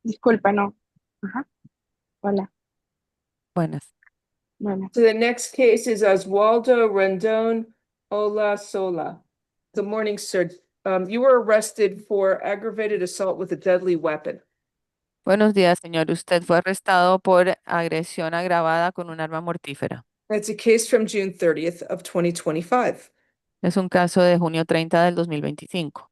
Disculpa, no. Ajá. Hola. Buenas. Buenas. So the next case is Oswaldo Rendon Olasola. Good morning, sir. You were arrested for aggravated assault with a deadly weapon. Buenos días, señor. Usted fue arrestado por agresión agravada con un arma mortífera. It's a case from June 30th of 2025. Es un caso de junio 30 del 2025.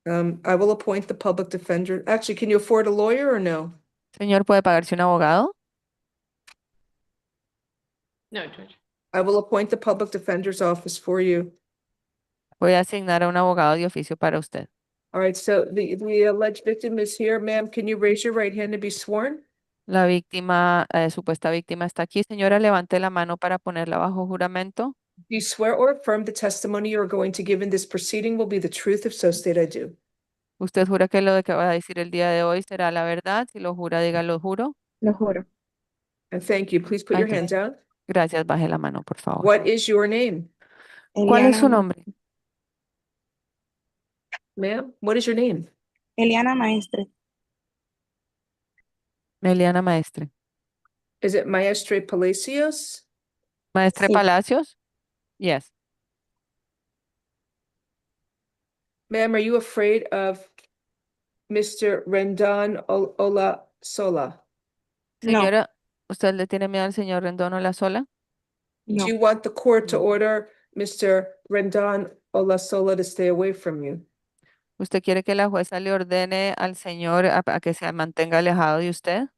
I will appoint the public defender. Actually, can you afford a lawyer or no? Señor, ¿puede pagarse un abogado? No, Judge. I will appoint the public defender's office for you. Voy a asignar a un abogado de oficio para usted. All right, so the alleged victim is here. Ma'am, can you raise your right hand to be sworn? La víctima, supuesta víctima está aquí. Señora, levante la mano para ponerla bajo juramento. Do you swear or affirm the testimony you are going to give in this proceeding will be the truth if so state I do? ¿Usted jura que lo de que va a decir el día de hoy será la verdad? Si lo jura, diga lo juro. Lo juro. And thank you. Please put your hand down. Gracias, baje la mano, por favor. What is your name? ¿Cuál es su nombre? Ma'am, what is your name? Eliana Maestre. Meliana Maestre. Is it Maestre Palacios? Maestre Sí. Palacios? Yes. Ma'am, are you afraid of Mr. Rendon Olasola? Señora, ¿usted le tiene miedo al señor Rendón Olasola? Do you want the court to order Mr. Rendon Olasola to stay away from you? ¿Usted quiere que la jueza le ordene al señor a que se mantenga alejado de usted?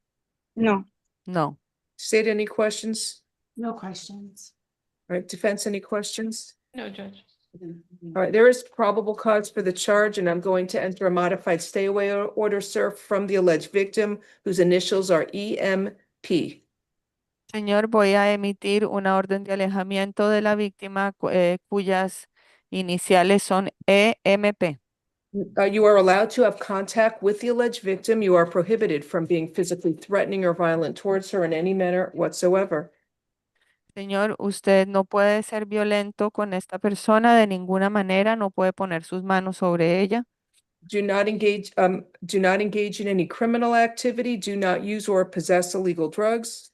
No. No. State any questions? No questions. All right, defense, any questions? No, Judge. All right, there is probable cause for the charge, and I'm going to enter a modified stay away order, sir, from the alleged victim, whose initials are EMP. Señor, voy a emitir una orden de alejamiento de la víctima cuyas iniciales son EMP. You are allowed to have contact with the alleged victim. You are prohibited from being physically threatening or violent towards her in any manner whatsoever. Señor, usted no puede ser violento con esta persona de ninguna manera, no puede poner sus manos sobre ella. Do not engage in any criminal activity. Do not use or possess illegal drugs.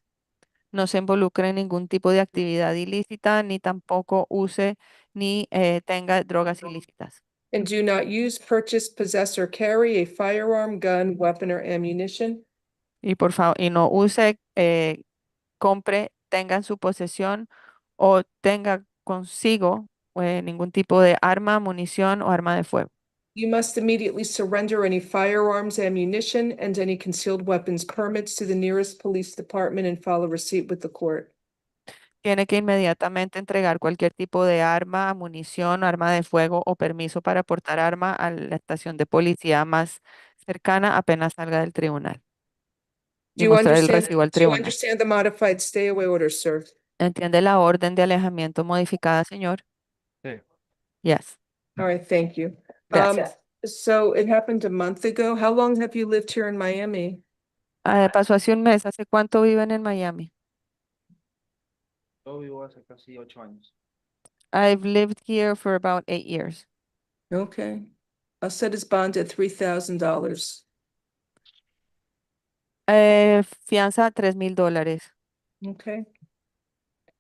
No se involucre en ningún tipo de actividad ilícita, ni tampoco use ni tenga drogas ilícitas. And do not use, purchase, possess, or carry a firearm, gun, weapon, or ammunition. Y por favor, y no use, compre, tenga en su posesión o tenga consigo ningún tipo de arma, munición o arma de fuego. You must immediately surrender any firearms, ammunition, and any concealed weapons permits to the nearest police department and file a receipt with the court. Tiene que inmediatamente entregar cualquier tipo de arma, munición, arma de fuego o permiso para portar arma a la estación de policía más cercana apenas salga del tribunal. Y mostrar el recibo al Do you tribunal. understand the modified stay away order, sir? ¿Entiende la orden de alejamiento modificada, señor? Sí. Yes. All right, thank you. Gracias. So it happened a month ago. How long have you lived here in Miami? Pasó hace un mes. ¿Hace cuánto viven en Miami? Yo vivo hace casi 8 años. I've lived here for about 8 years. Okay. I'll set his bond at $3,000. Fianza $3,000. Okay.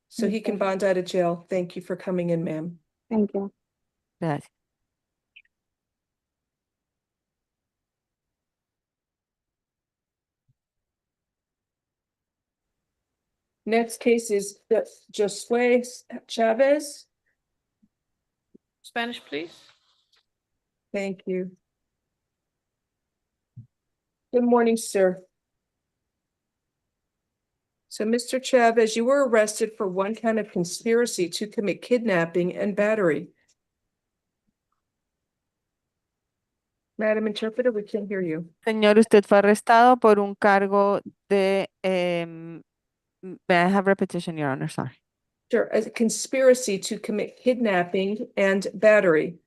So he can bond out of jail. Thank you for coming in, ma'am. Thank you. Gracias. Next case is Josue Chavez. Spanish, please. Thank you. Good morning, sir. So, Mr. Chavez, you were arrested for one count of conspiracy to commit kidnapping and battery. Madam Interpreter, we can't hear you. Señor, usted fue arrestado por un cargo de... may I have repetition, Your Honor? Sorry. Sure, a conspiracy to commit kidnapping and battery.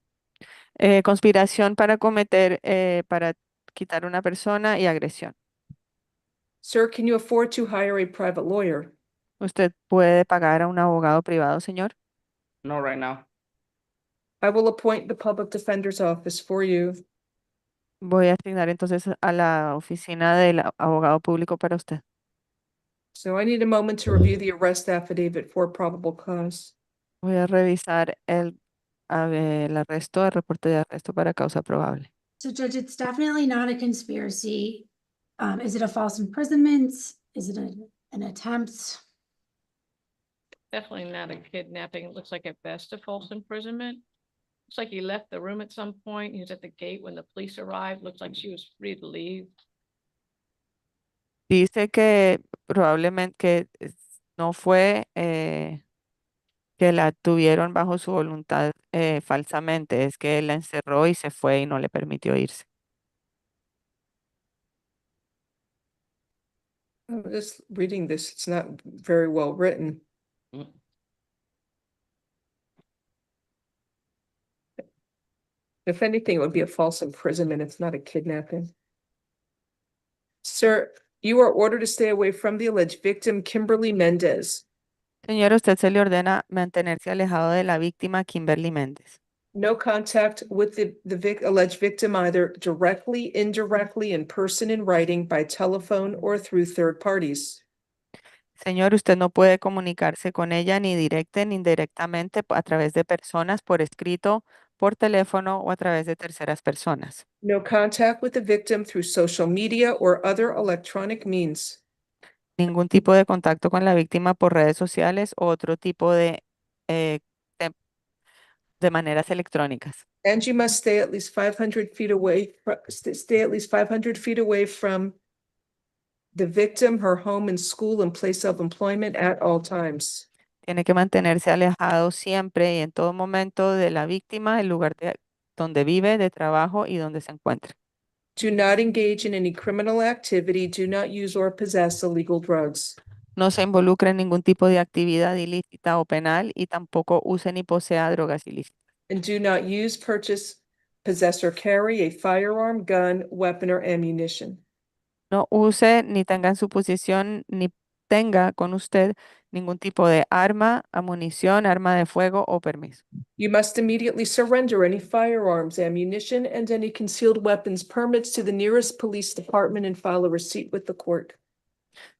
Conspiración para cometer, para quitar una persona y agresión. Sir, can you afford to hire a private lawyer? ¿Usted puede pagar a un abogado privado, señor? No, right now. I will appoint the public defender's office for you. Voy a asignar entonces a la oficina del abogado público para usted. So I need a moment to review the arrest affidavit for probable cause. Voy a revisar el arresto, el reporte de arresto para causa probable. So Judge, it's definitely not a conspiracy. Is it a false imprisonment? Is it an attempt? Definitely not a kidnapping. It looks like at best a false imprisonment. Looks like he left the room at some point. He was at the gate when the police arrived. Looks like she was free to leave. Dice que probablemente no fue que la tuvieron bajo su voluntad falsamente, es que él la encerró y se fue y no le permitió irse. I'm just reading this. It's not very well written. If anything, it would be a false imprisonment. It's not a kidnapping. Sir, you are ordered to stay away from the alleged victim, Kimberly Mendez. Señor, usted se le ordena mantenerse alejado de la víctima Kimberly Méndez. No contact with the alleged victim either directly, indirectly, in person, in writing, by telephone, or through third parties. Señor, usted no puede comunicarse con ella ni directa ni indirectamente a través de personas, por escrito, por teléfono o a través de terceras personas. No contact with the victim through social media or other electronic means. Ningún tipo de contacto con la víctima por redes sociales o otro tipo de maneras electrónicas. And you must stay at least 500 feet away, stay at least 500 feet away from the victim, her home and school and place of employment at all times. Tiene que mantenerse alejado siempre y en todo momento de la víctima, el lugar donde vive, de trabajo y donde se encuentre. Do not engage in any criminal activity. Do not use or possess illegal drugs. No se involucre en ningún tipo de actividad ilícita o penal y tampoco use ni posea drogas ilícitas. And do not use, purchase, possess, or carry a firearm, gun, weapon, or ammunition. No use ni tenga en su posición ni tenga con usted ningún tipo de arma, munición, arma de fuego o permiso. You must immediately surrender any firearms, ammunition, and any concealed weapons permits to the nearest police department and file a receipt with the court.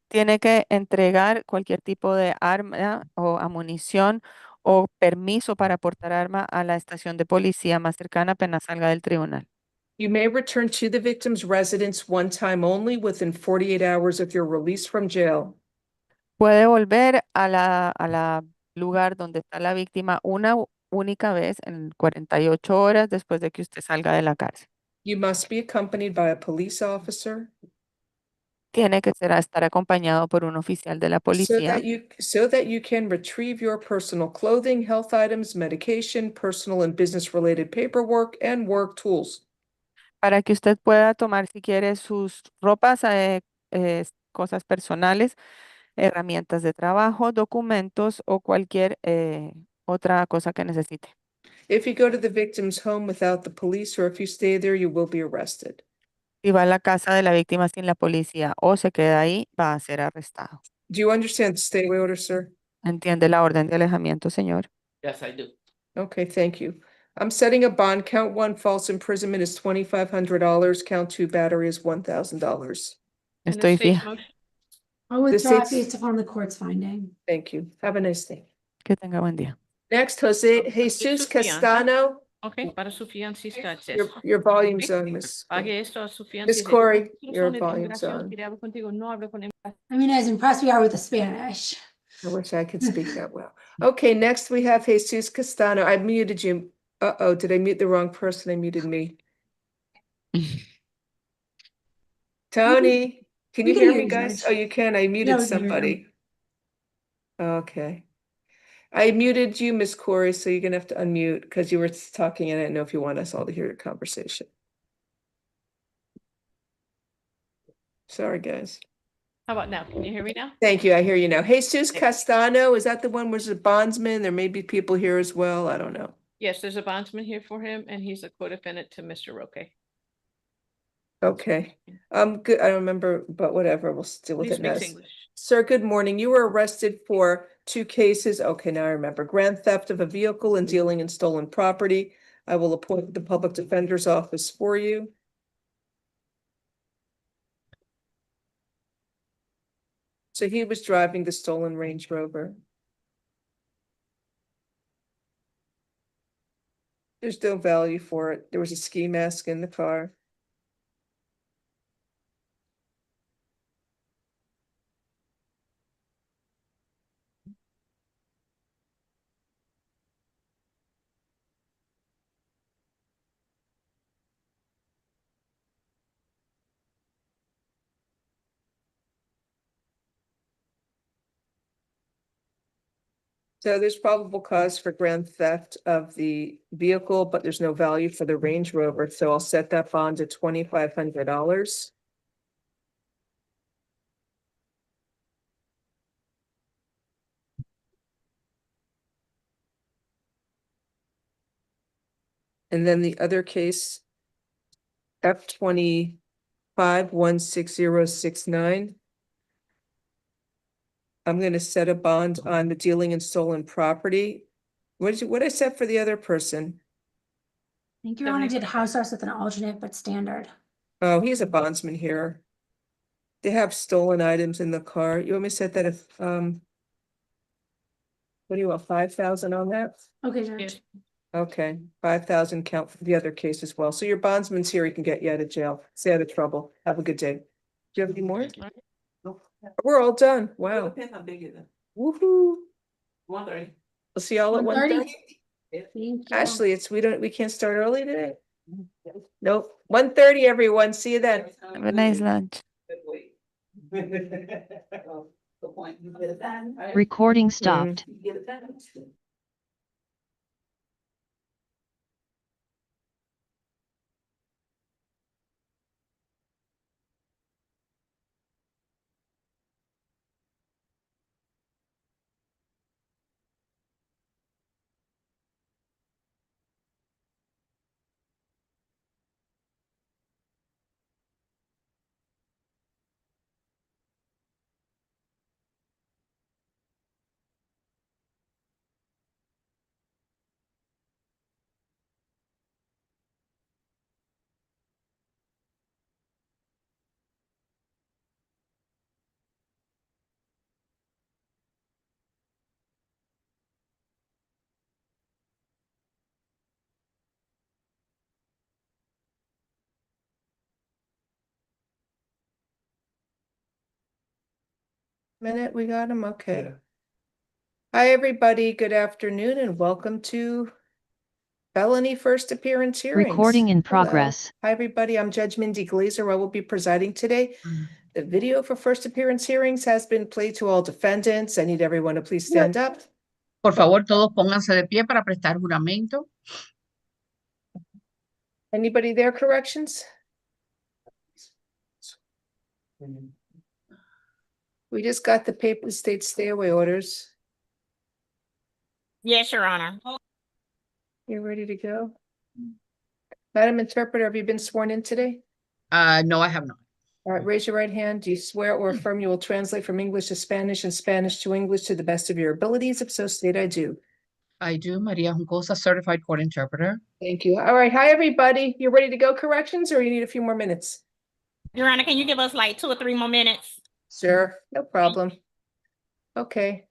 Tiene que entregar cualquier tipo de arma o munición o permiso para portar arma a la estación de policía más cercana apenas salga del tribunal. You may return to the victim's residence one time only within 48 hours of your release from jail. Puede volver a la lugar donde está la víctima una única vez en 48 horas después de que usted salga de la cárcel. You must be accompanied by a police officer Tiene que estar acompañado por un oficial de la policía so that you can retrieve your personal clothing, health items, medication, personal and business related paperwork, and work tools. para que usted pueda tomar si quiere sus ropas, cosas personales, herramientas de trabajo, documentos o cualquier otra cosa que necesite. If you go to the victim's home without the police, or if you stay there, you will be arrested. Si va a la casa de la víctima sin la policía o se queda ahí, va a ser arrestado. Do you understand the stay away order, sir? ¿Entiende la orden de alejamiento, señor? Yes, I do. Okay, thank you. I'm setting a bond. Count 1, false imprisonment is $2,500. Count 2, battery is $1,000. Estoy fija. I'll withdraw state's- based upon the court's finding. Thank you. Have a nice day. Que tenga buen día. Next, Jesus Castano. Ok, para su fianza y taxes. Your volume's on, Miss. Pague esto a su fianza. Miss y Corey, nosotros your son de volume's inmigración, on. quería hablar contigo, no hablo con I mean, as impressed we are with the Spanish. I wish I could speak that well. Okay, next we have Jesus Castano. I muted you. Uh-oh, did I mute the wrong person? I muted me. Tony, can you we can hear hear me, you, guys? Judge. Oh, you can. I Yeah, muted we can hear you. somebody. Okay. I muted you, Miss Corey, so you're gonna have to unmute because you were talking and I didn't know if you want us all to hear your conversation. Sorry, guys. How about now? Can you hear me now? Thank you. I hear you now. Jesus Castano, is that the one where's a bondsman? There may be people here as well. I don't know. Yes, there's a bondsman here for him, and he's a co-defendant to Mr. Roque. Okay. Good. I don't remember, but whatever. We'll deal with He it now. speaks English. Sir, good morning. You were arrested for two cases. Okay, now I remember. Grand theft of a vehicle and dealing in stolen property. I will appoint the public defender's office for you. So he was driving the stolen Range Rover. There's no value for it. There was a ski mask in the car. So there's probable cause for grand theft of the vehicle, but there's no value for the Range Rover. So I'll set that bond at $2,500. And then the other case, F25-16069. I'm going to set a bond on the dealing in stolen property. What did I set for the other person? I think Your Honor did house arrest with an alternate, but standard. Oh, he's a bondsman here. They have stolen items in the car. You want me to set that if, what do you want, 5,000 on that? Okay, Judge. Okay, 5,000 count for the other case as well. So your bondsman's here, he can get you out of jail, stay out of trouble. Have a good day. Do you have any more? We're all done. Wow. Depends how big it is. Woohoo. 1:30. We'll see y'all at 1:30. Thank you. Ashley, we can't start early today? Nope. 1:30, everyone. See you then. Have a nice lunch. Recording stopped. Minute, we got him. Okay. Hi, everybody. Good afternoon and welcome to Felony First Appearance Hearings. Recording in Hello. progress. Hi, everybody. I'm Judge Mindy Glazer. I will be presiding today. The video for first appearance hearings has been played to all defendants. I need everyone to please stand up. Por favor, todos pónganse de pie para prestar juramento. Anybody there, corrections? We just got the paper state stay away orders. Yes, Your Honor. You ready to go? Madam Interpreter, have you been sworn in today? No, I have not. All right, raise your right hand. Do you swear or affirm you will translate from English to Spanish and Spanish to English to the best of your abilities? If so, state I do. I do, Maria Juncosa, certified court interpreter. Thank you. All right, hi, everybody. You ready to go, corrections, or you need a few more minutes? Your Honor, can you give us like 2 or 3 more minutes? Sure, no problem. Okay.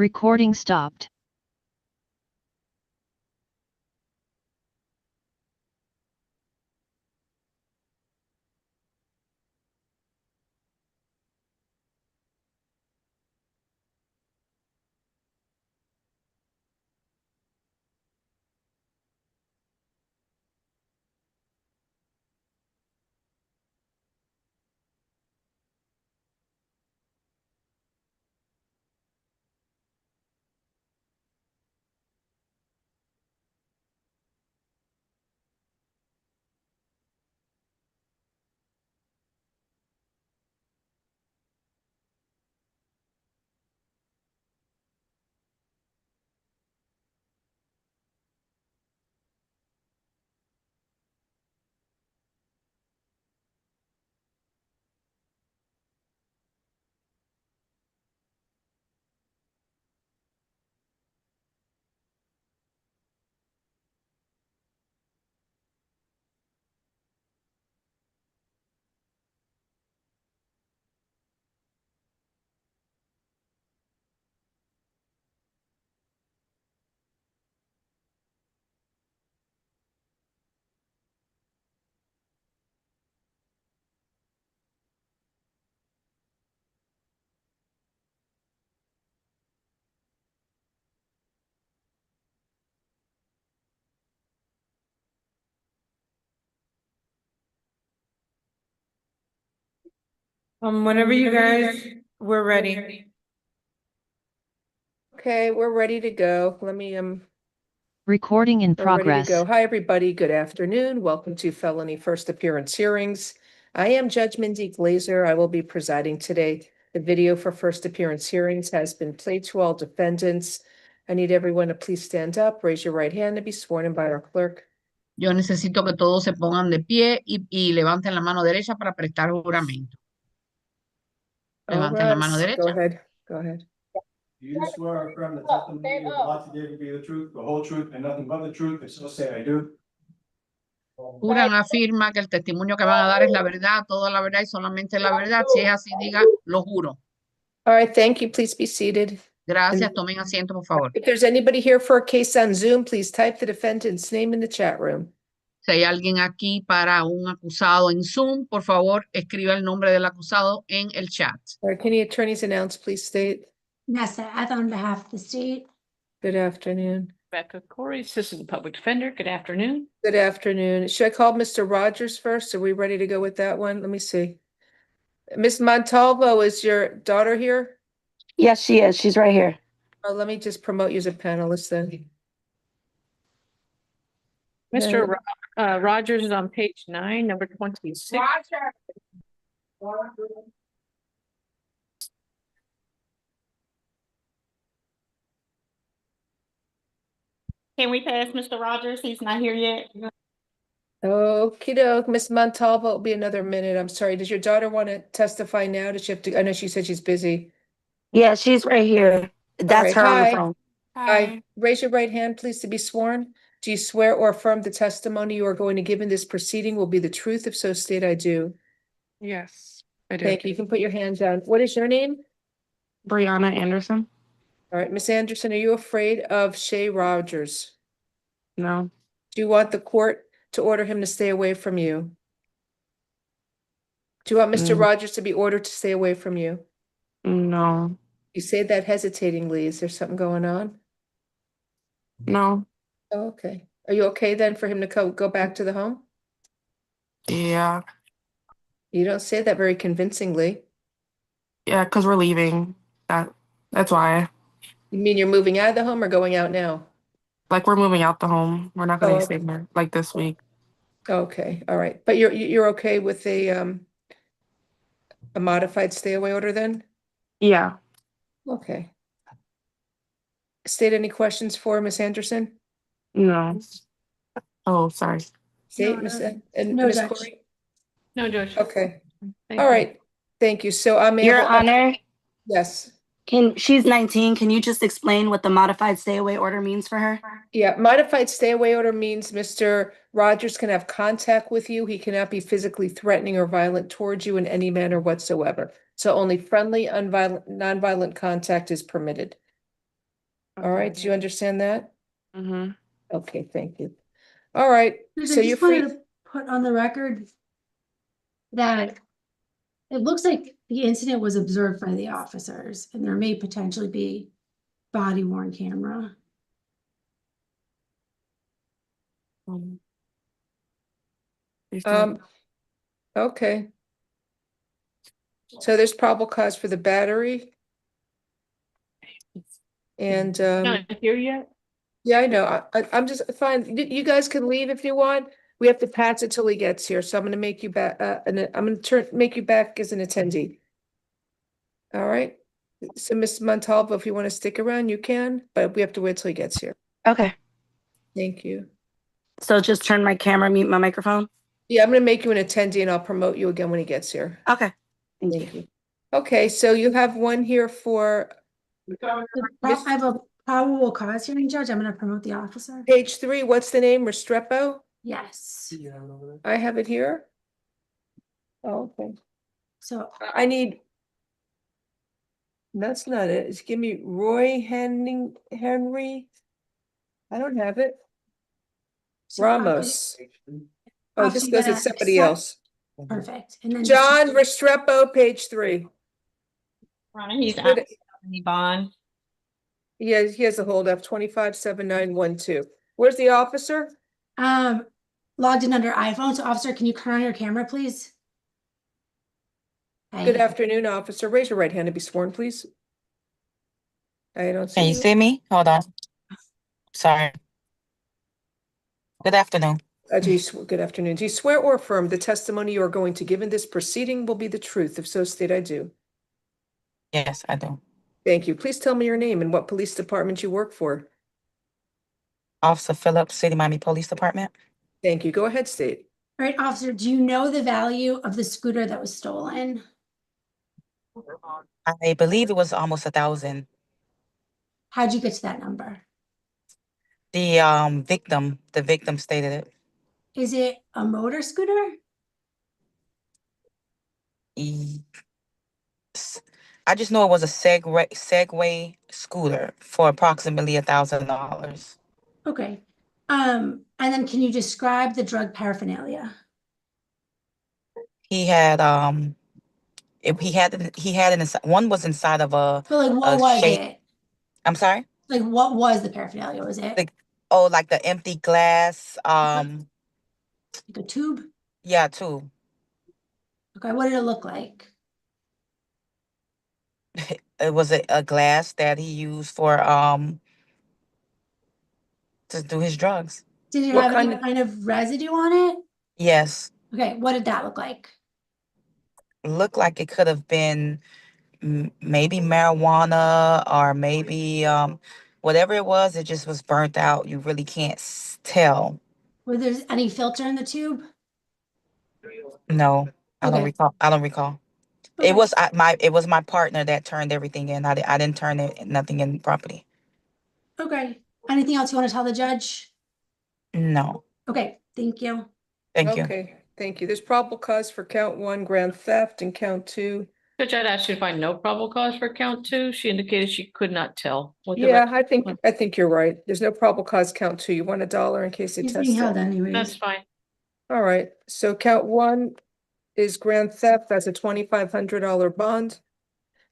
Recording stopped. Whenever you guys were ready. Okay, we're ready to go. Let me, Recording in we're ready to progress. go. Hi, everybody. Good afternoon. Welcome to Felony First Appearance Hearings. I am Judge Mindy GLAZER. I will be presiding today. The video for first appearance hearings has been played to all defendants. I need everyone to please stand up, raise your right hand, and be sworn in by our clerk. Yo necesito que todos se pongan de pie y levanten la mano derecha para prestar juramento. All Levanten la mano right, go derecha. ahead. Go ahead. Do you swear or affirm the testimony you are about to give to be the truth, the whole truth, and nothing but the truth, if so say I do? Juran, afirma que el testimonio que van a dar es la verdad, toda la verdad y solamente la verdad. Si es así, diga, lo juro. All right, thank you. Please be seated. Gracias, And tomen asiento, por favor. if there's anybody here for a case on Zoom, please type the defendant's name in the chat room. Si hay alguien aquí para un acusado en Zoom, por favor, escriba el nombre del acusado en el chat. All right, can the attorneys announce, please state? Nessa, on behalf of the state. Good afternoon. Rebecca Corey, Assistant Public Defender. Good afternoon. Good afternoon. Should I call Mr. Rogers first? Are we ready to go with that one? Let me see. Ms. Montalvo, is your daughter here? Yes, she is. She's right here. Oh, let me just promote you as a panelist then. Mr. Rogers is on page 9, number 26. Can we pass Mr. Rogers? He's not here yet. Okie doke, Ms. Montalvo, it'll be another minute. I'm sorry. Does your daughter want to testify now? Does she have to? I know she said she's busy. Yeah, she's right here. That's right, her on the hi. phone. Hi. Raise your right hand, please, to be sworn. Do you swear or affirm the testimony you are going to give in this proceeding will be the truth? If so, state I do. Yes, I do. Thank you. You can put your hand down. What is your name? Brianna Anderson? All right, Miss Anderson, are you afraid of Shay Rogers? No. Do you want the court to order him to stay away from you? Do you want Mr. Rogers to be ordered to stay away from you? No. You say that hesitatingly. Is there something going on? No. Oh, okay. Are you okay then for him to go back to the home? Yeah. You don't say that very convincingly. Yeah, because we're leaving. That's why. You mean you're moving out of the home or going out now? Like, we're moving out the home. We're not going to Oh, be staying here like this week. Okay, all right. But you're okay with a modified stay away order then? Yeah. Okay. State any questions for Miss Anderson? No. Oh, sorry. State, No, Miss no. and No, Miss Judge. Corey? No, Judge. Okay, Thank all you. right. Thank you. So I'm Your able. Honor, Yes. she's 19. Can you just explain what the modified stay away order means for her? Yeah, modified stay away order means Mr. Rogers can have contact with you. He cannot be physically threatening or violent towards you in any manner whatsoever. So only friendly, nonviolent contact is permitted. All right, do you understand that? Mm-hmm. Okay, thank you. All right, Judge, so I you're just wanted free. to put on the record that it looks like the incident was observed by the officers and there may potentially be body worn camera. Okay. So there's probable cause for the battery. And, Not here yet? yeah, I know. I'm just fine. You guys can leave if you want. We have to pass it till he gets here. So I'm gonna make you back, and I'm gonna make you back as an attendee. All right. So Ms. Montalvo, if you want to stick around, you can, but we have to wait till he gets here. Okay. Thank you. So just turn my camera, mute my microphone. Yeah, I'm gonna make you an attendee and I'll promote you again when he gets here. Okay. Thank you. Okay, so you have one here for I have a probable cause hearing, Judge. I'm gonna promote the officer. page 3. What's the name? Restrepo? Yes. I have it here. Oh, okay. So I need. That's not it. It's give me Roy Henry. I don't have it. Ramos. Oh, this goes to somebody else. Perfect. And then John Restrepo, page 3. He's Good. out any bond. He has a hold up 257912. Where's the officer? logged in under iPhone. So officer, can you turn on your camera, please? Good afternoon, officer. Raise your right hand to be sworn, please. I don't see Can you see me? Hold on. Sorry. Good afternoon. Good afternoon. Do you swear or affirm the testimony you are going to give in this proceeding will be the truth? If so, state I do. Yes, I do. Thank you. Please tell me your name and what police department you work for. Officer Phillips, City Miami Police Department. Thank you. Go ahead, state. All right, officer, do you know the value of the scooter that was stolen? I believe it was almost 1,000. How'd you get to that number? The victim stated it. Is it a motor scooter? Yes. I just know it was a Segway scooter for approximately $1,000. Okay. And then can you describe the drug paraphernalia? He had one was inside of But like, what was shape. it? I'm sorry? Like, what was the paraphernalia? Was it Like the empty glass, like a tube? yeah, tube. Okay, what did it look like? It was a glass that he used for to do his drugs. Did it have any kind of residue on it? Yes. Okay, what did that look like? Looked like it could have been maybe marijuana or maybe whatever it was, it just was burnt out. You really can't tell. Were there any filter in the tube? No, I don't Okay. recall. I don't recall. Okay. It was my partner that turned everything in. I didn't turn nothing in property. Okay. Anything else you want to tell the judge? No. Okay, thank you. Thank you. Okay, thank you. There's probable cause for count 1, grand theft, and count 2. Judge, I'd asked you to find no probable cause for count 2. She indicated she could not tell. What the Yeah, rest- I think you're right. There's no probable cause count 2. You want $1 in case they He's test being held it. anyways. That's fine. All right, so count 1 is grand theft. That's a $2,500 bond.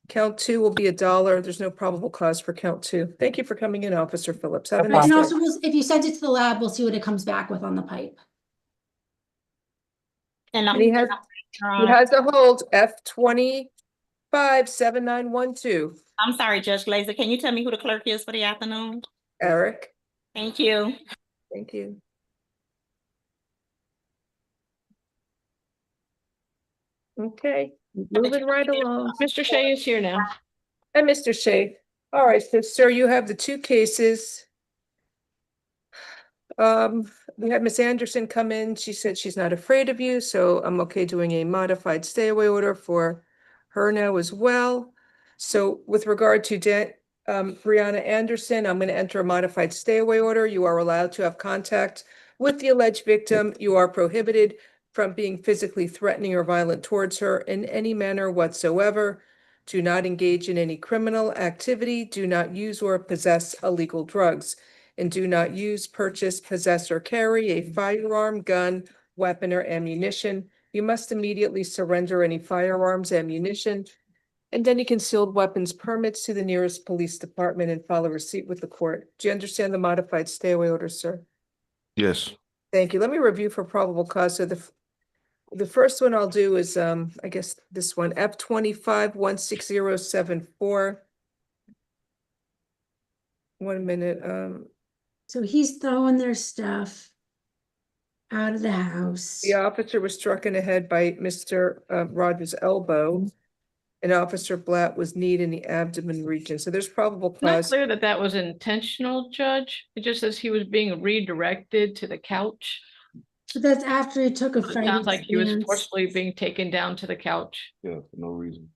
Count 2 will be $1. There's no probable cause for count 2. Thank you for coming in, Officer Phillips. Have a nice And day. also, if you send it to the lab, we'll see what it comes back with on the pipe. And And he has a hold F257912. I'm sorry, Judge Glazer. Can you tell me who the clerk is for the afternoon? Eric. Thank you. Thank you. Okay, moving right along. Mr. Shea is here now. And Mr. Shea. All right, so sir, you have the 2 cases. We had Miss Anderson come in. She said she's not afraid of you, so I'm okay doing a modified stay away order for her now as well. So with regard to Brianna Anderson, I'm going to enter a modified stay away order. You are allowed to have contact with the alleged victim. You are prohibited from being physically threatening or violent towards her in any manner whatsoever. do not engage in any criminal activity, do not use or possess illegal drugs, and do not use, purchase, possess, or carry a firearm, gun, weapon, or ammunition. You must immediately surrender any firearms, ammunition, and any concealed weapons permits to the nearest police department and file a receipt with the court. Do you understand the modified stay away order, sir? Yes. Thank you. Let me review for probable cause. So the first one I'll do is, I guess this one, F 25 16074. 1 minute, So he's throwing their stuff out of the house. the officer was struck in the head by Mr. Rogers' elbow. And Officer Blatt was kneed in the abdomen region. So there's probable It's not cause. clear that that was intentional, Judge. It just says he was being redirected to the couch. But that's after he took a It fighting sounds like he was stance. forcibly being taken down to the couch. Yeah, for no reason.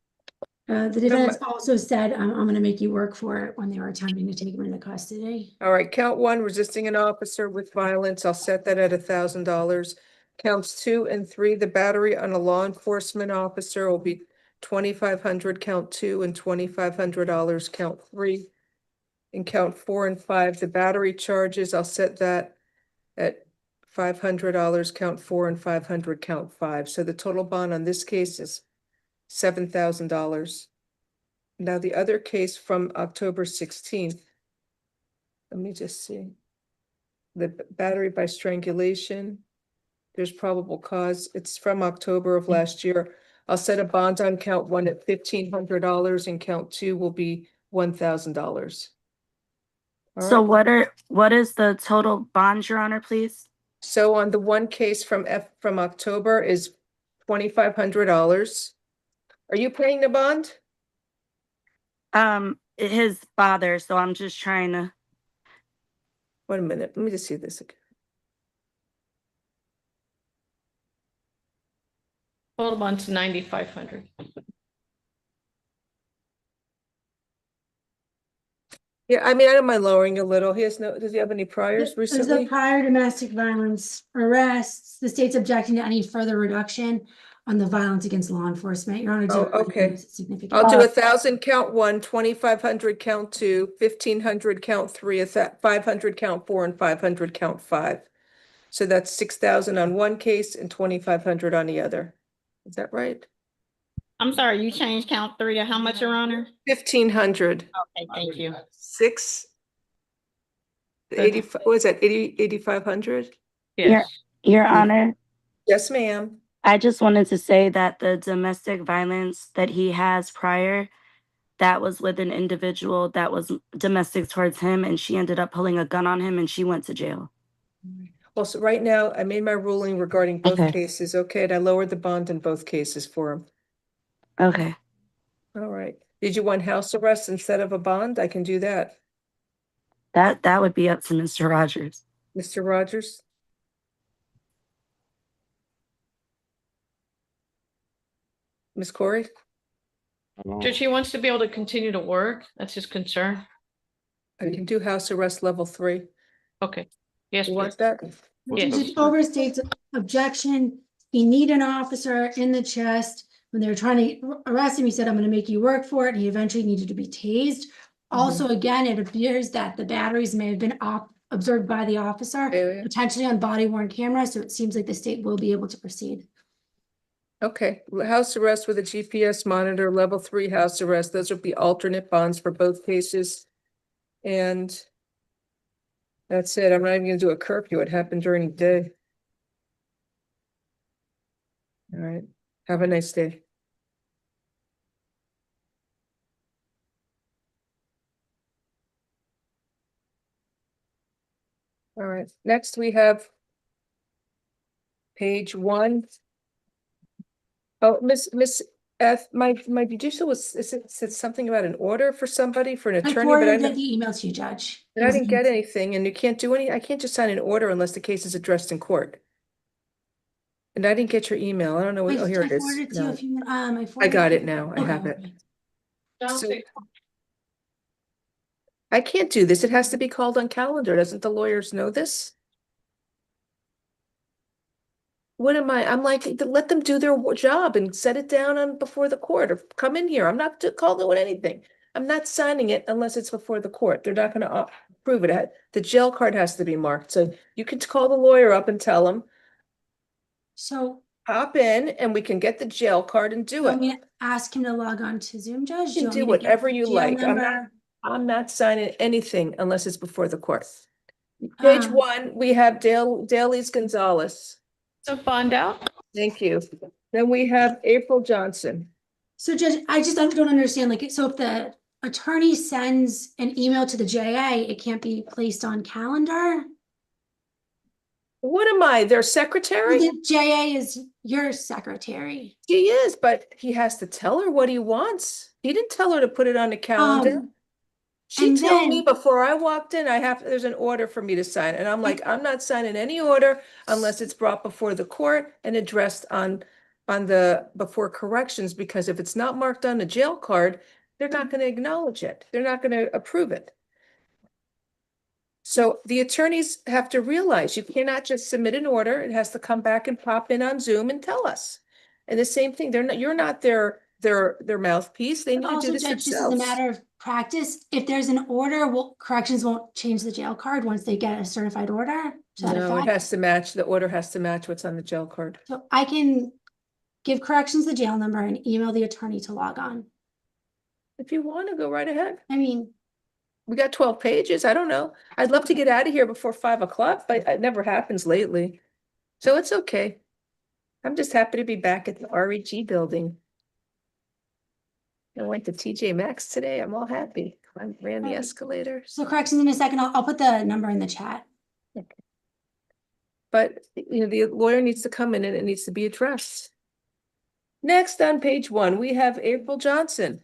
The defendants also said, I'm gonna make you work for it when they were attempting to take him into custody. All right, count one, resisting an officer with violence. I'll set that at $1,000. Counts 2 and 3, the battery on a law enforcement officer will be $2,500, count 2, and $2,500, count 3. And count 4 and 5, the battery charges, I'll set that at $500, count 4, and $500, count 5. So the total bond on this case is $7,000. Now, the other case from October 16th, let me just see. The battery by strangulation, there's probable cause. It's from October of last year. I'll set a bond on count 1 at $1,500 and count 2 will be $1,000. So what is the total bond, Your Honor, please? So on the one case from October is $2,500. Are you paying the bond? His father, so I'm just trying to. Wait a minute, let me just see this again. Total bond's $9,500. Yeah, I mean, I don't mind lowering a little. Does he have any priors There's a recently? prior domestic violence arrests. The state's objecting to any further reduction on the violence against law enforcement. Your Honor. Oh, okay. Significant. I'll do 1,000 count 1, 2,500 count 2, 1,500 count 3, 500 count 4, and 500 count 5. So that's 6,000 on one case and 2,500 on the other. Is that right? I'm sorry, you changed count 3 to how much, Your Honor? 1,500. Okay, thank you. 85, what is that, 8,500? Your Honor, Yes, ma'am. I just wanted to say that the domestic violence that he has prior, that was with an individual that was domestic towards him, and she ended up pulling a gun on him and she went to jail. Well, so right now, I made my ruling regarding both cases, okay, and I lowered the bond in both cases for him. Okay. All right. Did you want house arrest instead of a bond? I can do that. That would be up to Mr. Rogers. Mr. Rogers? Ms. Corey? Judge, he wants to be able to continue to work. That's his concern. I can do house arrest level 3. Okay. Yes, You want please. that? Yes. It overstates objection. He kneed an officer in the chest. When they were trying to arrest him, he said, I'm gonna make you work for it. He eventually needed to be tased. Also, again, it appears that the batteries may have been observed by the officer, potentially on body worn camera. So it seems like the state will be able to proceed. Okay, house arrest with a GPS monitor, level 3 house arrest. Those would be alternate bonds for both cases. And that's it. I'm not even gonna do a curfew. It happened during the day. All right. Have a nice day. All right, next we have page 1. Oh, Miss F, my judicial was, it said something about an order for somebody, for an I attorney, but I forwarded didn't, the email to you, Judge. but I didn't get anything, and you can't do I can't just sign an order unless the case is addressed in court. And I didn't get your email. I don't know. Oh, here it I is. forwarded it to you No. if you, I got it now. I have it. So, I can't do this. It has to be called on calendar. Doesn't the lawyers know this? What am I? I'm like, let them do their job and set it down on before the court or come in here. I'm not calling anything. I'm not signing it unless it's before the court. They're not gonna approve it. The jail card has to be marked. So you can call the lawyer up and tell him, So hop in and we can get the jail card and do you want it. me to ask him to log on to Zoom, Judge? You can want do me to get whatever the you jail like. number? I'm not signing anything unless it's before the court. Page 1, we have Daley's Gonzalez. So bond out. Thank you. Then we have April Johnson. So Judge, I just don't understand, like, so if the attorney sends an email to the JA, it can't be placed on calendar? What am I, their secretary? The JA is your secretary. He is, but he has to tell her what he wants. He didn't tell her to put it on the calendar. She and told me then- before I walked in, there's an order for me to sign. And I'm like, I'm not signing any order unless it's brought before the court and addressed before corrections, because if it's not marked on the jail card, they're not going to acknowledge it. They're not going to approve it. So the attorneys have to realize you cannot just submit an order. It has to come back and pop in on Zoom and tell us. And the same thing, you're not their mouthpiece. They need to Also, do this Judge, just as a themselves. matter of practice, if there's an order, corrections won't change the jail card once they get a certified order? To that No, it effect? has to match, the order has to match what's on the jail card. So I can give corrections the jail number and email the attorney to log on. If you want to, go right ahead. I mean, we got 12 pages. I don't know. I'd love to get out of here before 5 o'clock, but it never happens lately. So it's okay. I'm just happy to be back at the REG building. I went to TJ Maxx today. I'm all happy. I ran the escalators. so corrections in a second. I'll put the number in the chat. Okay. But the lawyer needs to come in and it needs to be addressed. Next on page 1, we have April Johnson.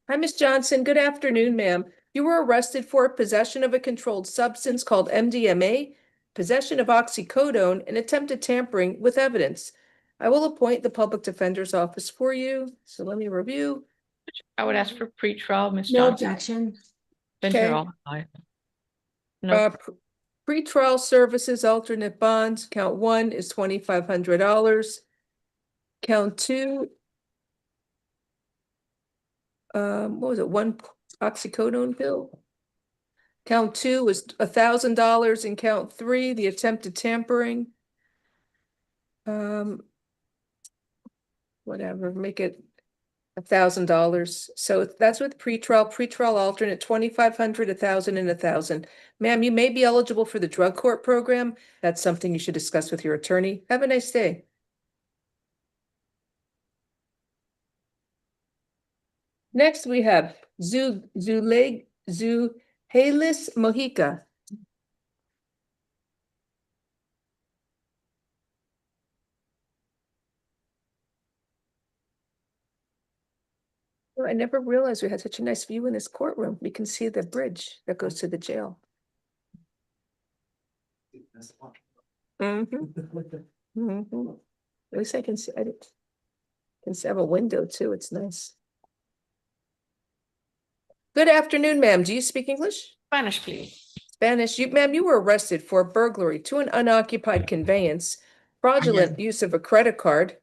Hi, Miss Johnson. Good afternoon, ma'am. You were arrested for possession of a controlled substance called MDMA, possession of oxycodone, and attempted tampering with evidence. I will appoint the public defender's office for you. So let me review. I would ask for pretrial, Ms. No Johnson. objection. Been Okay. here all night. No, Pretrial services alternate bonds. Count 1 is $2,500. Count 2. What was it? 1 oxycodone pill. Count 2 was $1,000, and count 3, the attempted tampering. Whatever, make it $1,000. So that's with pretrial alternate, 2,500, 1,000, and 1,000. Ma'am, you may be eligible for the drug court program. That's something you should discuss with your attorney. Have a nice day. Next, we have Zuhalis Mojica. Oh, I never realized we had such a nice view in this courtroom. We can see the bridge that goes to the jail. Mm-hmm. At least I can see it. Can have a window too. It's nice. Good afternoon, ma'am. Do you speak English? Spanish, please. Spanish. Ma'am, you were arrested for burglary to an unoccupied conveyance, fraudulent use of a credit card,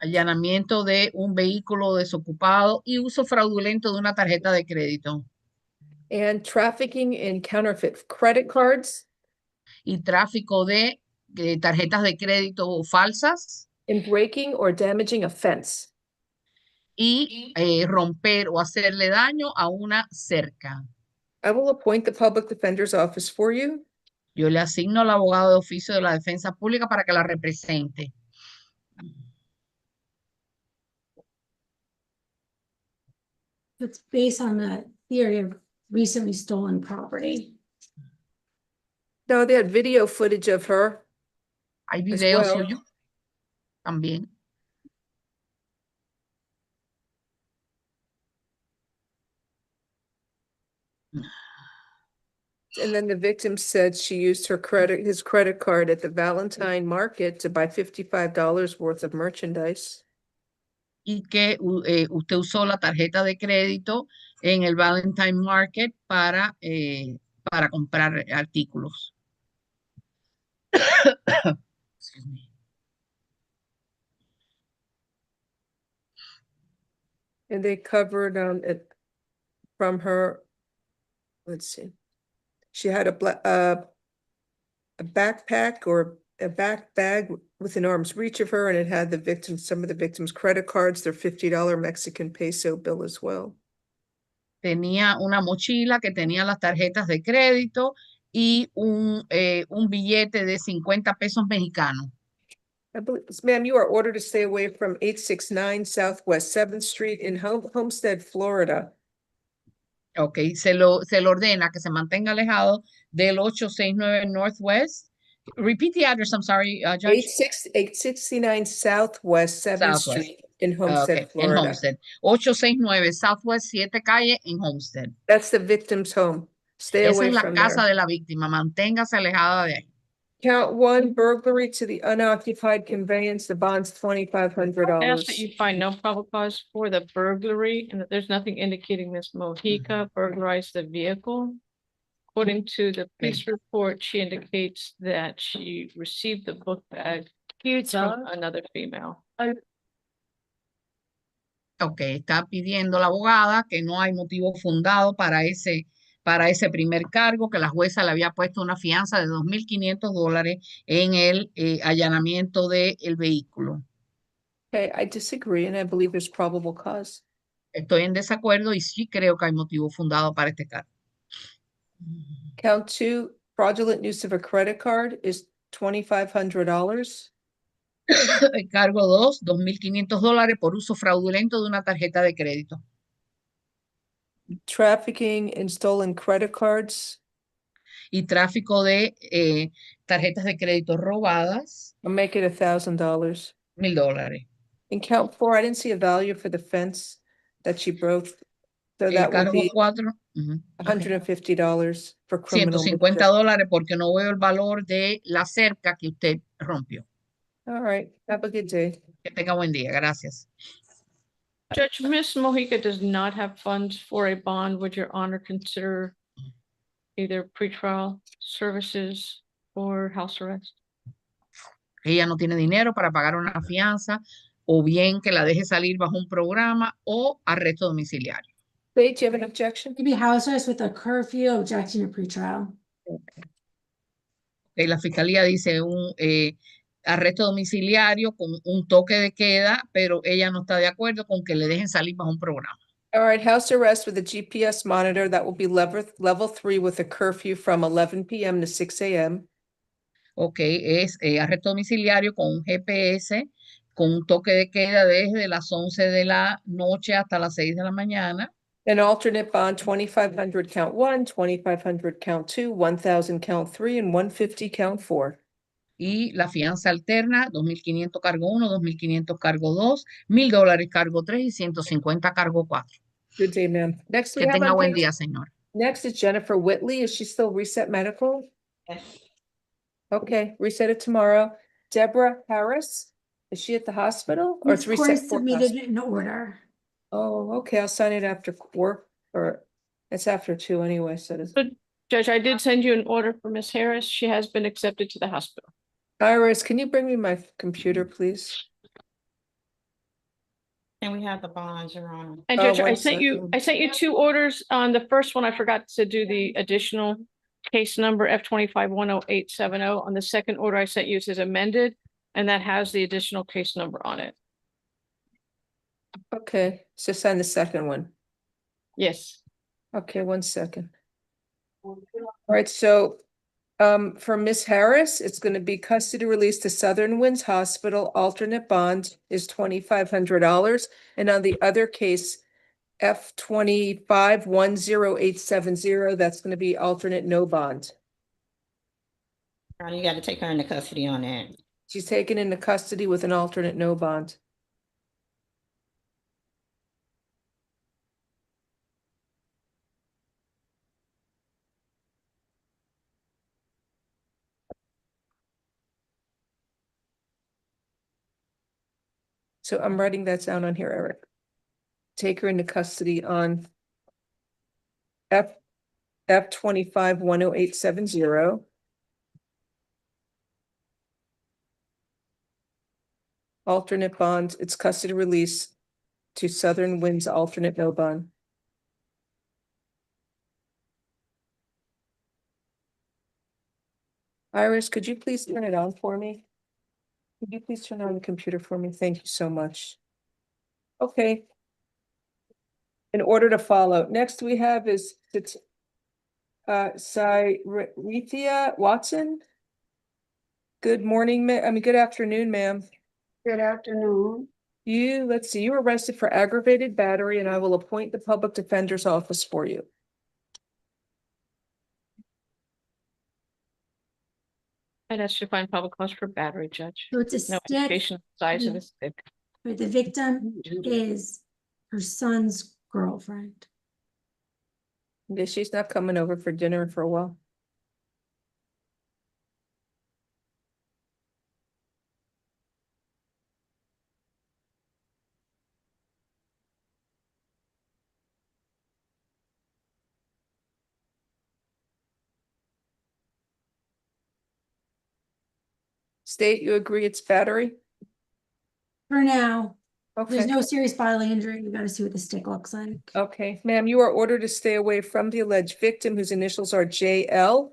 Allanamiento de un vehículo desocupado y uso fraudulento de una tarjeta de crédito. and trafficking in counterfeit credit cards, Y tráfico de tarjetas de crédito falsas. and breaking or damaging a fence. Y romper o hacerle daño a una cerca. I will appoint the public defender's office for you. Yo le asigno al abogado de oficio de la defensa pública para que la represente. It's based on the theory of recently stolen property. No, they had video footage of her. Hay as videos well. suyos también. And then the victim said she used his credit card at the Valentine Market to buy $55 worth of merchandise. Y que usted usó la tarjeta de crédito en el Valentine Market para comprar artículos. Excuse me. And they covered it from her, let's see. She had a backpack or a back bag within arm's reach of her, and it had some of the victims' credit cards, their $50 Mexican peso bill as well. Tenía una mochila que tenía las tarjetas de crédito y un billete de 50 pesos mexicanos. I believe, ma'am, you are ordered to stay away from 869 Southwest 7th Street in Homestead, Florida. Ok, se lo ordena que se mantenga alejado del 869 Northwest. Repeat the address, I'm sorry, Judge. 869 Southwest 7th Southwest. Street in Homestead, En Florida. Homestead. 869 Southwest 7 calle en Homestead. That's the victim's home. Stay Esa away es la from casa there. de la víctima. Manténgase alejada de ahí. Count 1, burglary to the unoccupied conveyance. The bond's I ask that $2,500. you find no probable cause for the burglary and that there's nothing indicating Ms. Mojica burglarized the vehicle. According to the police report, she indicates that she received the book bag from another female. Ok, está pidiendo la abogada que no hay motivo fundado para ese primer cargo, que la jueza le había puesto una fianza de $2,500 en el allanamiento del vehículo. Okay, I disagree, and I believe there's probable cause. Estoy en desacuerdo y sí creo que hay motivo fundado para este cargo. Count 2, fraudulent use of a credit card is $2,500. El cargo 2, $2,500 por uso fraudulento de una tarjeta de crédito. Trafficking in stolen credit cards. Y tráfico de tarjetas de crédito robadas. I'll make it $1,000. $1,000. In count 4, I didn't see a value for the fence that she broke. So El that would cargo be 4, $150 for criminal mischief. $150 porque no veo el valor de la cerca que usted rompió. All right, have a good day. Que tenga buen día, gracias. Judge, Ms. Mojica does not have funds for a bond. Would your honor consider either pretrial services or house arrest? Ella no tiene dinero para pagar una fianza o bien que la deje salir bajo un programa o arresto domiciliario. Wait, do you have an objection? Maybe house arrest with a curfew, objection to pretrial. La fiscalía dice un arresto domiciliario con un toque de queda, pero ella no está de acuerdo con que le dejen salir bajo un programa. All right, house arrest with a GPS monitor. That will be level 3 with a curfew from 11 p.m. to 6 a.m. Ok, es arresto domiciliario con un GPS, con un toque de queda desde las 11 de la noche hasta las 6 de la mañana. An alternate bond, $2,500 count 1, $2,500 count 2, $1,000 count 3, and $150 count 4. Y la fianza alterna, $2,500 cargo 1, $2,500 cargo 2, $1,000 cargo 3 y $150 cargo 4. Good day, ma'am. Next we Que have tenga on buen page- día, señor. Next is Jennifer Whitley. Is she still Reset Medical? Yes. Okay, reset it tomorrow. Deborah Harris, is she at the hospital or Ms. it's Corey Reset Fort submitted Hospital? an order. Oh, okay, I'll sign it after work or it's after 2 anyway, so it's. But Judge, I did send you an order for Ms. Harris. She has been accepted to the hospital. Iris, can you bring me my computer, please? And we have the bonds, Your Honor. And Oh, Judge, one I sent you 2 orders. On the first one, I forgot to do the additional case number F25-10870. On the second order I sent you, it says amended, and that has the additional case number on it. Okay, so sign the second one. Yes. Okay, 1 second. All right, so for Miss Harris, it's going to be custody release to Southern Winds Hospital. Alternate bond is $2,500. And on the other case, F25-10870, that's going to be alternate no bond. Your Honor, you got to take her into custody on that. She's taken into custody with an alternate no bond. So I'm writing that down on here, Eric. Take her into custody on F25-10870. Alternate bond, it's custody release to Southern Winds alternate no bond. Iris, could you please turn it on for me? Could you please turn on the computer for me? Thank you so much. Okay. In order to follow, next we have is Cyrithia Watson. Good morning, good afternoon, ma'am. Good afternoon. Let's see, you were arrested for aggravated battery, and I will appoint the public defender's office for you. I'd ask you to find public cause for battery, Judge. So it's a No stick. indication of the size of the stick. The victim is her son's girlfriend. Yeah, she's not coming over for dinner for a while. State, you agree it's battery? For now, there's Okay. no serious bodily injury. We gotta see what the stick looks like. Okay, ma'am, you are ordered to stay away from the alleged victim whose initials are JL.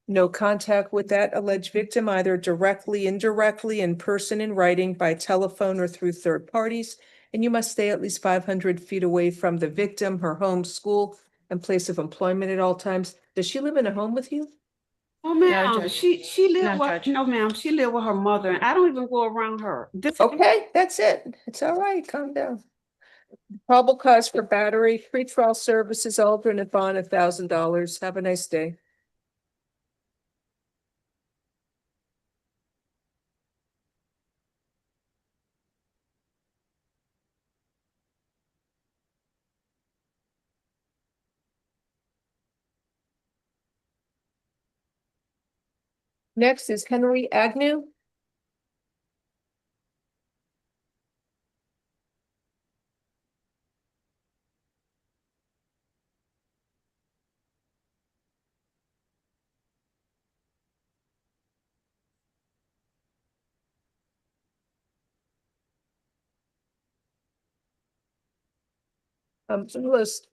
No contact with that alleged victim, either directly, indirectly, in person, in writing, by telephone, or through third parties. And you must stay at least 500 feet away from the victim, her home, school, and place of employment at all times. Does she live in a home with you? Oh, ma'am, Judge. she No, lived with, Judge. no, ma'am, she lived with her mother, and I don't even go around her. Okay, that's it. It's all right. Calm down. Probable cause for battery, pretrial services, alternate bond, $1,000. Have a nice day. Next is Henry Agnew.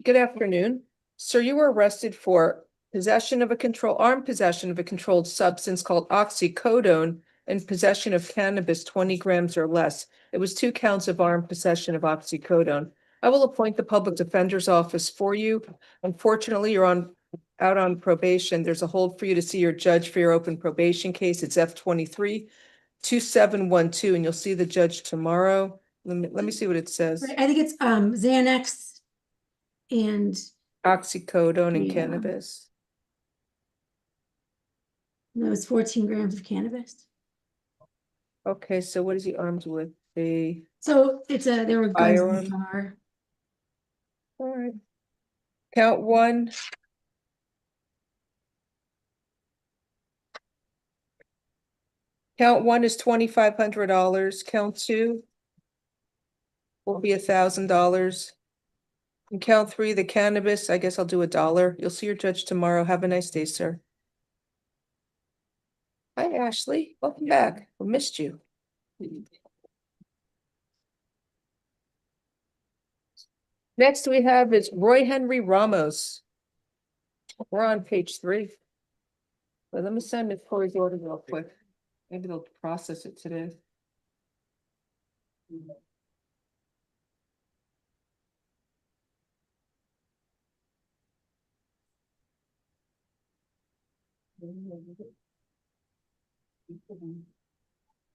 Good afternoon. Sir, you were arrested for armed possession of a controlled substance called oxycodone and possession of cannabis 20 grams or less. It was 2 counts of armed possession of oxycodone. I will appoint the public defender's office for you. Unfortunately, you're out on probation. There's a hold for you to see your judge for your open probation case. It's F23-2712, and you'll see the judge tomorrow. Let me see what it says. I think it's Xanax and Oxycodone and Yeah. cannabis. no, it's 14 grams of cannabis. Okay, so what is he armed with? So there were guns in the Firearm. car. All right. Count one. Count one is $2,500. Count two will be $1,000. And count three, the cannabis, I guess I'll do $1. You'll see your judge tomorrow. Have a nice day, sir. Hi, Ashley. Welcome back. We missed you. Next we have is Roy Henry Ramos. We're on page 3. But let me send it Corey's order real quick. Maybe they'll process it today.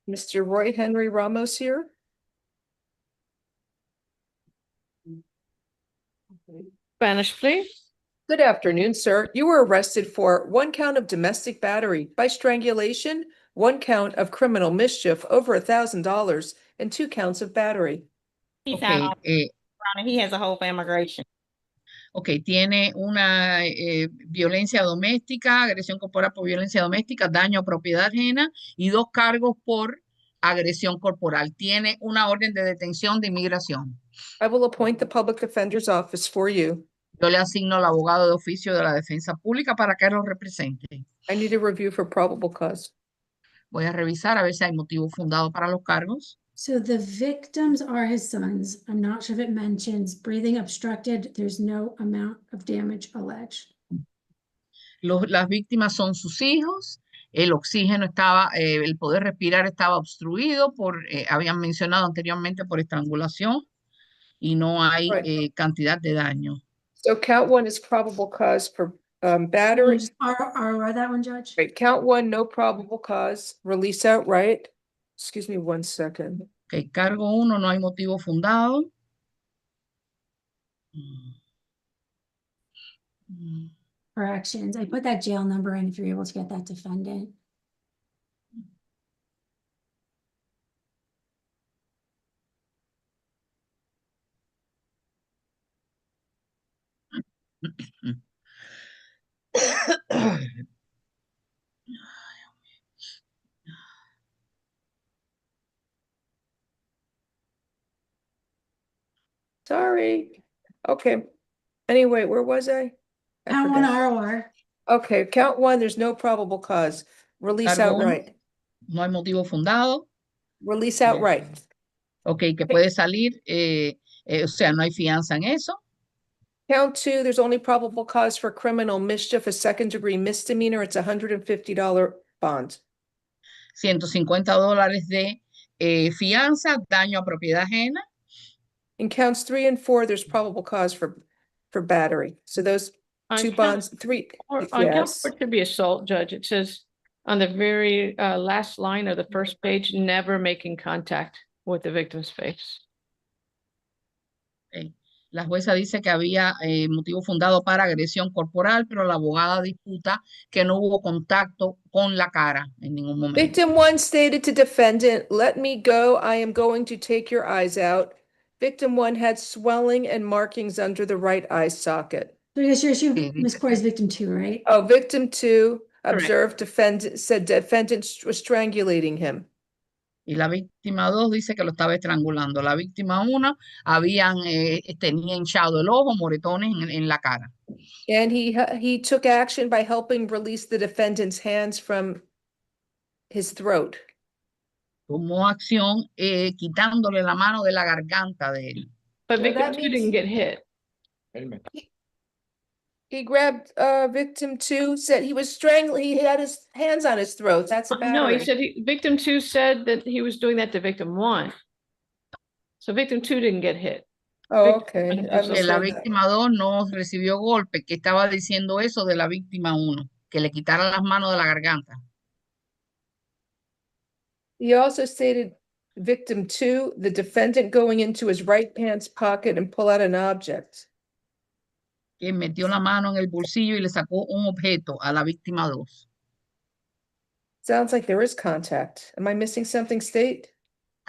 Mr. Roy Henry Ramos here. Spanish, please. Good afternoon, sir. You were arrested for 1 count of domestic battery by strangulation, 1 count of criminal mischief over $1,000, and 2 counts of battery. He's Okay, out on, he has a whole immigration. Ok, tiene una violencia doméstica, agresión corporal por violencia doméstica, daño a propiedad ajena y 2 cargos por agresión corporal. Tiene una orden de detención de inmigración. I will appoint the public defender's office for you. Yo le asigno al abogado de oficio de la defensa pública para que lo represente. I need a review for probable cause. Voy a revisar a ver si hay motivo fundado para los cargos. So the victims are his sons. I'm not sure if it mentions breathing obstructed. There's no amount of damage alleged. Las víctimas son sus hijos. El oxígeno estaba, el poder respirar estaba obstruido habían mencionado anteriormente por estrangulación y no hay Right. cantidad de daño. So count one is probable cause for battery. R that one, Judge. Right, count one, no probable cause, release outright. Excuse me 1 second. Okay, cargo 1, no hay motivo fundado. Corrections. I put that jail number in if you're able to get that defendant. Sorry. Okay. Anyway, where was I? Count one ROR. Okay, count one, there's no probable cause. Release Cargo 1, outright. no hay motivo fundado. Release outright. Ok, que puede salir, o sea, no hay fianza en eso. Count two, there's only probable cause for criminal mischief, a second-degree misdemeanor. It's $150 bond. $150 de fianza, daño a propiedad ajena. In counts 3 and 4, there's probable cause for battery. So those two bonds, three. On count 4 to be assault, Judge, it says on the very last line of the first page, never making contact with the victim's face. La jueza dice que había motivo fundado para agresión corporal, pero la abogada disputa que no hubo contacto con la cara en ningún momento. Victim 1 stated to defendant, "Let me go. I am going to take your eyes out." Victim 1 had swelling and markings under the right eye socket. So I guess you're Ms. Corey's victim 2, right? Oh, victim 2 observed said defendant was strangulating him. Y la víctima 2 dice que lo estaba estrangulando. La víctima 1 tenía hinchado el ojo, moretones en la cara. And he took action by helping release the defendant's hands from his throat. Tomó acción quitándole la mano de la garganta de él. But victim 2 didn't get hit. He grabbed victim 2, said he was strangling, he had his hands on his throat. That's a battery. No, he said victim 2 said that he was doing that to victim 1. So victim 2 didn't get hit. Oh, okay. La víctima 2 no recibió golpe, que estaba diciendo eso de la víctima 1, que le quitaran las manos de la garganta. He also stated victim 2, the defendant going into his right pants pocket and pull out an object. Que metió la mano en el bolsillo y le sacó un objeto a la víctima 2. Sounds like there is contact. Am I missing something, State?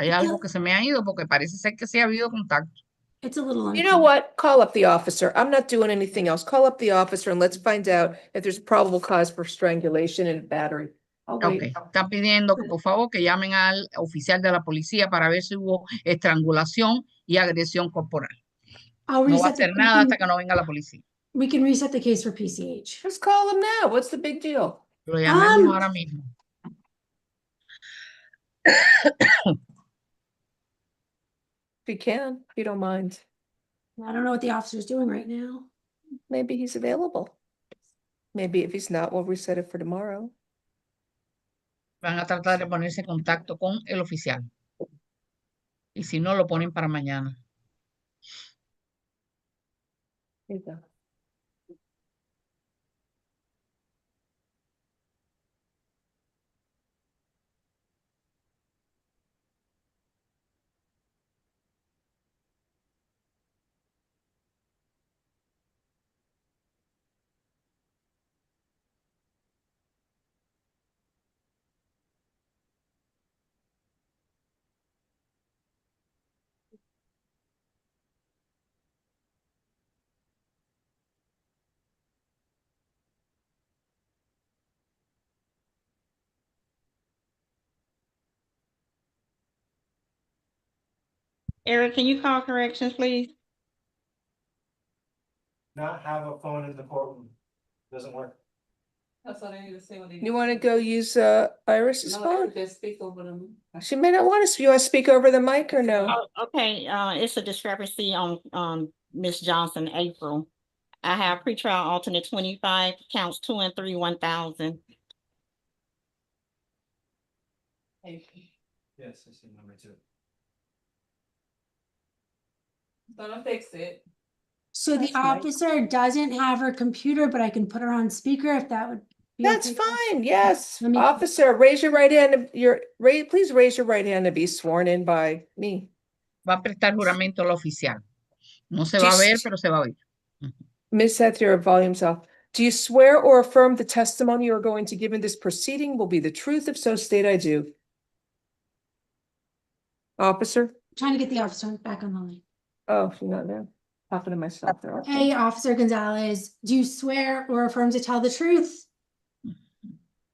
Hay algo que se me ha ido porque parece ser que sí ha habido contacto. It's a little unclear. You know what? Call up the officer. I'm not doing anything else. Call up the officer and let's find out if there's probable cause for strangulation and battery. I'll wait. Okay. Está pidiendo que por favor que llamen al oficial de la policía para ver si hubo estrangulación y agresión corporal. No va a hacer nada hasta que no venga la policía. We can reset the case for PCH. Just call him now. What's the big deal? Lo llamemos ahora mismo. If you can, if you don't mind. I don't know what the officer's doing right now. Maybe he's available. Maybe if he's not, we'll reset it for tomorrow. Van a tratar de ponerse en contacto con el oficial. Y si no, lo ponen para mañana. Here you go. Eric, can you call corrections, please? Not have a phone in the courtroom. Doesn't work. That's what I need to say when they. You want to go use Iris's No, phone? just speak over them. She may not want to. You want to speak over the mic or no? Okay, it's a discrepancy on Miss Johnson, April. I have pretrial alternate 25, counts 2 and 3, 1,000. Yes, I see number 2. Gonna fix it. So the officer doesn't have her computer, but I can put her on speaker if that would be That's okay. fine. Yes. Let me- Officer, raise your right hand. Please raise your right hand to be sworn in by me. Va a prestar juramento al oficial. No se va a ver, pero se va a oír. Ms. Seth, your volume's off. Do you swear or affirm the testimony you are going to give in this proceeding will be the truth? If so, state I do. Officer? Trying to get the officer back on the line. Oh, she's not there. Talking to myself there. Okay. Hey, Officer Gonzalez, do you swear or affirm to tell the truth?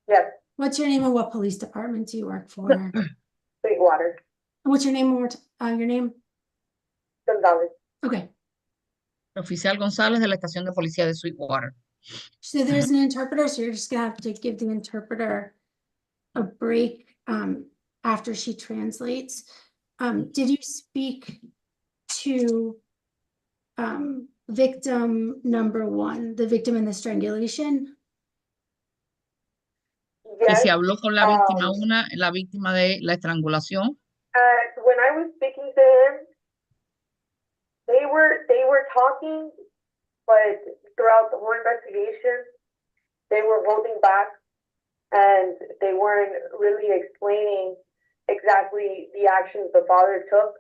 Yes. What's your name and what police department do you work for? Sweetwater. What's your name? Your name? Gonzalez. Okay. Oficial González de la estación de policía de Sweetwater. So there's an interpreter, so you're just gonna have to give the interpreter a break after she translates. Did you speak to victim number 1, the victim in the strangulation? Que se habló con la víctima 1, la víctima de la estrangulación. When I was speaking to him, they were talking, but throughout the whole investigation, they were holding back and they weren't really explaining exactly the actions the father took.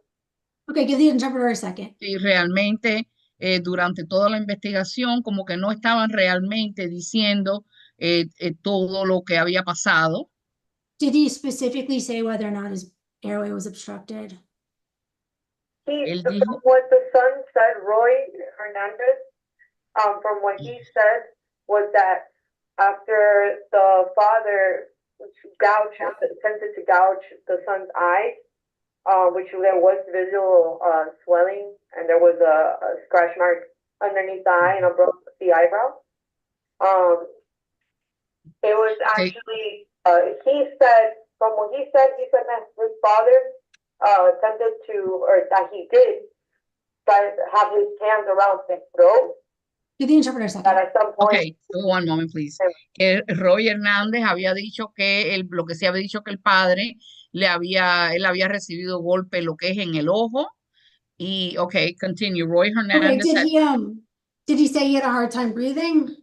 Okay, give the interpreter a second. Y realmente durante toda la investigación como que no estaban realmente diciendo todo lo que había pasado. Did he specifically say whether or not his airway was obstructed? Él dijo, What the son said, Roy Hernandez, from what he said was that after the father attempted to gouge the son's eyes, which there was visual swelling and there was a scratch mark underneath the eye and above the eyebrow. It was actually, he said that his father attempted to, or that he did, try to have his hands around his throat. Give the interpreter a second. At some point, okay, one moment please. Que Roy Hernández había dicho que lo que se había dicho que el padre él había recibido golpe lo que es en el ojo y okay, continue. Roy Hernández. Okay, did he say he had a hard time breathing?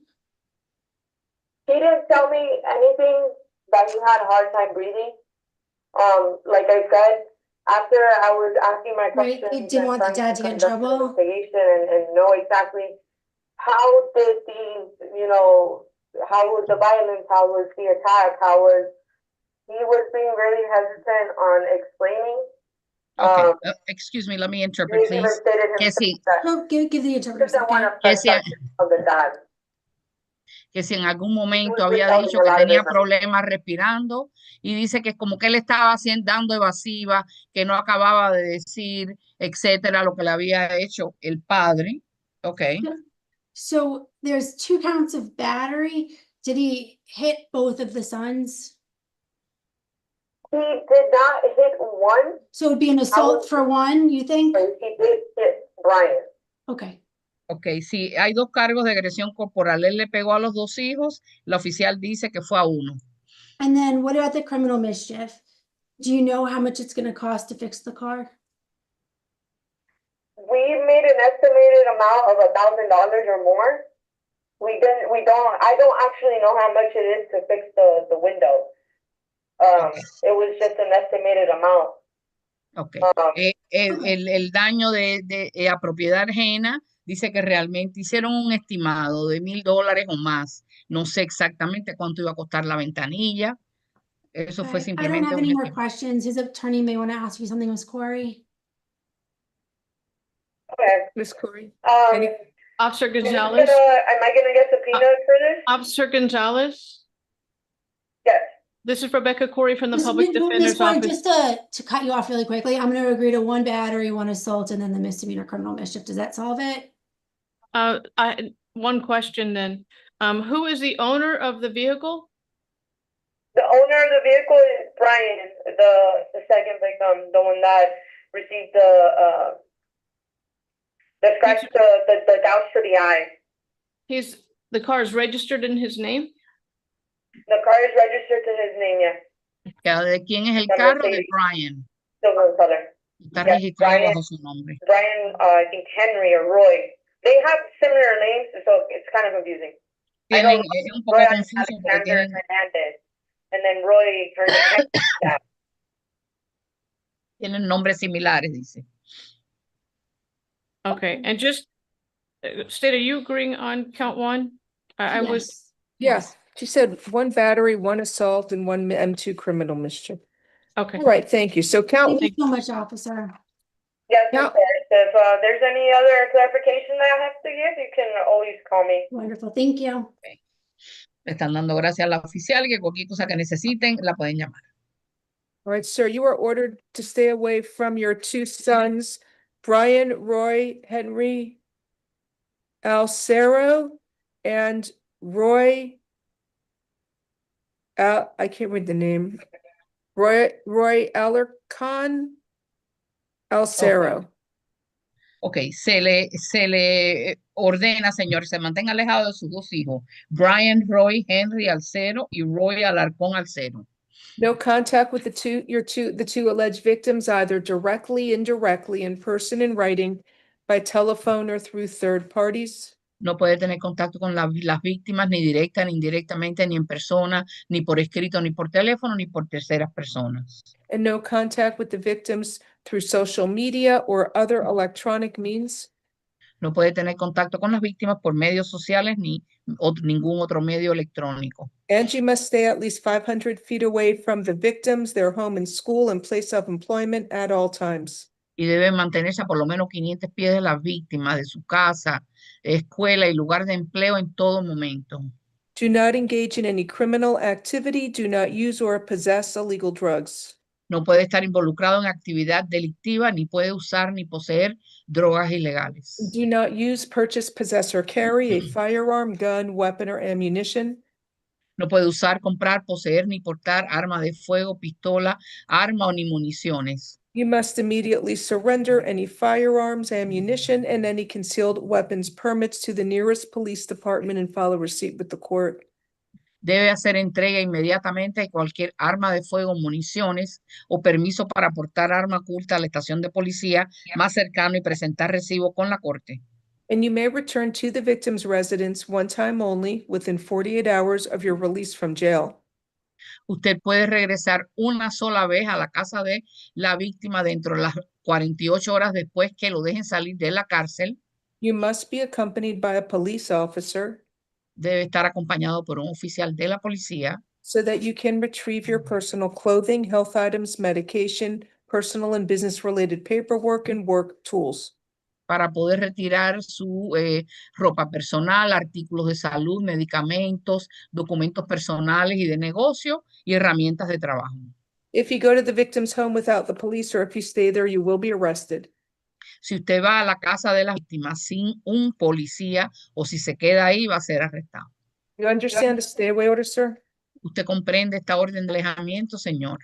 He didn't tell me anything that he had a hard time breathing. Like I said, after I was asking my questions, He didn't want the dad to get in trouble. And know exactly how did how was the violence, how was the attack, he was being really hesitant on explaining. Okay, excuse me, let me interpret, please. Que si, no, give the interpreter a second. Que si en algún momento había dicho que tenía problemas respirando y dice que como que él estaba dando evasiva, que no acababa de decir, etcétera, lo que le había hecho el padre. Okay. So there's 2 counts of battery. Did he hit both of the sons? He did not hit one. So it would be an assault for one, you think? He did hit Brian. Okay. Ok, sí, hay 2 cargos de agresión corporal. Él le pegó a los 2 hijos, la oficial dice que fue a uno. And then what about the criminal mischief? Do you know how much it's going to cost to fix the car? We made an estimated amount of $1,000 or more. I don't actually know how much it is to fix the window. It was just an estimated amount. Okay. El daño a propiedad ajena dice que realmente hicieron un estimado de $1,000 o más. No sé exactamente cuánto iba a costar la ventanilla. Eso fue I don't simplemente have un any more estimado. questions. His attorney may want to ask you something, Ms. Corey. Okay. Ms. Corey. Officer Am Gonzalez? I gonna get subpoenaed for this? Officer Gonzalez? Yes. This is Rebecca Corey from the Ms. Public Ms. Defender's Corey, Office. just to cut you off really quickly, I'm going to agree to 1 battery, 1 assault, and then the misdemeanor criminal mischief. Does that solve it? One question then. Who is the owner of the vehicle? The owner of the vehicle is Brian, the second victim, the one that received the scratch, the gouge to the eye. The car is registered in his name? The car is registered to his name, yes. ¿De quién es el The carro? De Mercedes. Brian. Silver color. Está Yes, registrado Brian, bajo su nombre. Brian, I think Henry or Roy. They have similar names, so it's kind of confusing. I know Es un poco Roy confuso porque Alexander tienen, Hernandez, and then Roy Hernandez. tienen nombres similares, dice. Okay, and just state, are you agreeing on count one? I was. Yes, she said one battery, one assault, and one M2 criminal mischief. Okay. All right, thank you. So count. Thank you so much, officer. Yes, of course. If there's any other clarification that I have to give, you can always call me. Wonderful, thank you. Le están dando gracias a la oficial que cualquier cosa que necesiten la pueden llamar. All right, sir, you are ordered to stay away from your two sons, Brian Roy Henry Alcero and Roy. I can't read the name. Roy Alarcon Alcero. Ok, se le ordena, señor, se mantenga alejado de sus dos hijos, Brian Roy Henry Alcero y Roy Alarcón Alcero. No contact with the two alleged victims, either directly, indirectly, in person, in writing, by telephone, or through third parties. No puede tener contacto con las víctimas ni directa ni indirectamente, ni en persona, ni por escrito, ni por teléfono, ni por terceras personas. And no contact with the victims through social media or other electronic means. No puede tener contacto con las víctimas por medios sociales ni ningún otro medio electrónico. And you must stay at least 500 feet away from the victims, their home and school and place of employment at all times. Y debe mantenerse a por lo menos 500 pies de las víctimas, de su casa, escuela y lugar de empleo en todo momento. Do not engage in any criminal activity. Do not use or possess illegal drugs. No puede estar involucrado en actividad delictiva, ni puede usar ni poseer drogas ilegales. Do not use, purchase, possess, or carry a firearm, gun, weapon, or ammunition. No puede usar, comprar, poseer ni portar arma de fuego, pistola, arma o ni municiones. You must immediately surrender any firearms, ammunition, and any concealed weapons permits to the nearest police department and file a receipt with the court. Debe hacer entrega inmediatamente de cualquier arma de fuego, municiones o permiso para portar arma oculta a la estación de policía más cercano y presentar recibo con la corte. And you may return to the victim's residence one time only within 48 hours of your release from jail. Usted puede regresar una sola vez a la casa de la víctima dentro de las 48 horas después que lo dejen salir de la cárcel. You must be accompanied by a police officer. Debe estar acompañado por un oficial de la policía. So that you can retrieve your personal clothing, health items, medication, personal and business related paperwork, and work tools. Para poder retirar su ropa personal, artículos de salud, medicamentos, documentos personales y de negocio y herramientas de trabajo. If you go to the victim's home without the police, or if you stay there, you will be arrested. Si usted va a la casa de la víctima sin un policía o si se queda ahí, va a ser arrestado. You understand the stay away order, sir? ¿Usted comprende esta orden de alejamiento, señor?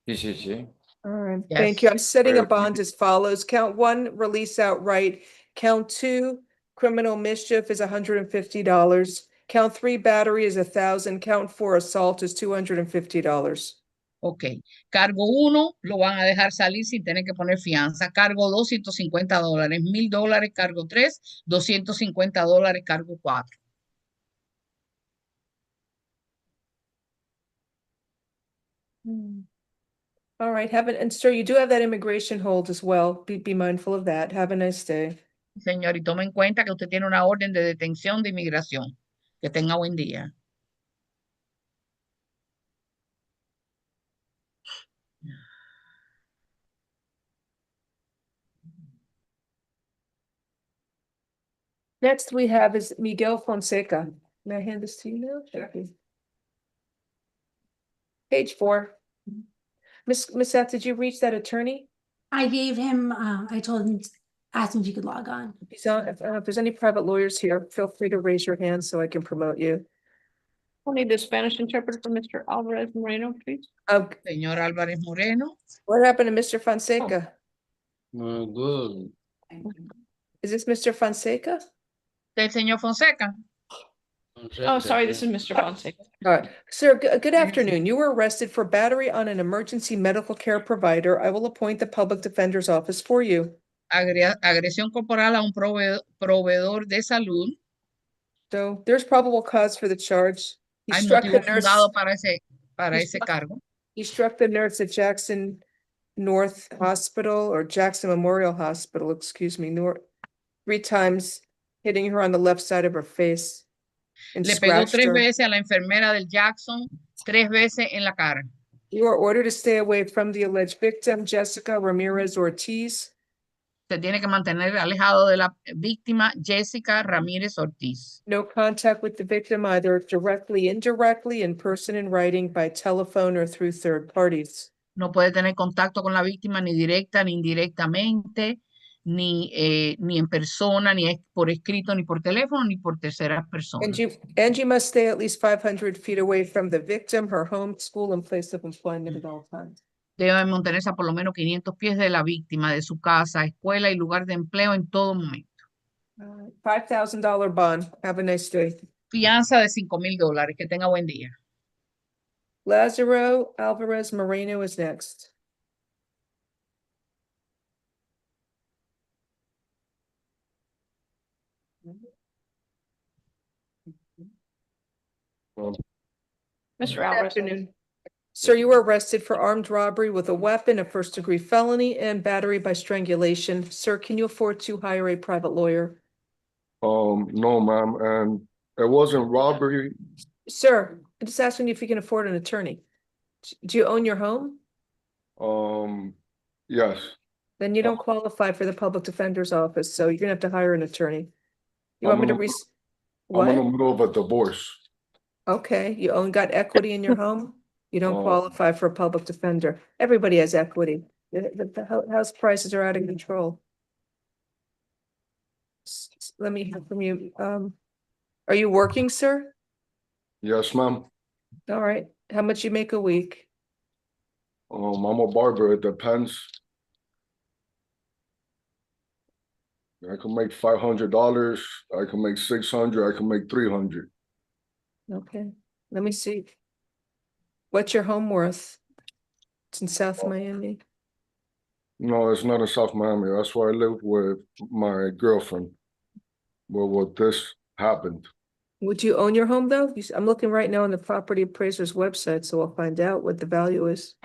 Sí. All right, Yes. thank you. I'm setting a bond as follows. Count one, release outright. Count two, criminal mischief is $150. Count three, battery is $1,000. Count four, assault is $250. Ok. Cargo 1 lo van a dejar salir sin tener que poner fianza. Cargo 2, $150. $1,000. Cargo 3, $250. Cargo 4. All right, and sir, you do have that immigration hold as well. Be mindful of that. Have a nice day. Señor, y tome en cuenta que usted tiene una orden de detención de inmigración. Que tenga buen día. Next we have is Miguel Fonseca. May I hand this to you now? Sure. Page 4. Miss Seth, did you reach that attorney? I gave him, I told him asked him if he could log on. So if there's any private lawyers here, feel free to raise your hand so I can promote you. We'll need the Spanish interpreter for Mr. Alvarez Moreno, please. Señor Álvarez Moreno. What happened to Mr. Fonseca? Good. Is this Mr. Fonseca? Del señor Fonseca. Oh, sorry, this is Mr. Fonseca. All right, sir, good afternoon. You were arrested for battery on an emergency medical care provider. I will appoint the public defender's office for you. Agresión corporal a un proveedor de salud. So there's probable cause for the charge. He Hay struck the motivo nurse. fundado para He ese cargo. He struck the nurse at Jackson North Hospital or Jackson Memorial Hospital, excuse me, 3 times, hitting her on the left side of her face. And Le pegó scratched 3 her. veces a la enfermera del Jackson, 3 veces en la cara. You are ordered to stay away from the alleged victim, Jessica Ramirez Ortiz. Se tiene que mantener alejado de la víctima Jessica Ramírez Ortiz. No contact with the victim either directly, indirectly, in person, in writing, by telephone, or through third parties. No puede tener contacto con la víctima ni directa ni indirectamente, ni en persona, ni por escrito, ni por teléfono, ni por terceras personas. And you must stay at least 500 feet away from the victim, her home, school, and place of employment at all times. Debe mantenerse a por lo menos 500 pies de la víctima, de su casa, escuela y lugar de empleo en todo momento. $5,000 bond. Have a nice day. Fianza de $5,000. Que tenga buen día. Lázaro Alvarez Moreno is next. Mr. Good Alvarez. afternoon. Sir, you were arrested for armed robbery with a weapon, a first-degree felony, and battery by strangulation. Sir, can you afford to hire a private lawyer? No, ma'am, and it wasn't robbery. Sir, I'm just asking you if you can afford an attorney. Do you own your home? Yes. Then you don't qualify for the public defender's office, so you're gonna have to hire an attorney. You want me to I'm in what? the middle of a divorce. Okay, you got equity in your home? You don't qualify for a public defender. Everybody has equity. The house prices are out of control. Let me hear from you. Are you working, sir? Yes, ma'am. All right. How much you make a week? I'm a barber. It depends. I can make $500. I can make $600. I can make $300. Okay, let me see. What's your home worth? It's in South Miami. No, it's not in South Miami. That's where I live with my girlfriend. Well, what this happened. Would you own your home though? I'm looking right now on the property appraiser's website, so I'll find out what the value is.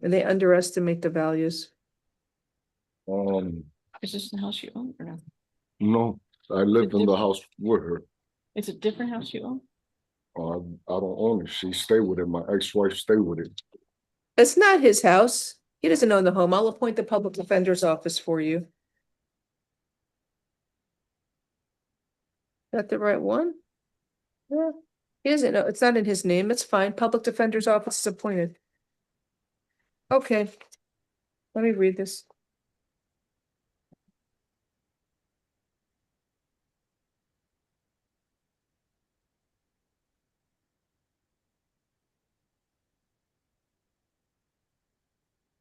And they underestimate the values. Is this the house you own or no? No, I lived in the house with her. It's a different house you own? I don't own it. She stayed with it. My ex-wife stayed with it. It's not his house. He doesn't own the home. I'll appoint the public defender's office for you. Got the right one? Yeah, he doesn't know. It's not in his name. It's fine. Public defender's office is appointed. Okay. Let me read this.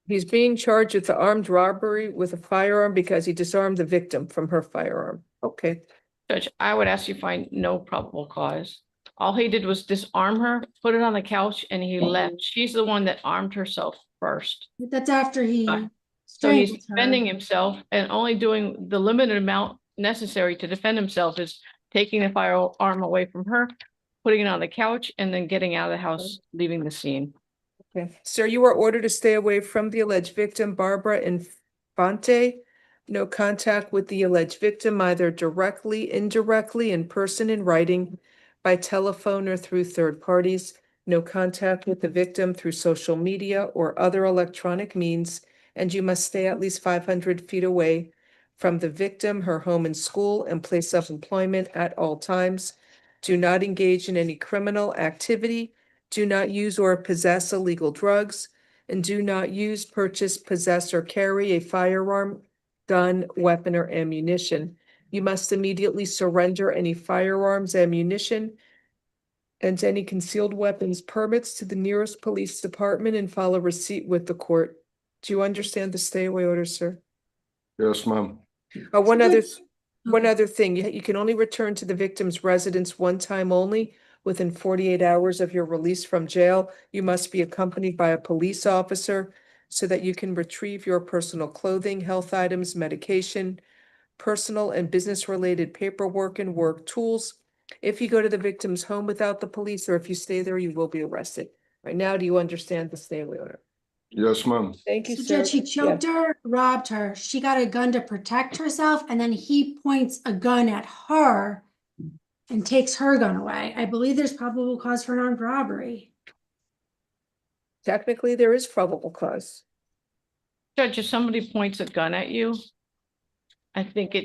He's being charged with the armed robbery with a firearm because he disarmed the victim from her firearm. Okay. Judge, I would ask you to find no probable cause. All he did was disarm her, put it on the couch, and he left. She's the one that armed herself first. That's after he So he's strangled her. defending himself and only doing the limited amount necessary to defend himself is taking the firearm away from her, putting it on the couch, and then getting out of the house, leaving the scene. Okay, sir, you are ordered to stay away from the alleged victim, Barbara Infante. No contact with the alleged victim, either directly, indirectly, in person, in writing, by telephone, or through third parties. No contact with the victim through social media or other electronic means, and you must stay at least 500 feet away from the victim, her home and school, and place of employment at all times. Do not engage in any criminal activity. Do not use or possess illegal drugs, and do not use, purchase, possess, or carry a firearm gun, weapon, or ammunition. You must immediately surrender any firearms, ammunition, and any concealed weapons permits to the nearest police department and file a receipt with the court. Do you understand the stay away order, sir? Yes, ma'am. One So other, good. one other thing, you can only return to the victim's residence one time only within 48 hours of your release from jail. You must be accompanied by a police officer so that you can retrieve your personal clothing, health items, medication, personal and business-related paperwork and work tools. If you go to the victim's home without the police, or if you stay there, you will be arrested. Right now, do you understand the stay away order? Yes, ma'am. Thank you, So sir. Judge, he choked her, robbed her. She got a gun to protect herself, and then he points a gun at her and takes her gun away. I believe there's probable cause for an armed robbery. Technically, there is probable cause. Judge, if somebody points a gun at you, I think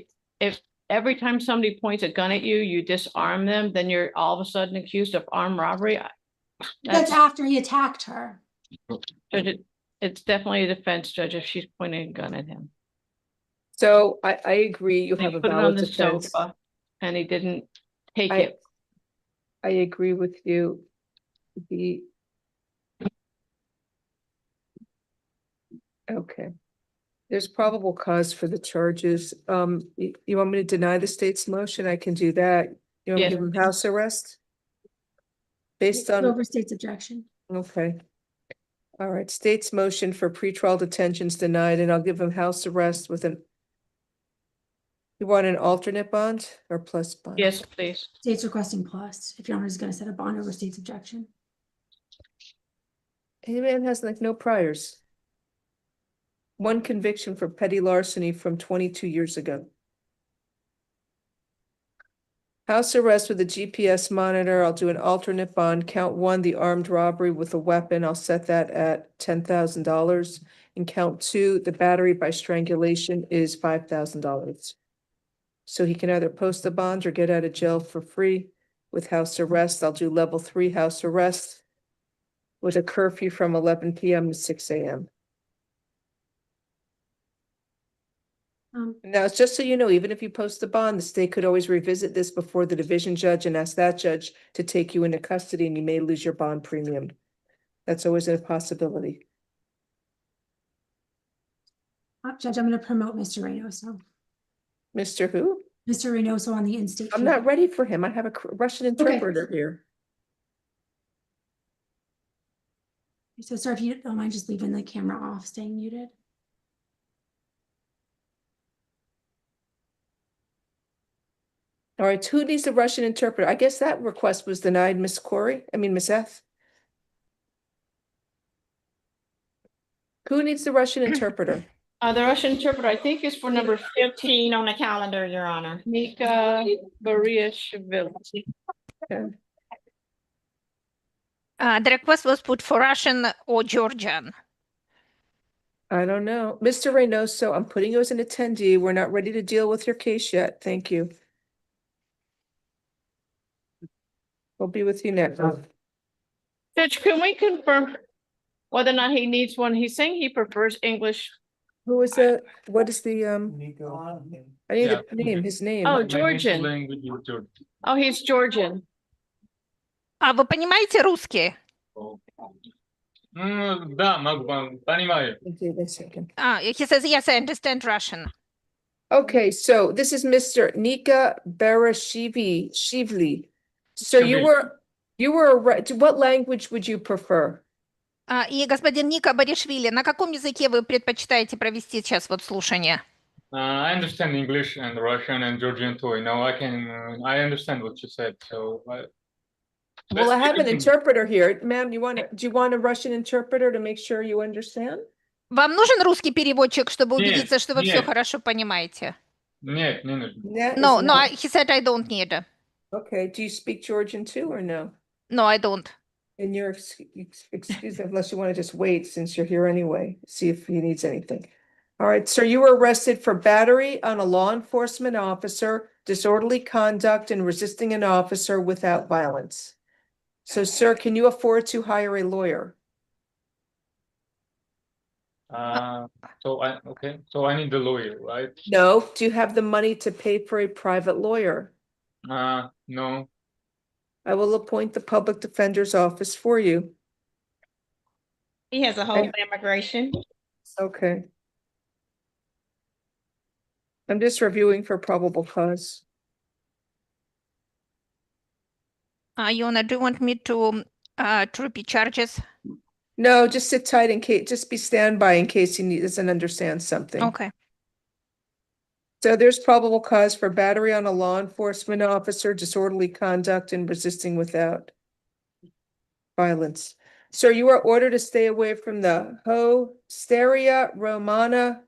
if every time somebody points a gun at you, you disarm them, then you're all of a sudden accused of armed robbery. That's after he attacked her. Judge, it's definitely a defense, Judge, if she's pointing a gun at him. So I agree, you They have a put it on valid the defense. sofa and he didn't take I- it. I agree with you. Okay. There's probable cause for the charges. You want me to deny the state's motion? I can do that. You want me to Yes. give him house arrest? Based on, Over state's objection. okay. All right, state's motion for pretrial detention's denied, and I'll give him house arrest with an. You want an alternate bond or plus bond? Yes, please. State's requesting plus, if your honor is gonna set a bond over state's objection. Hey, man has like no priors. One conviction for petty larceny from 22 years ago. House arrest with a GPS monitor. I'll do an alternate bond. Count one, the armed robbery with a weapon. I'll set that at $10,000. And count two, the battery by strangulation is $5,000. So he can either post a bond or get out of jail for free with house arrest. I'll do level 3 house arrest with a curfew from 11 p.m. to 6 a.m. Now, it's just so you know, even if you post a bond, the state could always revisit this before the division judge and ask that judge to take you into custody, and you may lose your bond premium. That's always a possibility. Judge, I'm gonna promote Mr. Reynoso. Mr. Who? Mr. Reynoso on the in-state. I'm not ready for him. I have a Russian interpreter here. So sir, if you don't mind just leaving the camera off, staying muted. All right, who needs the Russian interpreter? I guess that request was denied, Miss F. Who needs the Russian interpreter? The Russian interpreter, I think, is for number 15 on the calendar, Your Honor. Nika Bariashvili. Okay. The request was put for Russian or Georgian. I don't know. Mr. Reynoso, I'm putting you as an attendee. We're not ready to deal with your case yet. Thank you. We'll be with you next. Judge, can we confirm whether or not he needs one? He's saying he prefers English. Who is the, what is the, I need the name, his name. Oh, Georgian. Oh, he's Georgian. А вы понимаете русский? Да, понимаю. He says, yes, I understand Russian. Okay, so this is Mr. Nika Shivli. So you were, what language would you prefer? И господин Ника Баришвили, на каком языке вы предпочитаете провести сейчас вот слушание? I understand English and Russian and Georgian too. You know, I understand what you said. So. Well, I have an interpreter here. Ma'am, do you want a Russian interpreter to make sure you understand? Вам нужен русский переводчик, чтобы Нет, убедиться, что вы все нет. хорошо понимаете? Нет, не нужно. No, he said I don't need. Okay, do you speak Georgian too or no? No, I don't. And you're excuse me, unless you want to just wait since you're here anyway, see if he needs anything. All right, sir, you were arrested for battery on a law enforcement officer, disorderly conduct, and resisting an officer without violence. So, sir, can you afford to hire a lawyer? So I need the lawyer, right? No, do you have the money to pay for a private lawyer? No. I will appoint the public defender's office for you. He has a hold for immigration. Okay. I'm just reviewing for probable cause. Yona, do you want me to repeat charges? No, just sit tight in case, just be standby in case he doesn't understand something. Okay. So there's probable cause for battery on a law enforcement officer, disorderly conduct, and resisting without violence. Sir, you are ordered to stay away from the Hosteria Romana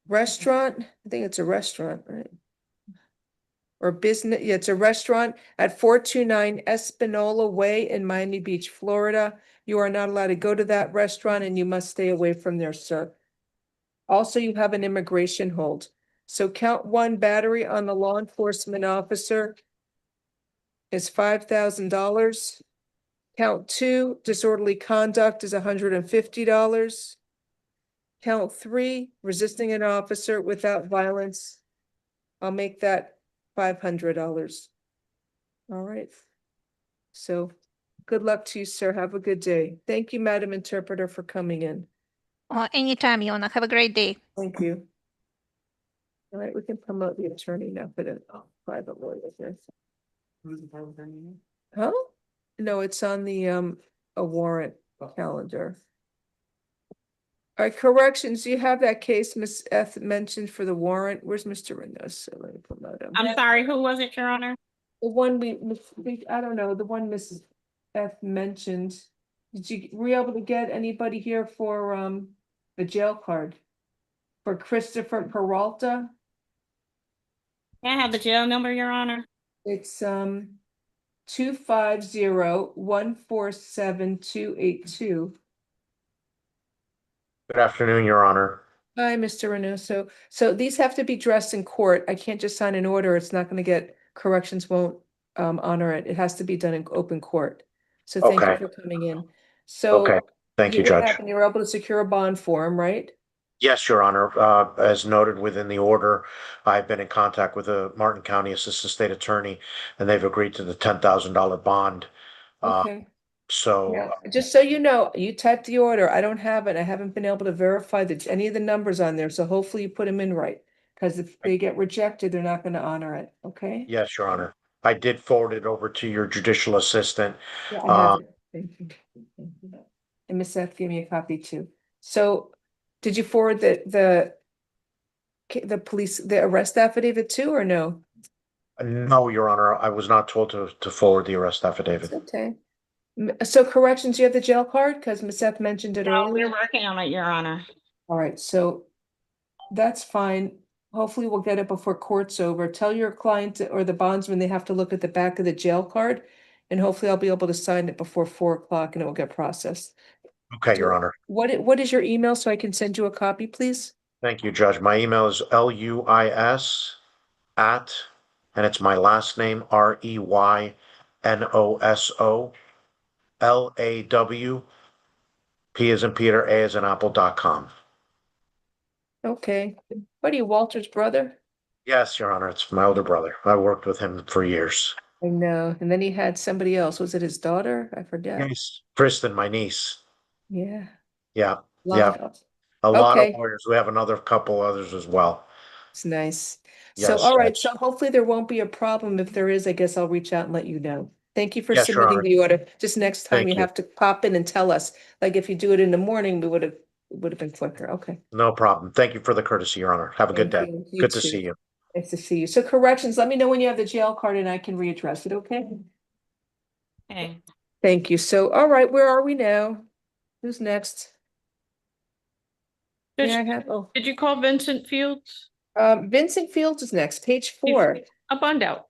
restaurant. I think it's a restaurant, right? Or business, yeah, it's a restaurant at 429 Espanola Way in Miami Beach, Florida. You are not allowed to go to that restaurant and you must stay away from there, sir. Also, you have an immigration hold. So count one, battery on the law enforcement officer is $5,000. Count two, disorderly conduct is $150. Count three, resisting an officer without violence. I'll make that $500. All right. So good luck to you, sir. Have a good day. Thank you, Madam Interpreter, for coming in. Anytime, Yona. Have a great day. Thank you. All right, we can promote the attorney now for the private lawyer. Huh? No, it's on the a warrant calendar. All right, corrections. You have that case Miss F mentioned for the warrant. Where's Mr. Reynoso? Let me promote him. I'm sorry, who was it, Your Honor? The one I don't know, the one Mrs. F mentioned. Were you able to get anybody here for the jail card? For Christopher Peralta? Can I have the jail number, Your Honor? It's 250-147-282. Good afternoon, Your Honor. Hi, Mr. Reynoso. So these have to be dressed in court. I can't just sign an order. It's not going to get, corrections won't honor it. It has to be done in open court. So thank you Okay. for coming in. So Okay, thank you, what Judge. happened? You were able to secure a bond for him, right? Yes, Your Honor. As noted within the order, I've been in contact with the Martin County Assistant State Attorney, and they've agreed to the $10,000 bond. Okay. So Yeah, just so you know, you typed the order. I don't have it. I haven't been able to verify that any of the numbers on there. So hopefully you put them in right. Because if they get rejected, they're not going to honor it. Okay? yes, Your Honor. I did forward it over to your judicial assistant. Yeah, I have it. Thank you. And Miss F gave me a copy too. So did you forward the police, the arrest affidavit too, or no? No, Your Honor, I was not told to forward the arrest affidavit. Okay. So corrections, you have the jail card? Because Miss F mentioned it No, earlier. we're working on it, Your Honor. All right, so that's fine. Hopefully we'll get it before court's over. Tell your client or the bondsman they have to look at the back of the jail card. And hopefully I'll be able to sign it before 4 o'clock and it will get processed. Okay, Your Honor. What is your email so I can send you a copy, plee? Thank you, Judge. My email is LUIS at, and it's my last name, REYNOSO LAW P as in Peter, A as in Apple.com. Okay. What are you, Walter's brother? Yes, Your Honor, it's my older brother. I worked with him for years. I know. And then he had somebody else. Was it his daughter? I forget. Yes. Kristen, my niece. Yeah. Yeah, Lot yeah. of- A lot of Okay. lawyers. We have another couple others as well. It's nice. So, Yes, all right. Judge. So hopefully there won't be a problem. If there is, I guess I'll reach out and let you know. Thank you for Yes, Your submitting Honor. the order. Just next time Thank you you. have to pop in and tell us. Like if you do it in the morning, we would have been quicker. Okay. No problem. Thank you for the courtesy, Your Honor. Have a good Thank day. you. You Good to too. see you. Nice to see you. So corrections, let me know when you have the jail card and I can readdress it, okay? Okay. Thank you. So, all right, where are we now? Who's next? Did Yeah, I you- have, oh, Did you call Vincent Fields? Vincent Fields is next, page 4. A bond out.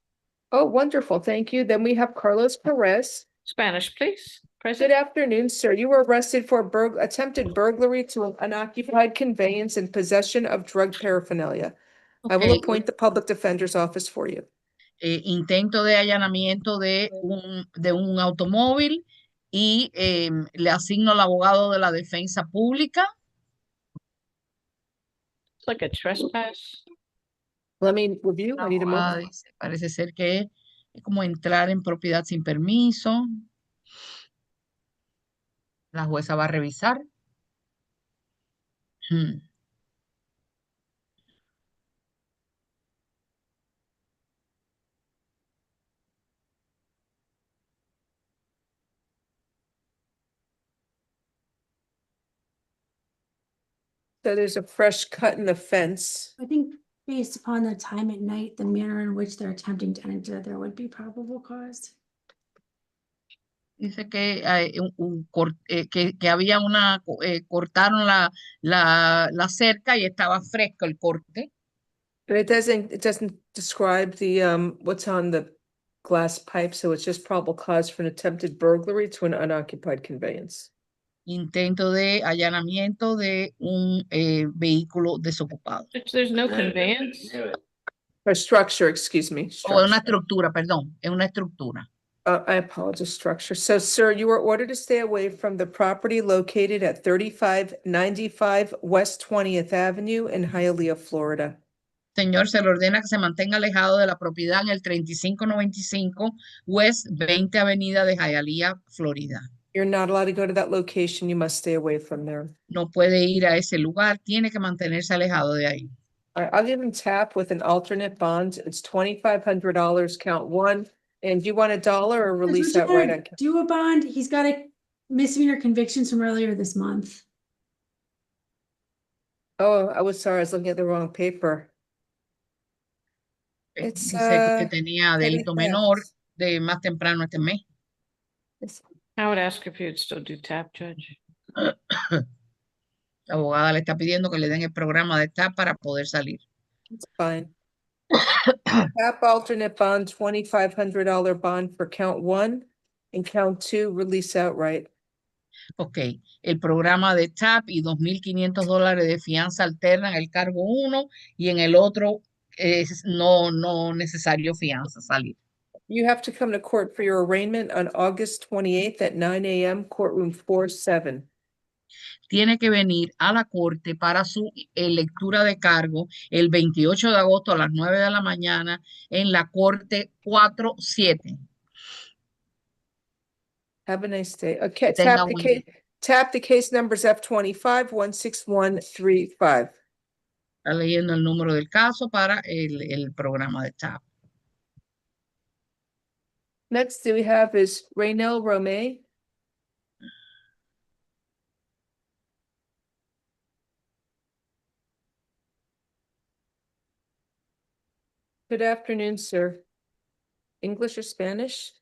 Oh, wonderful. Thank you. Then we have Carlos Perez. Spanish, please. Good Present. afternoon, sir. You were arrested for attempted burglary to an unoccupied conveyance and possession of drug paraphernalia. I will Okay. appoint the public defender's office for you. Intento de allanamiento de un automóvil y le asigno al abogado de la defensa pública. It's like a trespass. Let me review. La I need a abogada moment. dice, parece ser que es como entrar en propiedad sin permiso. La jueza va a revisar. So there's a fresh cut in the fence. I think based upon the time at night, the manner in which they're attempting to enter, there would be probable cause. Dice que, que había cortaron la cerca y estaba fresco el corte. But it doesn't describe the, what's on the glass pipe, so it's just probable cause for an attempted burglary to an unoccupied conveyance. Intento de allanamiento de un vehículo desocupado. There's no conveyance. Or structure, excuse me. O una Structure. estructura, perdón, es una estructura. I apologize, structure. So, sir, you are ordered to stay away from the property located at 3595 West 20th Avenue in Hialeah, Florida. Señor, se le ordena que se mantenga alejado de la propiedad en el 3595 West 20 Avenida de Hialeah, Florida. You're not allowed to go to that location. You must stay away from there. No puede ir a ese lugar, tiene que mantenerse alejado de ahí. I'll give him tap with an alternate bond. It's $2,500, count one. And do you want $1 or release that right? On Do a bond. He's got a misdemeanor convictions from earlier this month. Oh, I was sorry. I was looking at the wrong paper. It's Dice que tenía delito menor de más temprano este mes. I would ask if you'd still do tap, Judge. La abogada le está pidiendo que le den el programa de TAP para poder salir. It's fine. Tap alternate bond, $2,500 bond for count one, and count two, release outright. Ok, el programa de TAP y $2,500 de fianza alterna en el cargo 1 y en el otro es no necesario fianza salir. You have to come to court for your arraignment on August 28th at 9 a.m., courtroom 47. Tiene que venir a la corte para su lectura de cargo el 28 de agosto a las 9 de la mañana en la corte 47. Have a nice day. Okay, Tenga tap the buen case. día. Tap the case numbers F25 16135. Está leyendo el número del caso para el programa de TAP. Next we have is Raynell Romay. Good afternoon, sir. English or Spanish?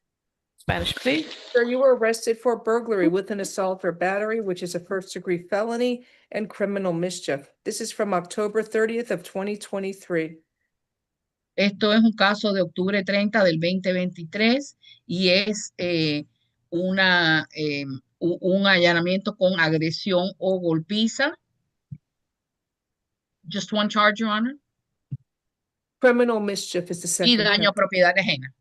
Spanish, please. Sir, you were arrested for burglary with an assault or battery, which is a first-degree felony, and criminal mischief. This is from October 30th of 2023. Esto es un caso de octubre 30 del 2023 y es un allanamiento con agresión o golpiza. Just one charge, Your Honor. Criminal mischief is the Y second daño a count. propiedad ajena.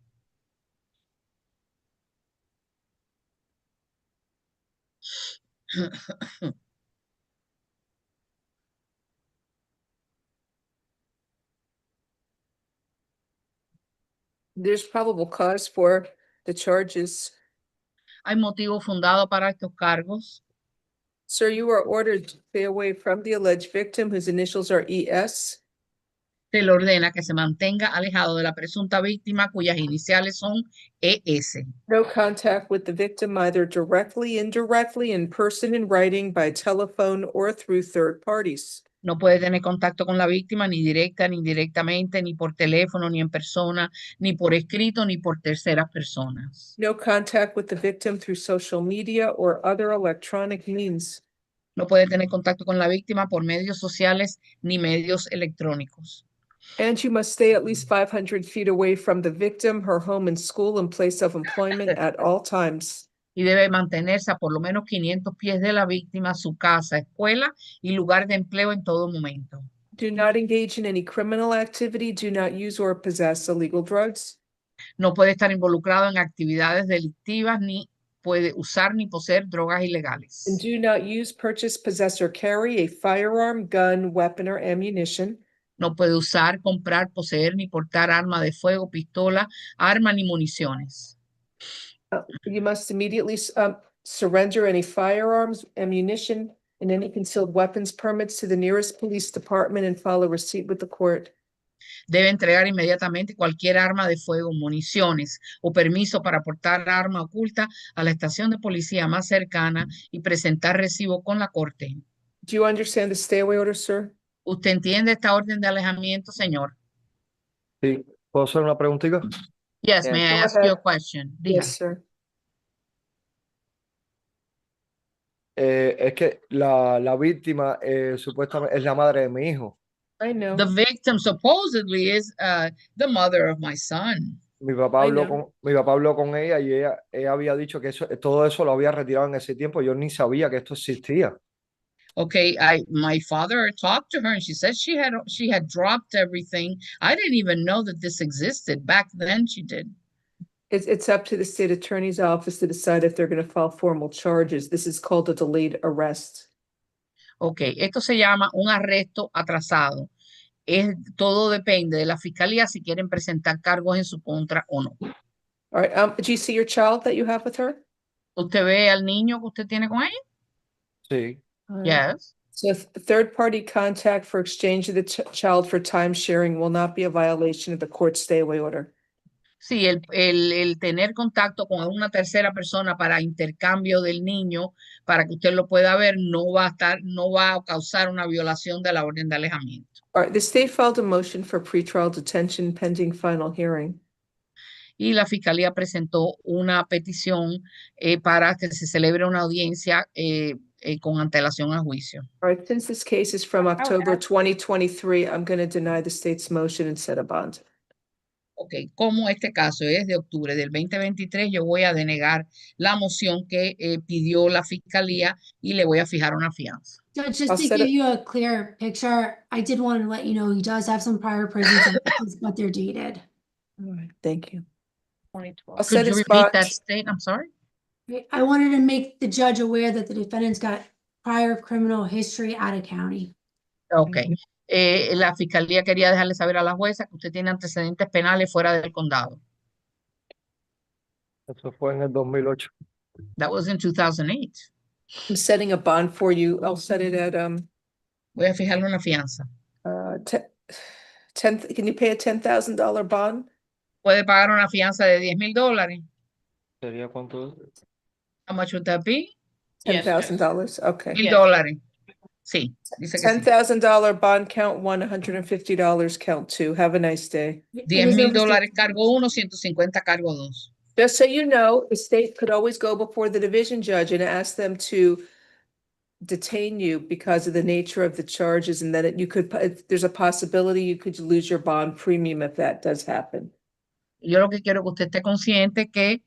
There's probable cause for the charges. Hay motivo fundado para estos cargos. Sir, you are ordered to stay away from the alleged victim whose initials are ES. Se le ordena que se mantenga alejado de la presunta víctima cuyas iniciales son ES. No contact with the victim either directly, indirectly, in person, in writing, by telephone, or through third parties. No puede tener contacto con la víctima ni directa, ni indirectamente, ni por teléfono, ni en persona, ni por escrito, ni por terceras personas. No contact with the victim through social media or other electronic means. No puede tener contacto con la víctima por medios sociales ni medios electrónicos. And you must stay at least 500 feet away from the victim, her home and school and place of employment at all times. Y debe mantenerse a por lo menos 500 pies de la víctima, su casa, escuela y lugar de empleo en todo momento. Do not engage in any criminal activity. Do not use or possess illegal drugs. No puede estar involucrado en actividades delictivas ni puede usar ni poseer drogas And ilegales. do not use, purchase, possess, or carry a firearm, gun, weapon, or ammunition No puede usar, comprar, poseer ni portar arma de fuego, pistola, arma ni municiones. You must immediately surrender any firearms, ammunition, and any concealed weapons permits to the nearest police department and file a receipt with the court. Debe entregar inmediatamente cualquier arma de fuego, municiones o permiso para portar arma oculta a la estación de policía más cercana y presentar recibo con la corte. Do you understand the stay away order, sir? ¿Usted entiende esta orden de alejamiento, señor? Sí, ¿puedo hacer una preguntita? Yes, Yeah, may I go ask you a ahead. question? Yes, Diga. sir. Es que la víctima supuestamente es la madre de mi hijo. I know. The victim supposedly is the mother of my son. Mi papá I habló know. mi papá habló con ella y ella había dicho que todo eso lo había retirado en ese tiempo. Yo ni sabía que esto existía. Okay, my father talked to her and she said she had dropped everything. I didn't even know that this existed. Back then she did. It's up to the state attorney's office to decide if they're going to file formal charges. This is called a delayed arrest. Okay, esto se llama un arresto atrasado. Todo depende de la fiscalía si quieren presentar cargos en su contra o no. All right. Do you see your child that you have with her? ¿Usted ve al niño que usted tiene con ella? Sí. Yes. So third-party contact for exchange of the child for time sharing will not be a violation of the court stay away order. Sí, el tener contacto con una tercera persona para intercambio del niño, para que usted lo pueda ver, no va a causar una violación de la orden de alejamiento. All right. The state filed a motion for pretrial detention pending final hearing. Y la fiscalía presentó una petición para que se celebre una audiencia con antelación a juicio. All right. Since this case is from October 2023, I'm going to deny the state's motion and set a bond. Ok, como este caso es de octubre del 2023, yo voy a denegar la moción que pidió la fiscalía y le voy a fijar una fianza. Judge, just to give you a clear picture, I did want to let you know he does have some prior prison sentences, but they're dated. All right. Thank you. 2012. I'll Could set you his repeat bond. that state? I'm sorry. I wanted to make the judge aware that the defendant's got prior criminal history out of county. Ok. La fiscalía quería dejarle saber a la jueza que usted tiene antecedentes penales fuera del condado. Eso fue en el 2008. That was in 2008. I'm setting a bond for you. I'll set it at Voy a fijarle una fianza. 10. Can you pay a $10,000 bond? Puede pagar una fianza de $10,000. ¿Sería cuánto? How much would that be? $10,000. Okay. $1,000. Sí, dice que sí. $10,000 bond count one, $150 count two. Have a nice day. $10,000 cargo 1, 150 cargo 2. Just so you know, the state could always go before the division judge and ask them to detain you because of the nature of the charges, and that you could, there's a possibility you could lose your bond premium if that does happen. Yo lo que quiero que usted esté consciente que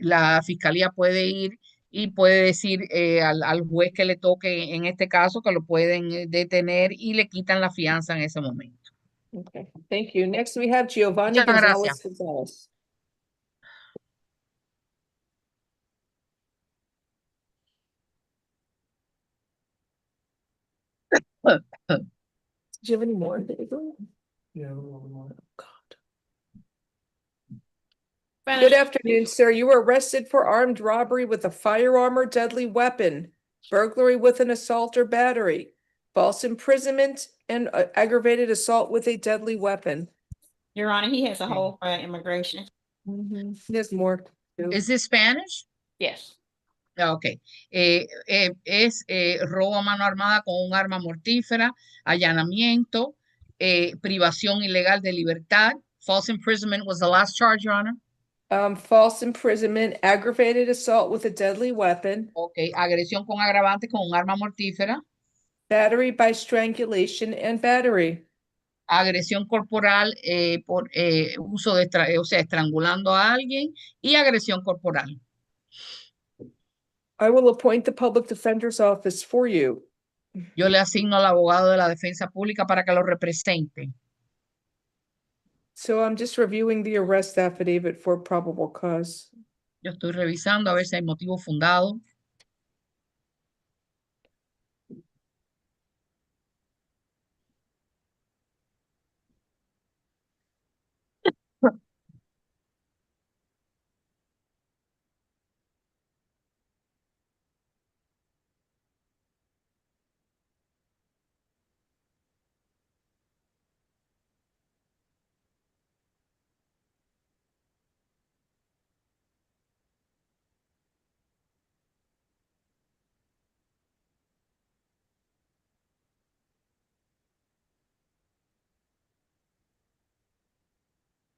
la fiscalía puede ir y puede decir al juez que le toque en este caso que lo pueden detener y le quitan la fianza en ese momento. Okay, thank you. Next we have Giovanni Muchas gracias. Gonzalez. Do you have any more? Yeah. Good afternoon, sir. You were arrested for armed robbery with a firearm or deadly weapon, burglary with an assault or battery, false imprisonment, and aggravated assault with a deadly weapon. Your Honor, he has a hold for immigration. There's more. ¿Es Spanish? Yes. Ok. Es robo a mano armada con un arma mortífera, allanamiento, privación ilegal de libertad. False imprisonment was the last charge, Your Honor. False imprisonment, aggravated assault with a deadly weapon. Ok. Agresión con agravante con un arma mortífera. Battery by strangulation and battery. Agresión corporal por uso de, o sea, estrangulando a alguien y agresión corporal. I will appoint the public defender's office for you. Yo le asigno al abogado de la defensa pública para que lo represente. So I'm just reviewing the arrest affidavit for probable cause. Yo estoy revisando a ver si hay motivo fundado.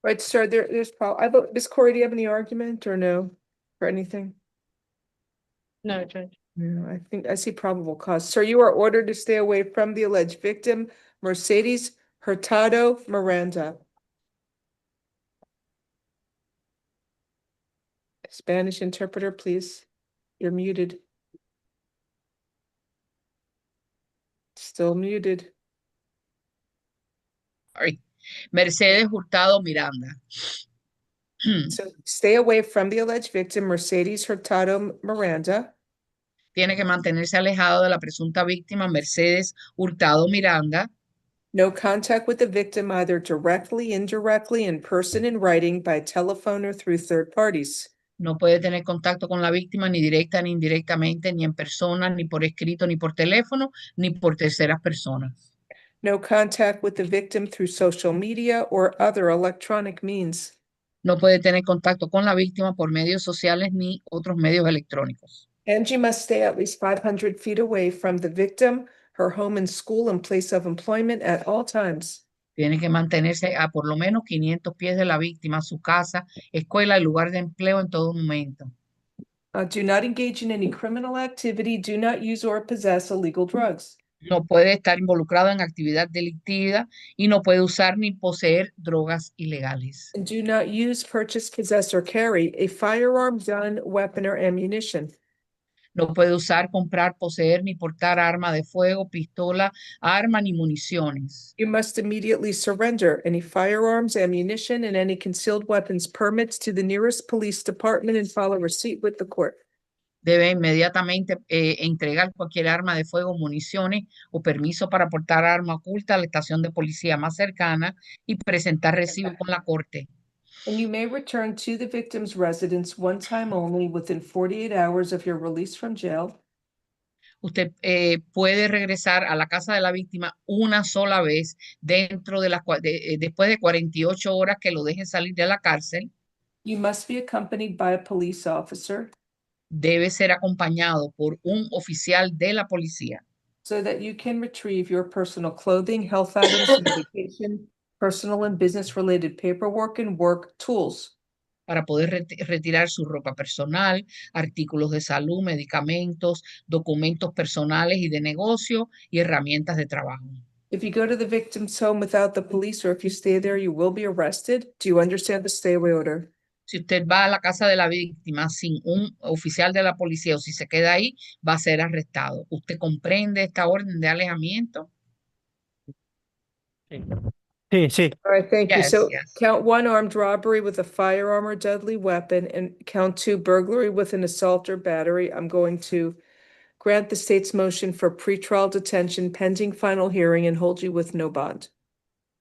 Right, sir, there's probably, Ms. Corey, do you have any argument or no, for anything? No, Judge. No, I think I see probable cause. Sir, you are ordered to stay away from the alleged victim, Mercedes Hurtado Miranda. Spanish interpreter, please. You're muted. Still muted. Sorry. Mercedes Hurtado Miranda. So stay away from the alleged victim, Mercedes Hurtado Miranda. Tiene que mantenerse alejado de la presunta víctima Mercedes Hurtado Miranda. No contact with the victim either directly, indirectly, in person, in writing, by telephone, or through third parties. No puede tener contacto con la víctima ni directa ni indirectamente, ni en persona, ni por escrito, ni por teléfono, ni por terceras personas. No contact with the victim through social media or other electronic means. No puede tener contacto con la víctima por medios sociales ni otros medios electrónicos. Angie must stay at least 500 feet away from the victim, her home and school and place of employment at all times. Tiene que mantenerse a por lo menos 500 pies de la víctima, su casa, escuela y lugar de empleo en todo momento. Do not engage in any criminal activity. Do not use or possess illegal drugs. No puede estar involucrado en actividad delictiva y no puede usar ni poseer drogas ilegales. And do not use, purchase, possess, or carry a firearm, gun, weapon, or ammunition. No puede usar, comprar, poseer ni portar arma de fuego, pistola, arma ni municiones. You must immediately surrender any firearms, ammunition, and any concealed weapons permits to the nearest police department and file a receipt with the court. Debe inmediatamente entregar cualquier arma de fuego, municiones o permiso para portar arma oculta a la estación de policía más cercana y presentar recibo con la corte. And you may return to the victim's residence one time only within 48 hours of your release from jail. Usted puede regresar a la casa de la víctima una sola vez dentro de después de 48 horas que lo dejen salir de la cárcel. You must be accompanied by a police officer. Debe ser acompañado por un oficial de la policía. So that you can retrieve your personal clothing, health items, medication, personal and business related paperwork, and work tools. Para poder retirar su ropa personal, artículos de salud, medicamentos, documentos personales y de negocio y herramientas de trabajo. If you go to the victim's home without the police, or if you stay there, you will be arrested. Do you understand the stay away order? Si usted va a la casa de la víctima sin un oficial de la policía o si se queda ahí, va a ser arrestado. ¿Usted comprende esta orden de alejamiento? Sí, sí. All right, thank you. Yes, So yes. count 1, armed robbery with a firearm or deadly weapon, and count 2, burglary with an assault or battery. I'm going to grant the state's motion for pretrial detention pending final hearing and hold you with no bond.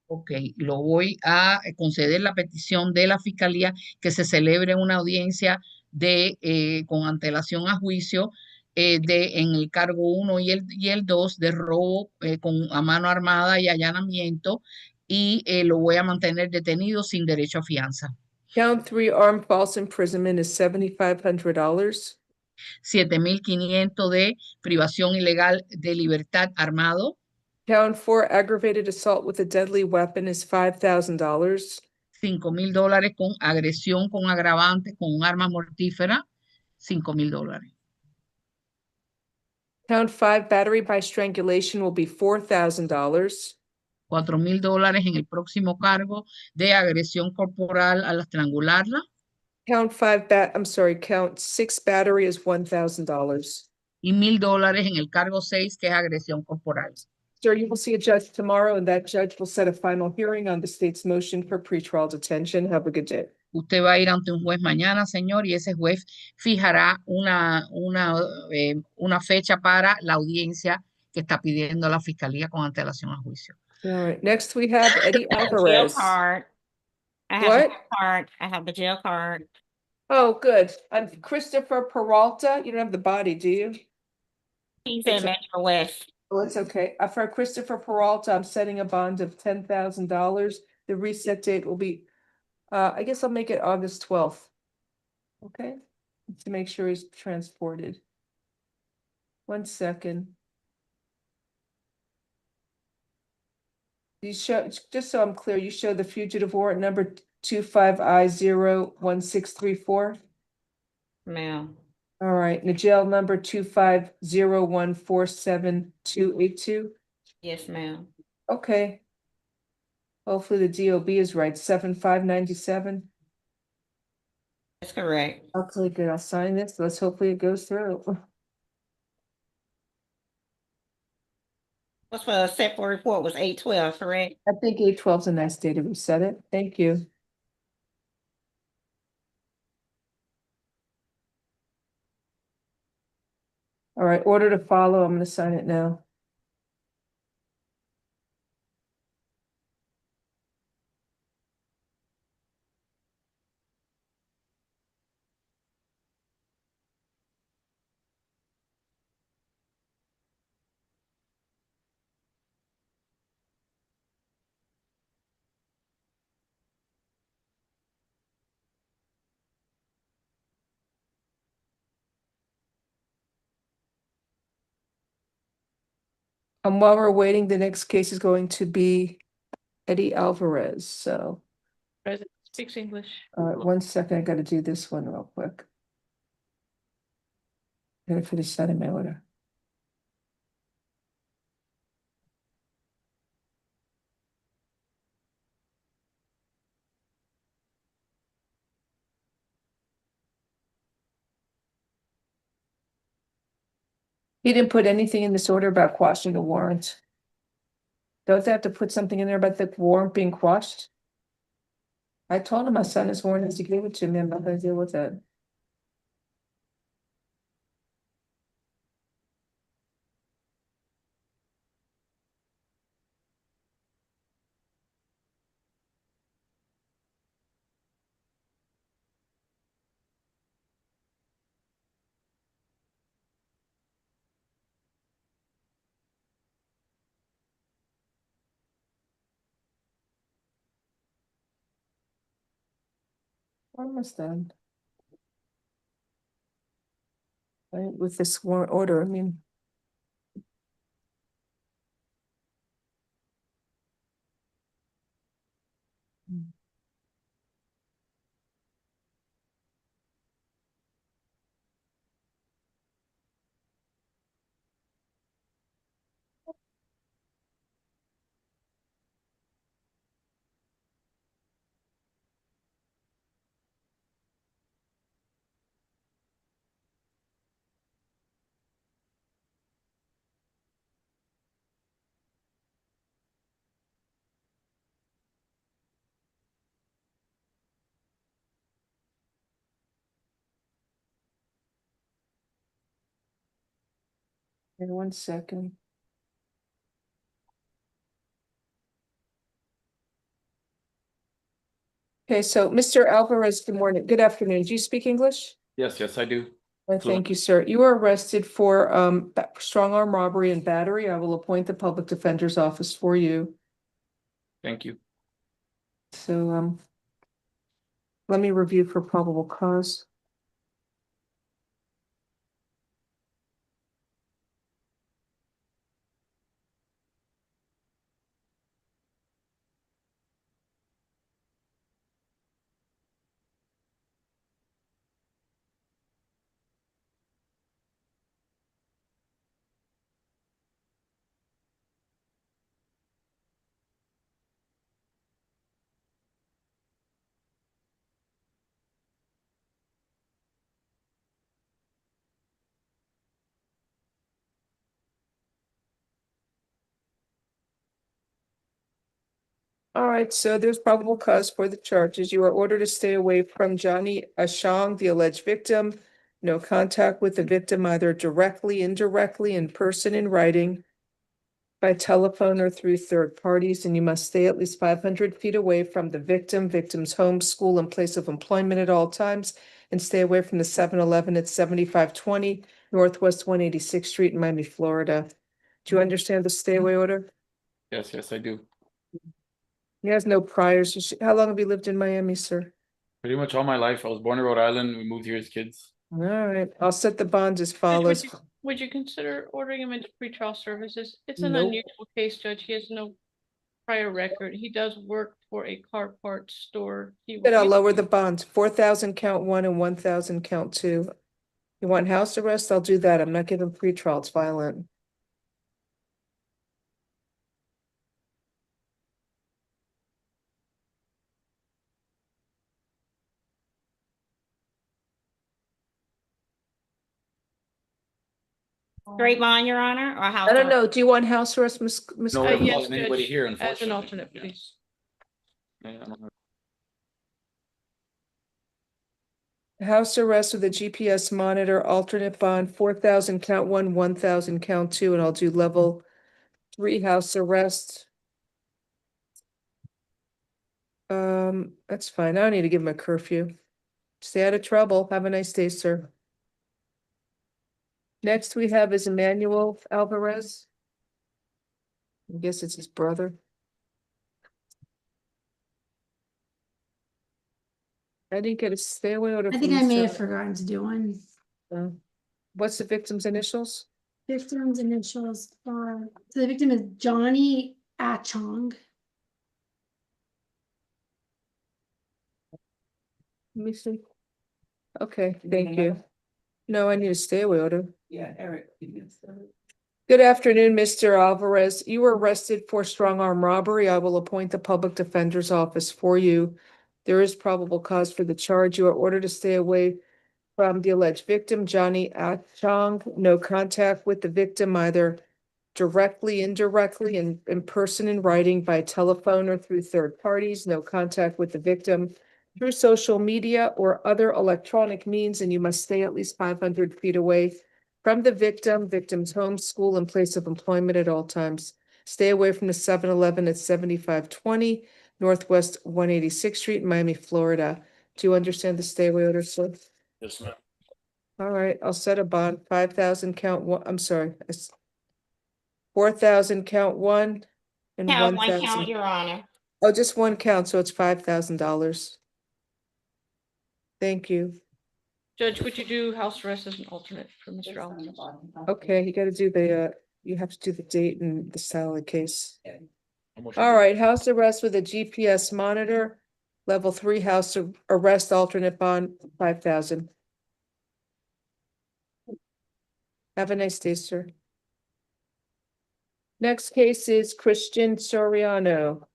Ok, lo voy a conceder la petición de la fiscalía que se celebre una audiencia con antelación a juicio en el cargo 1 y el 2 de robo a mano armada y allanamiento y lo voy a mantener detenido sin derecho a fianza. Count 3, armed false imprisonment is $7,500. 7,500 de privación ilegal de libertad armado. Count 4, aggravated assault with a deadly weapon is $5,000. $5,000 con agresión con agravantes con un arma mortífera, $5,000. Count 5, battery by strangulation will be $4,000. $4,000 en el próximo cargo de agresión corporal al estrangularla. Count 6, battery is $1,000. Y $1,000 en el cargo 6, que es agresión corporal. Sir, you will see a judge tomorrow, and that judge will set a final hearing on the state's motion for pretrial detention. Have a good day. Usted va a ir ante un juez mañana, señor, y ese juez fijará una fecha para la audiencia que está pidiendo la fiscalía con antelación a juicio. All right, next we have Eddie Jail Alvarez. card. I have the What? jail card. I have the jail card. Oh, good. I'm Christopher Peralta. You don't have the body, do you? He's in Metro West. Oh, it's okay. For Christopher Peralta, I'm setting a bond of $10,000. The reset date will be, I guess I'll make it August 12th. Okay, to make sure he's transported. 1 second. You show, just so I'm clear, you show the fugitive warrant number 25I01634. Ma'am. All right, and the jail number 2501472282. Yes, ma'am. Okay. Hopefully the DOB is right, 7597. That's correct. Okay, good. I'll sign this. Let's hopefully it goes through. What's for a separate report was 8/12, correct? I think 8/12 is a nice day to reset it. Thank you. All right, order to follow. I'm gonna sign it now. And while we're waiting, the next case is going to be Eddie Alvarez. So, President speaks English. all right, 1 second. I got to do this one real quick. Gotta finish signing my order. He didn't put anything in this order about quashing the warrant. Don't they have to put something in there about the warrant being quashed? I told him my son is warrant has to give it to me. I'm not gonna deal with it. Almost done. Right, with this warrant order, I mean. In 1 second. Okay, so Mr. Alvarez, good morning, good afternoon. Do you speak English? Yes, I do. Thank you, sir. You were arrested for strong arm robbery and battery. I will appoint the public defender's office for you. Thank you. So let me review for probable cause. All right, so there's probable cause for the charges. You are ordered to stay away from Johnny Ashong, the alleged victim. No contact with the victim either directly, indirectly, in person, in writing, by telephone, or through third parties, and you must stay at least 500 feet away from the victim, victim's home, school, and place of employment at all times, and stay away from the 7-Eleven at 7520 Northwest 186th Street in Miami, Florida. Do you understand the stay away order? Yes, yes, I do. He has no priors. How long have you lived in Miami, sir? Pretty much all my life. I was born in Rhode Island. We moved here as kids. All right, I'll set the bond as Judge, follows. would you consider ordering him into pretrial services? It's an Nope. unusual case, Judge. He has no prior record. He does work for a car parts store. Then I'll lower the bond, 4,000 count one and 1,000 count two. You want house arrest? I'll do that. I'm not giving pretrial. It's violent. Straight bond, Your Honor, or house? I don't know. Do you want house arrest, Miss? No, we haven't yes, called anybody Judge, here, as unfortunately. an alternate, Yeah. please. Yeah, I don't know. House arrest with a GPS monitor, alternate bond, 4,000 count one, 1,000 count two, and I'll do level 3 house arrest. That's fine. I don't need to give him a curfew. Stay out of trouble. Have a nice day, sir. Next we have is Emmanuel Alvarez. I guess it's his brother. I didn't get a stay away order. I think I may have forgotten to do one. What's the victim's initials? Victim's initials are, so the victim is Johnny Achong. Let me see. Okay, thank you. No, I need a stay away order. Yeah, Eric. Good afternoon, Mr. Alvarez. You were arrested for strong arm robbery. I will appoint the public defender's office for you. There is probable cause for the charge. You are ordered to stay away from the alleged victim, Johnny Achong. No contact with the victim either directly, indirectly, in person, in writing, by telephone, or through third parties. No contact with the victim through social media or other electronic means, and you must stay at least 500 feet away from the victim, victim's home, school, and place of employment at all times. Stay away from the 7-Eleven at 7520 Northwest 186th Street, Miami, Florida. Do you understand the stay away order, sir? Yes, ma'am. All right, I'll set a bond, 5,000 count one, I'm sorry. 4,000 count one and Count one 1,000. count, Your Honor. Oh, just one count, so it's $5,000. Thank you. Judge, would you do house arrest as an alternate for Mr. Alvarez? Okay, you gotta do the, you have to do the date and the style of the case. All right, house arrest with a GPS monitor, level 3 house arrest, alternate bond, 5,000. Have a nice day, sir. Next case is Christian Soriano.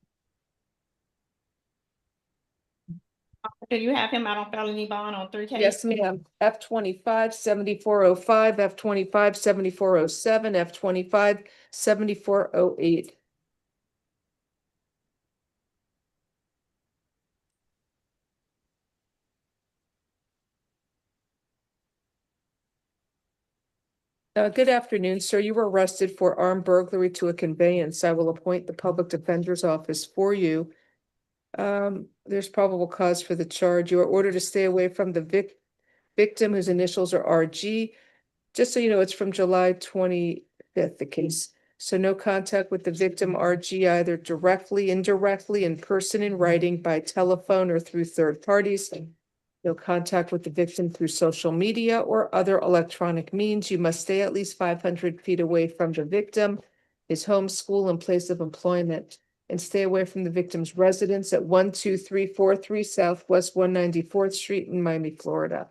Do you have him out on felony bond on 3 cases? Yes, ma'am. F-25-7405, F-25-7407, F-25-7408. Good afternoon, sir. You were arrested for armed burglary to a conveyance. I will appoint the public defender's office for you. There's probable cause for the charge. You are ordered to stay away from the victim whose initials are RG. Just so you know, it's from July 25th, the case. So no contact with the victim RG either directly, indirectly, in person, in writing, by telephone, or through third parties. No contact with the victim through social media or other electronic means. You must stay at least 500 feet away from the victim, his home, school, and place of employment, and stay away from the victim's residence at 12343 Southwest 194th Street in Miami, Florida.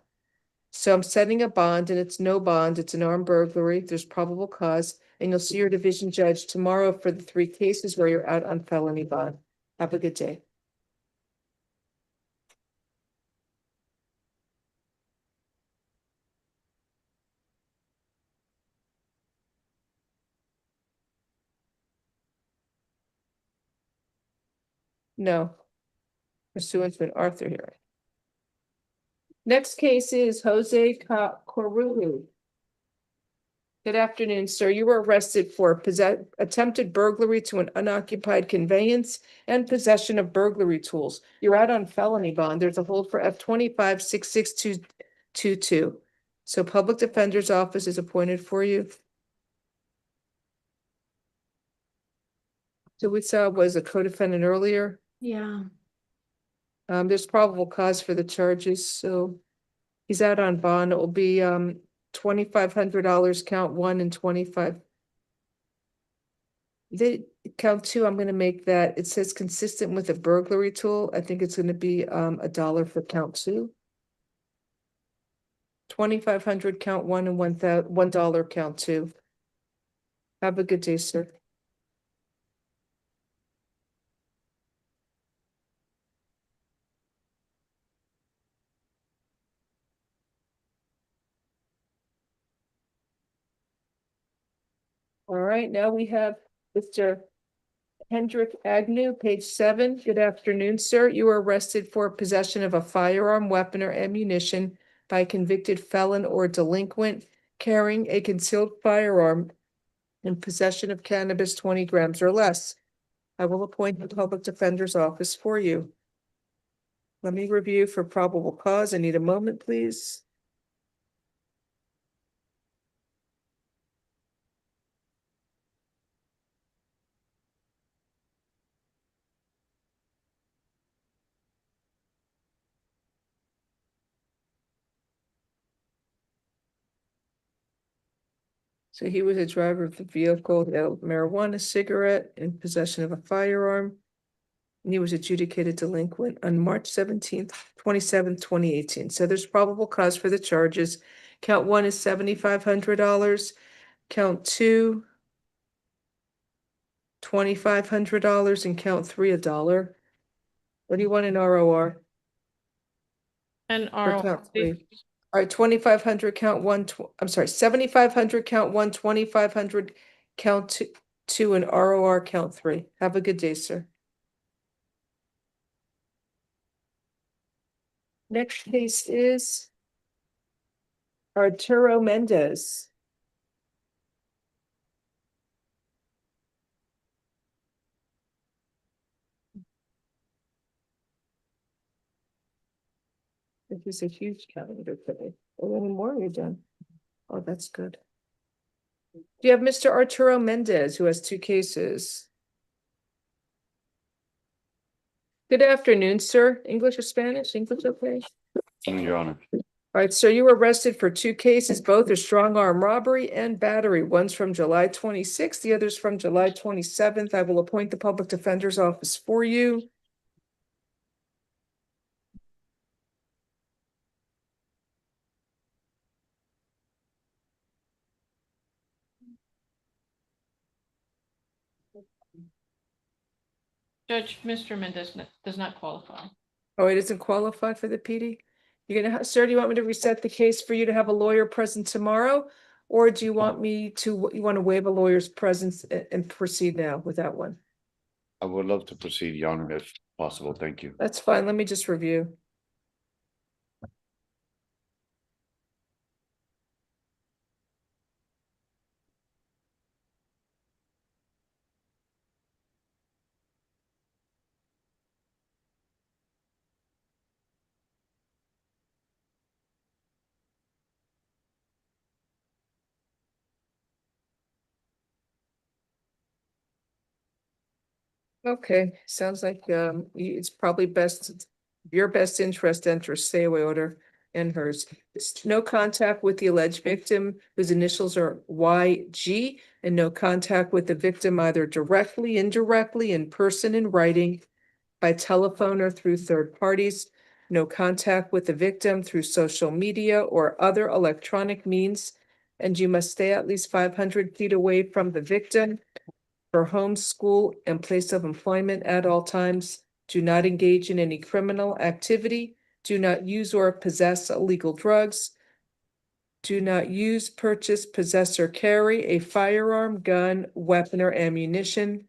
So I'm setting a bond, and it's no bond. It's an armed burglary. There's probable cause, and you'll see your division judge tomorrow for the 3 cases where you're out on felony bond. Have a good day. No. Pursuant to an Arthur hearing. Next case is Jose Corulu. Good afternoon, sir. You were arrested for attempted burglary to an unoccupied conveyance and possession of burglary tools. You're out on felony bond. There's a hold for F-25-66222. So public defender's office is appointed for you. So we saw was a co-defendant earlier. Yeah. There's probable cause for the charges, so he's out on bond. It will be $2,500 count one and 25. The count two, I'm gonna make that, it says consistent with a burglary tool. I think it's gonna be $1 for count two. 2,500 count one and $1 count two. Have a good day, sir. All right, now we have Mr. Hendrik Agnew, page 7. Good afternoon, sir. You were arrested for possession of a firearm, weapon, or ammunition by a convicted felon or delinquent carrying a concealed firearm in possession of cannabis 20 grams or less. I will appoint the public defender's office for you. Let me review for probable cause. I need a moment, please. So he was a driver of the vehicle, he had a marijuana cigarette in possession of a firearm. And he was adjudicated delinquent on March 17th, 27th, 2018. So there's probable cause for the charges. Count one is $7,500. Count two, $2,500, and count three, $1. What do you want in ROR? And For count three. All right, 2,500 count one, I'm sorry, 7,500 count one, 2,500 count two, and ROR count three. Have a good day, sir. Next case is Arturo Mendez. This is a huge calendar today. Oh, any more? You're done. Oh, that's good. Do you have Mr. Arturo Mendez, who has 2 cases? Good afternoon, sir. English or Spanish? English, okay? Your Honor. All right, sir, you were arrested for 2 cases. Both are strong arm robbery and battery. One's from July 26th, the other's from July 27th. I will appoint the public defender's office for you. Judge, Mr. Mendez does not qualify. Oh, it doesn't qualify for the PD? You're gonna, sir, do you want me to reset the case for you to have a lawyer present tomorrow? Or do you want me to, you want to waive a lawyer's presence and proceed now with that one? I would love to proceed, Your Honor, if possible. Thank you. That's fine. Let me just review. Okay, sounds like it's probably best, your best interest to enter a stay away order and hers. No contact with the alleged victim whose initials are YG, and no contact with the victim either directly, indirectly, in person, in writing, by telephone, or through third parties. No contact with the victim through social media or other electronic means, and you must stay at least 500 feet away from the victim for home, school, and place of employment at all times. Do not engage in any criminal activity. Do not use or possess illegal drugs. Do not use, purchase, possess, or carry a firearm, gun, weapon, or ammunition.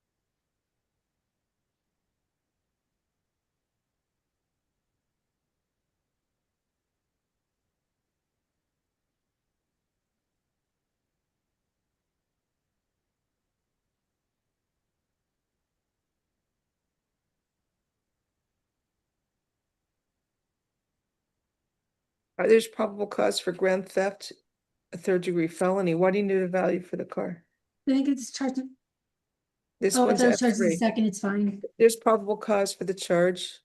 There's probable cause for grand theft, a third-degree felony. Why do you need a value for the car? I think it's charged. This Oh, I one's thought it was charged as a F3. second, it's fine. There's probable cause for the charge.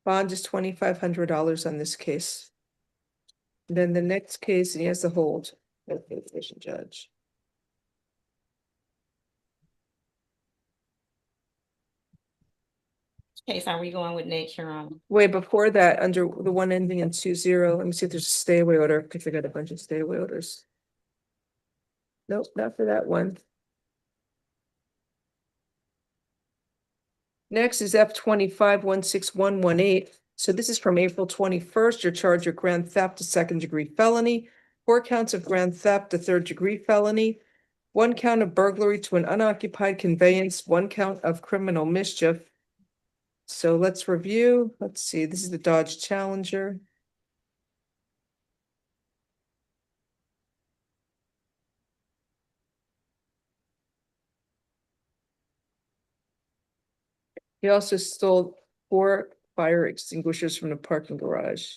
Bond is $2,500 on this case. Then the next case, he has to hold. Notification judge. Case, are we going with next, Your Honor? Wait, before that, under the one ending in 2-0, let me see if there's a stay away order, because I got a bunch of stay away orders. Nope, not for that one. Next is F25-16118. So this is from April 21st. Your charge of grand theft, a second-degree felony, 4 counts of grand theft, a third-degree felony, 1 count of burglary to an unoccupied conveyance, 1 count of criminal mischief. So let's review. Let's see. This is the Dodge Challenger. He also stole 4 fire extinguishers from the parking garage.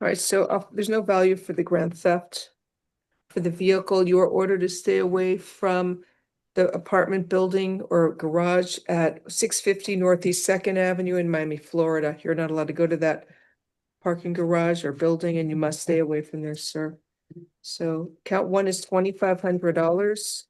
All right, so there's no value for the grand theft. For the vehicle, you are ordered to stay away from the apartment building or garage at 650 Northeast Second Avenue in Miami, Florida. You're not allowed to go to that parking garage or building, and you must stay away from there, sir. So count 1 is $2,500.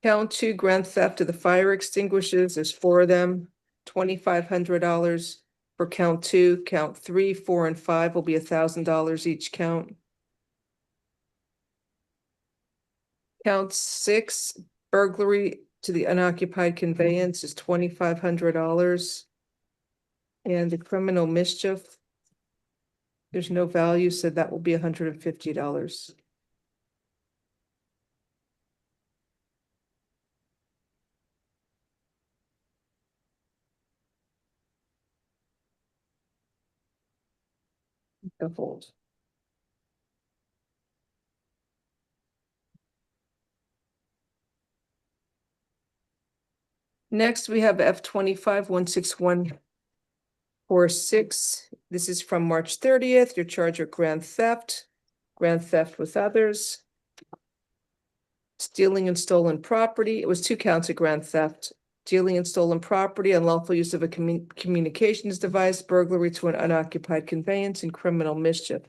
Count 2, grand theft of the fire extinguishers. There's 4 of them, $2,500 for count 2. Count 3, 4, and 5 will be $1,000 each count. Count 6, burglary to the unoccupied conveyance is $2,500. And the criminal mischief, there's no value, so that will be $150. The hold. Next, we have F25-16146. This is from March 30th. Your charge of grand theft with others, stealing and stolen property. It was 2 counts of grand theft, stealing and stolen property, unlawful use of a communications device, burglary to an unoccupied conveyance, and criminal mischief.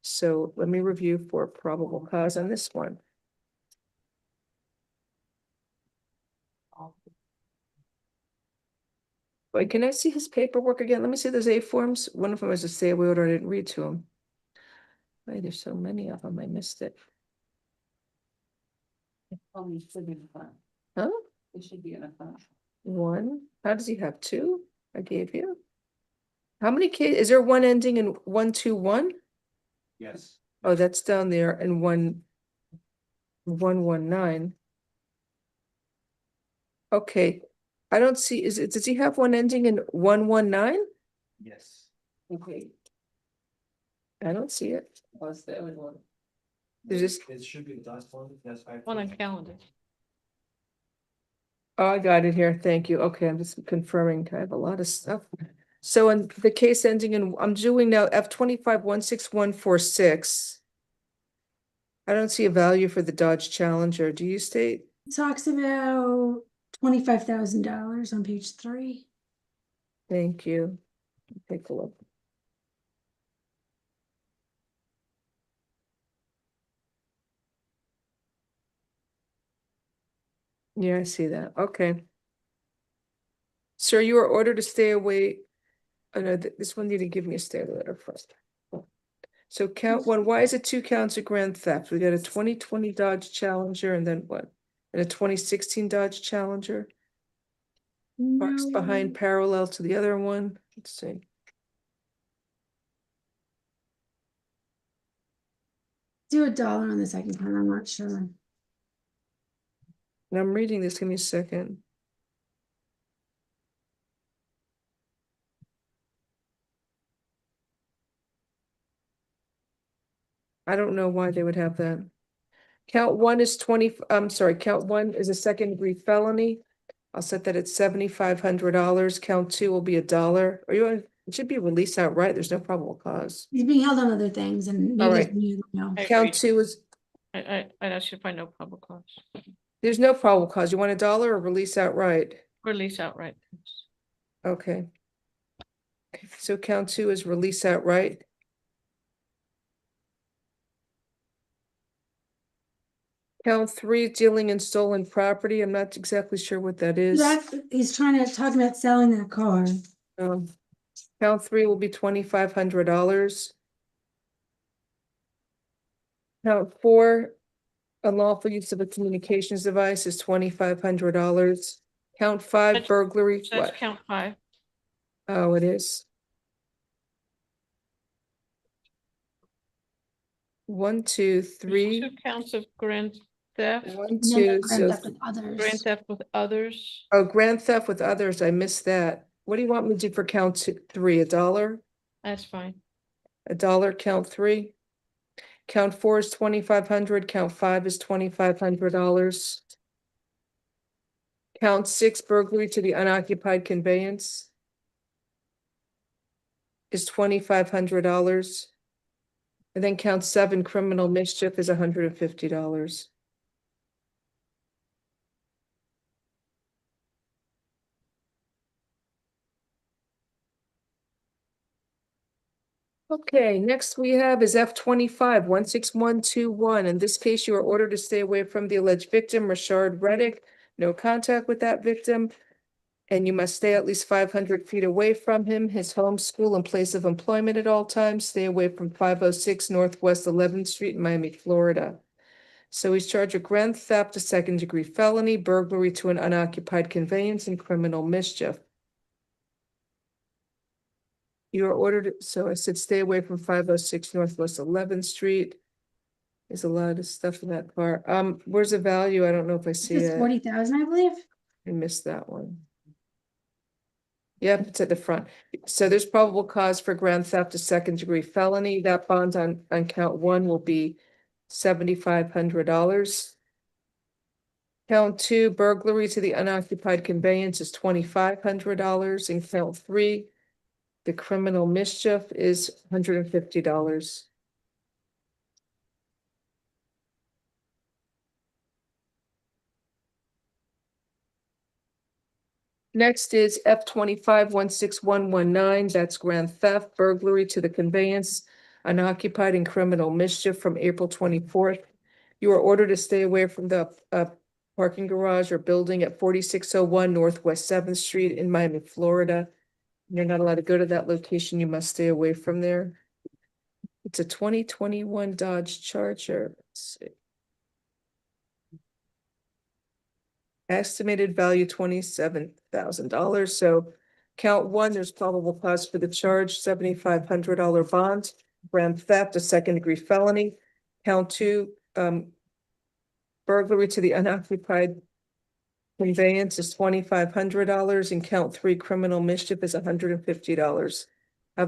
So let me review for probable cause on this one. Wait, can I see his paperwork again? Let me see those A forms. One of them is a stay away order. I didn't read to him. Wait, there's so many of them. I missed it. It should be in the front. Huh? It should be in the front. 1. How does he have 2? I gave you. How many cases? Is there one ending in 121? Yes. Oh, that's down there, and 119. Okay. I don't see, does he have one ending in 119? Yes. Okay. I don't see it. What's the other one? There's this, It should be the last one. That's One on calendar. oh, I got it here. Thank you. Okay, I'm just confirming. I have a lot of stuff. So in the case ending in, I'm doing now F25-16146. I don't see a value for the Dodge Challenger. Do you state? It talks about $25,000 on page 3. Thank you. Take a look. Yeah, I see that. Okay. Sir, you are ordered to stay away. Oh no, this one didn't give me a stay letter first. So count one, why is it 2 counts of grand theft? We got a 2020 Dodge Challenger and then what? And a 2016 Dodge Challenger? Parks behind parallel to the other one. Let's see. Do $1 on the second one, I'm not sure. And I'm reading this, give me a second. I don't know why they would have that. Count one is 20, I'm sorry, count one is a second degree felony. I'll set that at $7,500. Count two will be $1. Are you, it should be released outright. There's no probable cause. He's being held on other things and All maybe right. it's you don't know. I Count agree. two is, I should find no probable cause. there's no probable cause. You want $1 or release outright? Release outright. Okay. So count two is release outright. Count three, dealing in stolen property. I'm not exactly sure what that is. He's trying to talk about selling that car. Count three will be $2,500. Count four, unlawful use of a communications device is $2,500. Count five, burglary. That's What? count 5. Oh, it is. 1, 2, 3. 2 counts of grand theft. 1, 2. Grand theft with others. Grand theft with others. Oh, grand theft with others. I missed that. What do you want me to do for count three? $1? That's fine. $1, count three. Count four is $2,500. Count five is $2,500. Count six, burglary to the unoccupied conveyance is $2,500. And then count seven, criminal mischief is $150. Okay, next we have is F25 16121. In this case, you are ordered to stay away from the alleged victim, Rashard Reddick. No contact with that victim. And you must stay at least 500 feet away from him, his home, school, and place of employment at all times. Stay away from 506 Northwest 11th Street in Miami, Florida. So he's charged with grand theft, a second-degree felony, burglary to an unoccupied conveyance, and criminal mischief. You are ordered, so I said stay away from 506 Northwest 11th Street. There's a lot of stuff in that car. Where's the value? I don't know if I see It's it. 40,000, I believe. I missed that one. Yep, it's at the front. So there's probable cause for grand theft, a second degree felony. That bond on count one will be $7,500. Count two, burglary to the unoccupied conveyance is $2,500. And count three, the criminal mischief is $150. Next is F25 16119. That's grand theft, burglary to the conveyance, unoccupied and criminal mischief from April 24th. You are ordered to stay away from the parking garage or building at 4601 Northwest 7th Street in Miami, Florida. You're not allowed to go to that location. You must stay away from there. It's a 2021 Dodge Charger. Let's see. Estimated value $27,000. So count one, there's probable cause for the charge, $7,500 bond, grand theft, a second degree felony. Count two, burglary to the unoccupied conveyance is $2,500, and count three, criminal mischief is $150.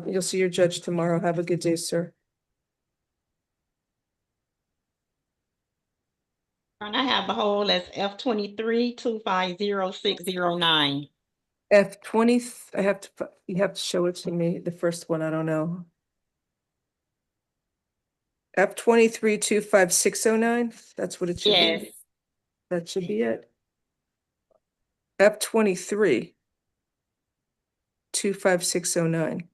You'll see your judge tomorrow. Have a good day, sir. And I have the whole as F23 250-609. F20, you have to show it to me. The first one, I don't know. F23 25609. That's what it should Yes. be. That should be it. F23 25609.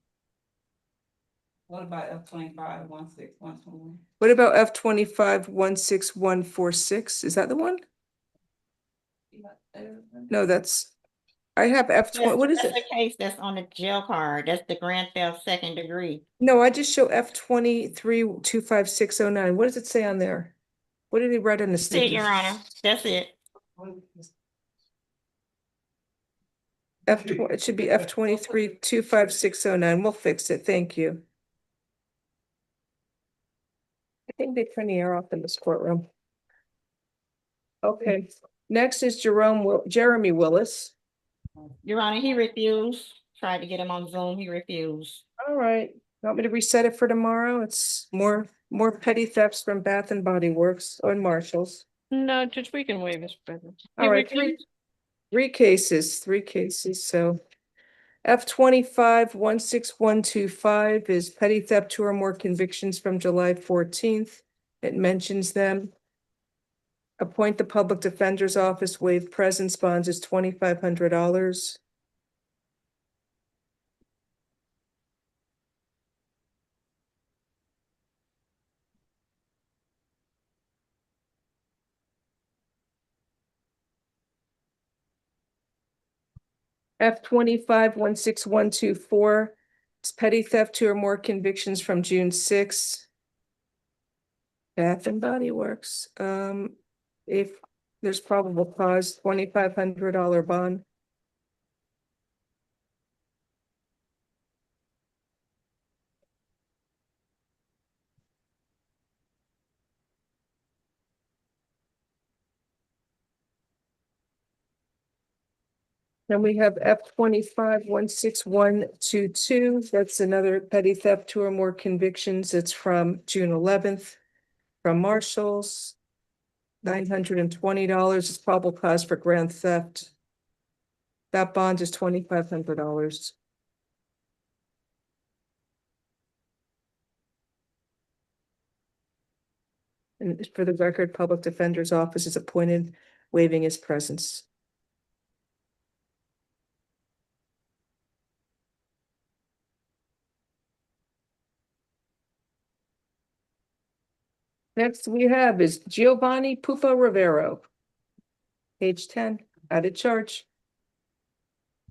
What about F25 16121? What about F25 16146? Is that the one? No, that's, I have F20, what is That's it? the case that's on the jail card. That's the grand theft second degree. No, I just show F23-25609. What does it say on there? What did he write on the That's it, sticky? Your Honor. That's it. It should be F23-25609. We'll fix it. Thank you. I think they turn the air off in this courtroom. Okay, next is Jeremy Willis. Your Honor, he refused. Tried to get him on Zoom. He refused. All right, want me to reset it for tomorrow? It's more petty thefts from Bath and Body Works or Marshalls. No, Judge, we can waive his presence. All right, three cases, so F25-16125 is petty theft, 2 or more convictions from July 14th. It mentions them. Appoint the public defender's office, waive presence, bonds is $2,500. F25-16124 is petty theft, 2 or more convictions from June 6th. Bath and Body Works. If there's probable cause, $2,500 bond. Then we have F25-16122. That's another petty theft, 2 or more convictions. It's from June 11th. From Marshalls. $920 is probable cause for grand theft. That bond is $2,500. And for the record, public defender's office is appointed, waiving his presence. Next we have is Giovanni Pupo Rivero. Page 10, added charge.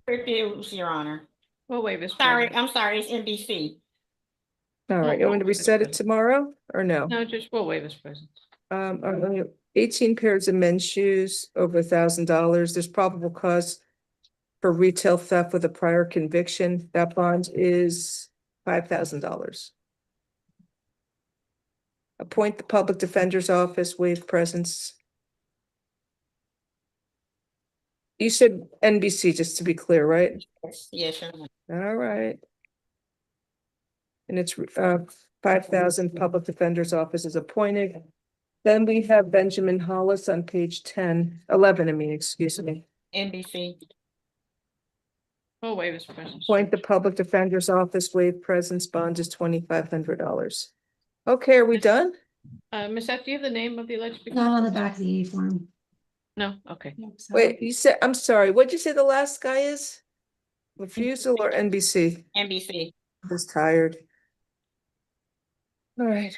Refuse, Your Honor. We'll waive his Sorry, presence. I'm sorry, it's NBC. All right, you want me to reset it tomorrow or no? No, Judge, we'll waive his presence. 18 pairs of men's shoes, over $1,000. There's probable cause for retail theft with a prior conviction. That bond is $5,000. Appoint the public defender's office, waive presence. You said NBC, just to be clear, right? Yes, Your Honor. All right. And it's 5,000 public defender's office is appointed. Then we have Benjamin Hollis on page 11, excuse me. NBC. We'll waive his presence. Appoint the public defender's office, waive presence, bond is $2,500. Okay, are we done? Ms. F, do you have the name of the alleged? Not on the back of the A form. No, okay. Wait, you said, I'm sorry, what'd you say the last guy is? Refusal or NBC? NBC. I was tired. All right,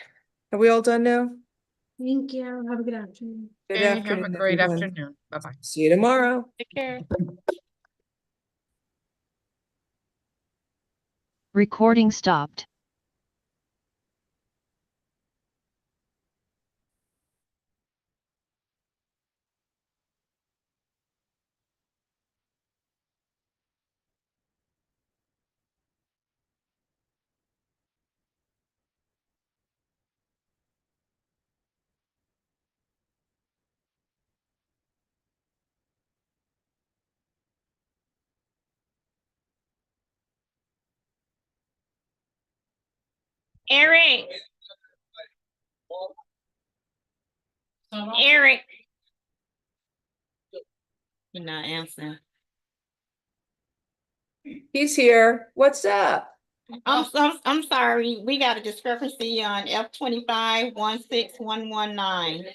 are we all done now? Thank you. Have a good afternoon. Good Okay, have a afternoon, great everyone. afternoon. Bye-bye. See you tomorrow. Take care. Recording stopped. Eric. Eric. You're not answering. He's here. What's up? I'm sorry. We got a discrepancy on F25-16119.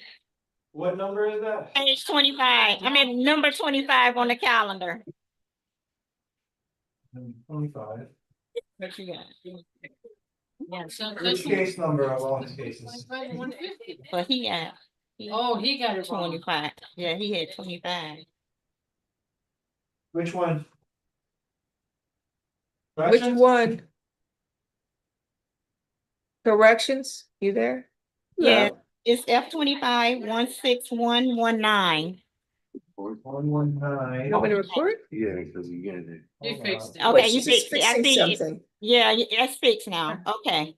What number is that? Page 25. I mean, number 25 on the calendar. 25. What you got? Yeah, so Which case number of all his cases? But he got. Oh, he got it wrong. 25. Yeah, he had 25. Which one? Which Corrections? one? Corrections, you there? Yeah, it's F 25 16119. 119. You want me to record? Yeah, because you get it. You fixed it. Okay, you she's fixed it. I fixing see it. something. Yeah, that's fixed now. Okay.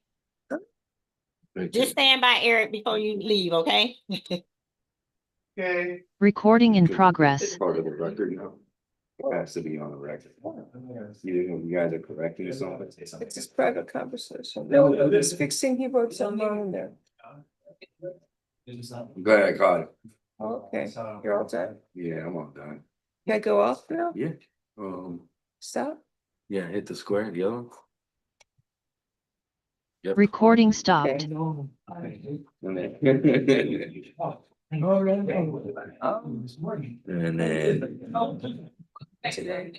Just stand by Eric before you leave, okay? Okay. Recording in progress. Part of the record now. It has to be on the record. You guys are correcting something. It's his private conversation. No, he's fixing, he wrote something wrong in there. Go ahead, Carter. Okay, you're all done. Yeah, I'm all done. Can I go off now? Yeah. Stop? Yeah, hit the square, the other one. Recording stopped. And then. Today.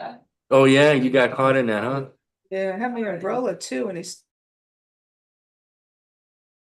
Oh yeah, you got caught in that, huh? Yeah, I have my umbrella too, and it's